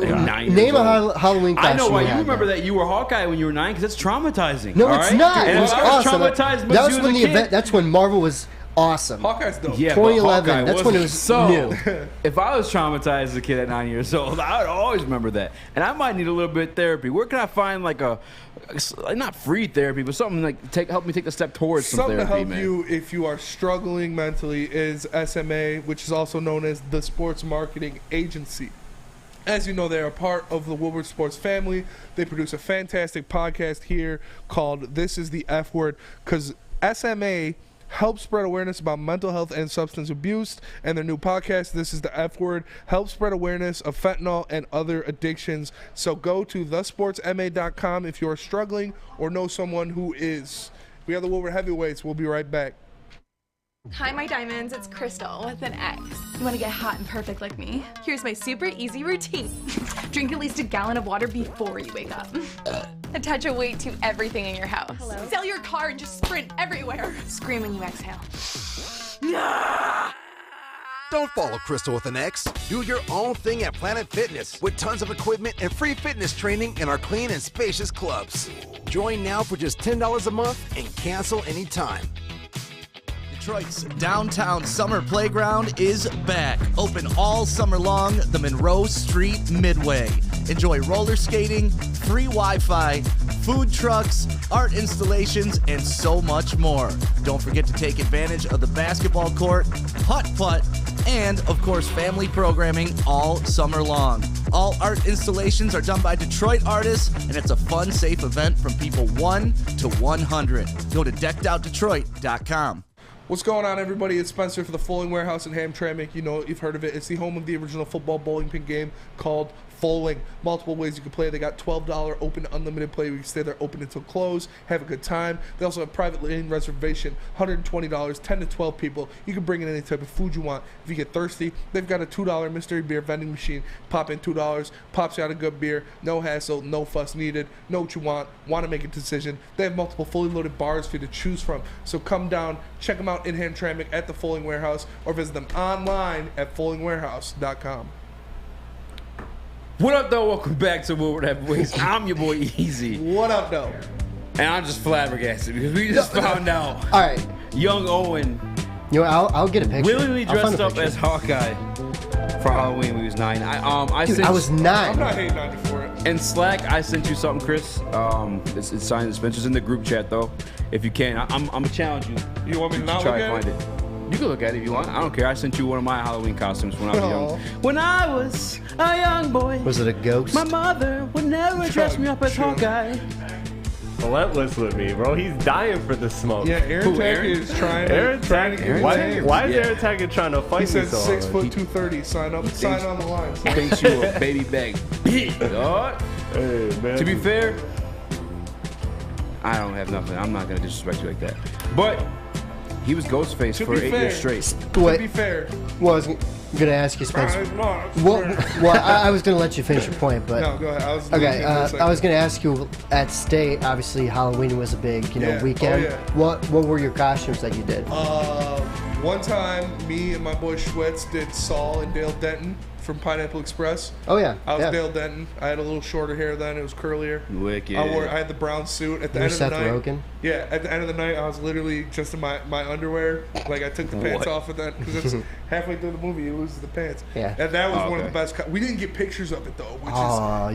name a Halloween costume. I know why you had, remember though. that you were Hawkeye when you were 9 because that's traumatizing. No, all it's right? not. And It was I was awesome. traumatized That was you when as the a kid. event. That's when Marvel was awesome. Hawkeye's dope. Yeah, 2011. Hawkeye That's when it was so, new. If I was traumatized as a kid at 9 years old, I would always remember that. And I might need a little bit of therapy. Where can I find like not free therapy, but something like help me take a step towards some Something therapy, to help man. you if you are struggling mentally is SMA, which is also known as the Sports Marketing Agency. As you know, they're a part of the Woodward Sports family. They produce a fantastic podcast here called This is the F Word, because SMA helps spread awareness about mental health and substance abuse, and their new podcast, This is the F Word, helps spread awareness of fentanyl and other addictions. So go to thesportsma.com if you are struggling or know someone who is. We have the Woodward Heavyweights. We'll be right back. Hi, my diamonds. It's Crystal with an X. You want to get hot and perfect like me? Here's my super easy routine. Drink at least a gallon of water before you wake up. Attach a weight to everything in your house. Sell your car and just sprint everywhere. Scream when you exhale. Don't follow Crystal with an X. Do your own thing at Planet Fitness with tons of equipment and free fitness training in our clean and spacious clubs. Join now for just $10 a month and cancel anytime. Detroit's downtown summer playground is back. Open all summer long, the Monroe Street Midway. Enjoy roller skating, free Wi-Fi, food trucks, art installations, and so much more. Don't forget to take advantage of the basketball court, putt-putt, and, of course, family programming all summer long. All art installations are done by Detroit artists, and it's a fun, safe event from people 1 to 100. Go to deckedoutdetroit.com. What's going on, everybody? It's Spencer for the Fulling Warehouse in Hamtramck. You know, you've heard of it. It's the home of the original football bowling pin game called Fulling. Multiple ways you can play. They got $12 open unlimited play. We can stay there open until close, have a good time. They also have private lane reservation, $120, 10 to 12 people. You can bring in any type of food you want. If you get thirsty, they've got a $2 mystery beer vending machine. Pop in $2, pops you out a good beer. No hassle, no fuss needed. Know what you want to make a decision. They have multiple fully loaded bars for you to choose from. So come down, check them out in Hamtramck at the Fulling Warehouse, or visit them online at fullingwarehouse.com. What up, though? Welcome back to Woodward Heavyweights. I'm your boy Easy. What up, though? And I'm just flabbergasted because we just found out. All right, young Owen. You know, I'll get a picture. Willingly dressed up as Hawkeye for Halloween when he was 9. I was 9. I'm not hating on you for it. In Slack, I sent you something, Chris. It's signed. Spencer's in the group chat, though. If you can, I'm gonna challenge you. You want me to not try look to at find it? You can look at it if you want. I don't care. I sent you one of my Halloween costumes when I was young. When I was a young boy. Was it a ghost? My mother would never dress me up as Hawkeye. Relentless with me, bro. He's dying for the smoke. Yeah, Aaron Tackett is trying to get Why is Aaron Tackett trying to fight me so hard? He said 6 foot 230. Sign on the line. He thinks you a baby bag. Dog. Hey, man. To be fair, I don't have nothing. I'm not gonna disrespect you like that. But he was Ghostface for 8 years straight. To be fair. Well, I was gonna ask you, Spencer. I was gonna let you finish your point, but no, go ahead. I was gonna ask you. At State, obviously Halloween was a big, weekend. Oh, yeah. What were your costumes that you did? One time, me and my boy Schwitz did Saul and Dale Denton from Pineapple Express. Oh yeah, I was Dale Denton. I had a little shorter hair then; it was curlier. Wicked. I had the brown suit at the end of the night. Rogen? Yeah, at the end of the night, I was literally just in my underwear. Like I took the pants off at that because halfway through the movie, he loses the pants. Yeah, and that was one of the best. We didn't get pictures of it though, which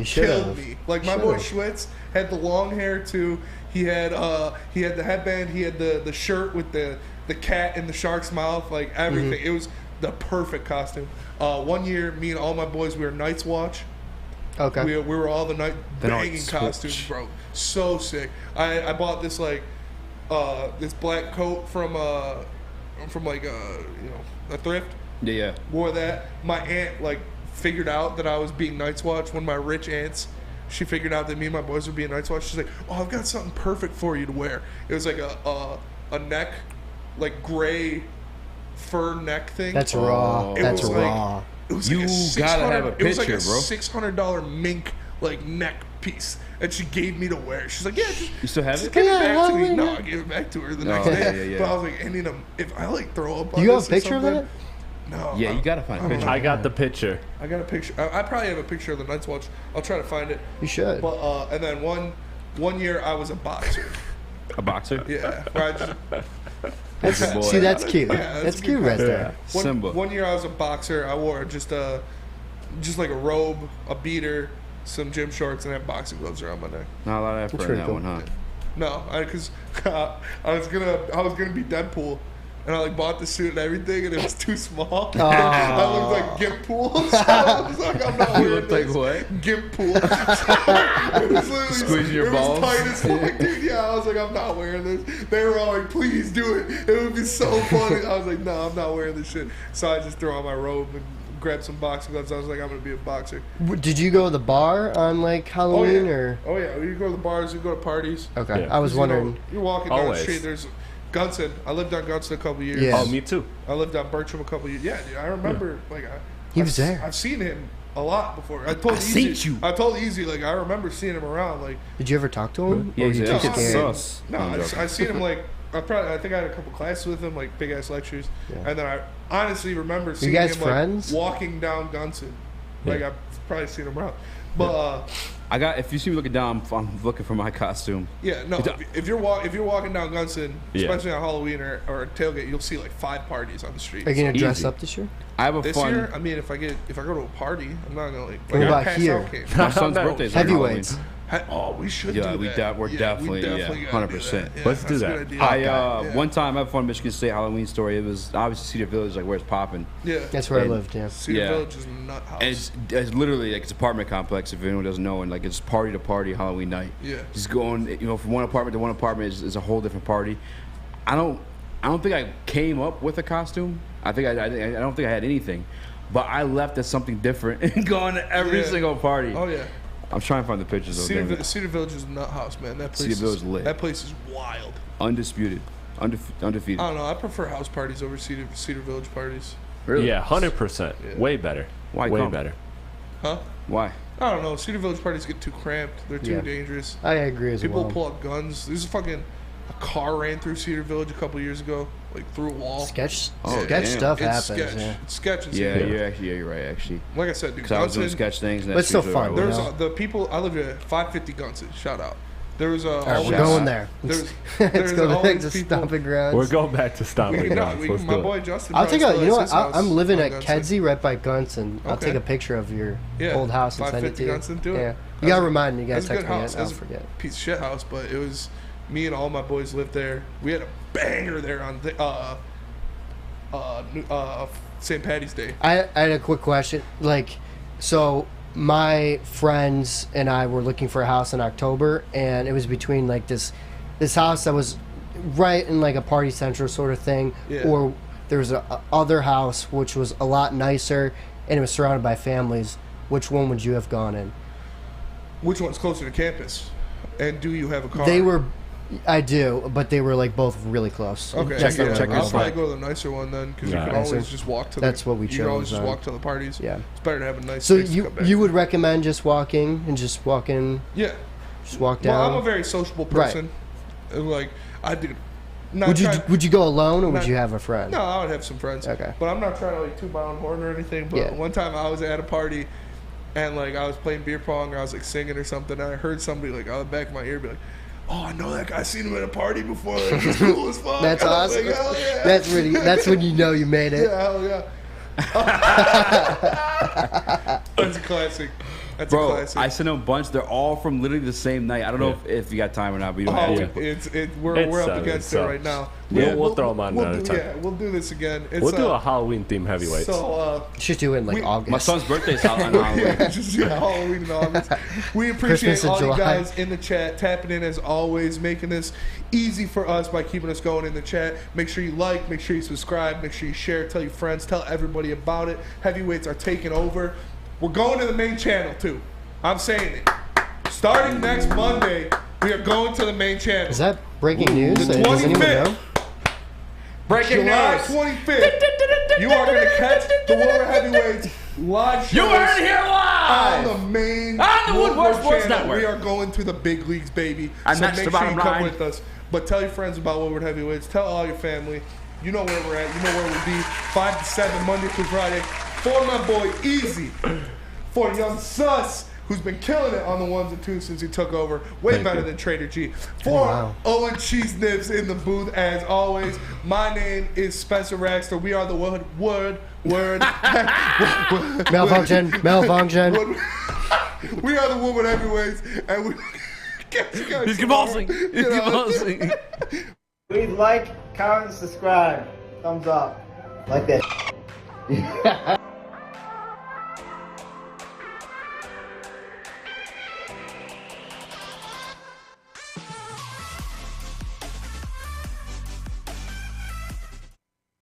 you killed me. Like my boy Schwitz had the long hair too. He had the headband. He had the shirt with the cat in the shark's mouth. Like everything. It was the perfect costume. One year, me and all my boys, we were Night's Watch. Okay. We were all the night banging costumes, bro. So sick. I bought this this black coat from a thrift. Yeah. Wore that. My aunt figured out that I was being Night's Watch. One of my rich aunts, she figured out that me and my boys were being Night's Watch. She's like, "Oh, I've got something perfect for you to wear." It was like a neck, gray fur neck thing. That's raw. That's raw. It was you gotta have a picture, it was like a bro. $600 mink neck piece, and she gave me to wear. She's like, "Yeah, you still have just it? give it back to me." No, I gave it back to her the next day. Yeah. But I was like, if I throw up on you have this a picture or of something, that? No. Yeah, you gotta find a picture. I got the picture. I got a picture. I probably have a picture of the Night's Watch. I'll try to find it. You should. But and then one year I was a boxer. A boxer? Yeah. Where I just, See, that's cute. Yeah, that's cute right there. One year I was a boxer. I wore just a robe, a beater, some gym shorts, and I had boxing gloves around my neck. Not a lot of effort in that one, huh? No, because I was gonna be Deadpool, and I bought the suit and everything, and it was too small. I looked like Gimp Pool. So I was like, I'm not wearing You looked this. like what? Gimp Pool. It was literally Squeezing your balls. It was tight as fuck, dude. Yeah, I was like, I'm not wearing this. They were all like, please do it. It would be so funny. I was like, no, I'm not wearing this shit. So I just threw on my robe and grabbed some boxing gloves. I was like, I'm gonna be a boxer. Did you go to the bar on Halloween or? Oh yeah, you go to the bars, you go to parties. Okay, Yeah. I was wondering. You're walking down the street. There's Gunson. I lived on Gunson a couple years. Yeah. Oh, me too. I lived on Bertram a couple years. Yeah, dude, I remember. He was there. I've seen him a lot before. I told seen Eazy. you. I told Eazy I remember seeing him around. Did you ever talk to him? Yeah, Or he's you just scared? sus. No, I seen him I think I had a couple classes with him, big ass lectures, and then I honestly remember seeing guys him friends? Walking down Gunson. I've probably seen him around, but. If you see me looking down, I'm looking for my costume. Yeah, no. If you're walking down Gunson, especially on Halloween or a tailgate, you'll see 5 parties on the street. Are you gonna dress up this year? I have a This fun. year, I mean, if I go to a party, I'm not gonna What about here? My son's birthday is on Heavyweights. Oh, we should do that. We're definitely 100%. Let's do that. One time I have a fun Michigan State Halloween story. It was obviously Cedar Village, where it's popping. Yeah, that's where I lived. Yeah, Cedar Village is nut house. It's literally it's an apartment complex. If anyone doesn't know, and it's party to party Halloween night. Yeah, just going from one apartment to one apartment is a whole different party. I don't think I came up with a costume. I don't think I had anything, but I left as something different and going to every single party. Oh yeah. I'm trying to find the pictures. Cedar Village is a nut house, man. That place Cedar Village lit. That place is wild. Undisputed. Undefeated. I don't know. I prefer house parties over Cedar Village parties. Really? Yeah, 100%. Yeah. Way better. Why? Way better. Huh? Why? I don't know. Cedar Village parties get too cramped. They're too dangerous. I agree as well. People pull out guns. There's a car ran through Cedar Village a couple years ago, through a wall. Sketch damn. stuff It's happens. sketch. Yeah. It's sketch. You're right. Actually, like I said, dude, because I was doing sketch things. And but it's still fun. There's the people. I lived at 550 Gunson. Shout out. There was All right, we're going there. Let's go back to stomping grounds. We're going back to stomping grounds. My boy Justin. I'll take a. You know what? I'm living at Kedzie right by Gunson. I'll take a picture of your old house and send it to you. Gunson, do it. Yeah, you gotta remind me. You guys text me. House. I'll forget. Piece of shit house, but it was me and all my boys lived there. We had a banger there on St. Patty's Day. I had a quick question. Like, so my friends and I were looking for a house in October, and it was between like this house that was right in like a party central sort of thing, or there was a other house which was a lot nicer and it was surrounded by families. Which one would you have gone in? Which one's closer to campus? And do you have a car? I do, but they were like both really close. Okay, I'll probably go to the nicer one then, because you can always just walk to. That's what we chose. You can always just walk to the parties. Yeah, it's better to have a nice. So space to come back you to. would recommend just walking and just walking? Yeah, just walk down. Well, I'm a very sociable person. Right. Like I do. Would you go alone or would you have a friend? No, I would have some friends. Okay, but I'm not trying to like toot my own horn or anything. But one time I was at a party, and like I was playing beer pong or I was like singing or something, and I heard somebody like out the back of my ear be like, "Oh, I know that guy. I seen him at a party before. Like, he's cool as fuck." That's awesome. Like, hell yeah. That's when you know you made it. Yeah, hell yeah. That's a classic. That's Bro, a classic. I sent them a bunch. They're all from literally the same night. I don't know if you got time or not, but you don't have to. We're up against it right now. We'll throw them on another time. Yeah, we'll do this again. We'll do a Halloween theme heavyweights. So, should do it in like August. My son's birthday's on Halloween. Halloween in August. We appreciate all you guys in the chat, tapping in as always, making this easy for us by keeping us going in the chat. Make sure you like, make sure you subscribe, make sure you share, tell your friends, tell everybody about it. Heavyweights are taking over. We're going to the main channel too. I'm saying it. Starting next Monday, we are going to the main channel. Is that breaking news? The 25th. July 25th. You are going to catch the Woodward Heavyweights live shows. You heard it here live on the main on the Woodward Sports channel. Network. We are going to the big leagues, baby. And so that's make the sure you bottom come line. with us. But tell your friends about Woodward Heavyweights. Tell all your family. You know where we're at. You know where we'll be. 5 to 7, Monday through Friday. For my boy Eazy. For young Sus, who's been killing it on the ones and twos since he took over. Way better than Trader G. For Owen Cheese Nips in the booth, as always. My name is Spencer Raxter. We are the Word. Malfunction. We are the Woodward Heavyweights, and we catch you guys. He's convulsing. He's convulsing. Please like, comment, subscribe. Thumbs up. Like that.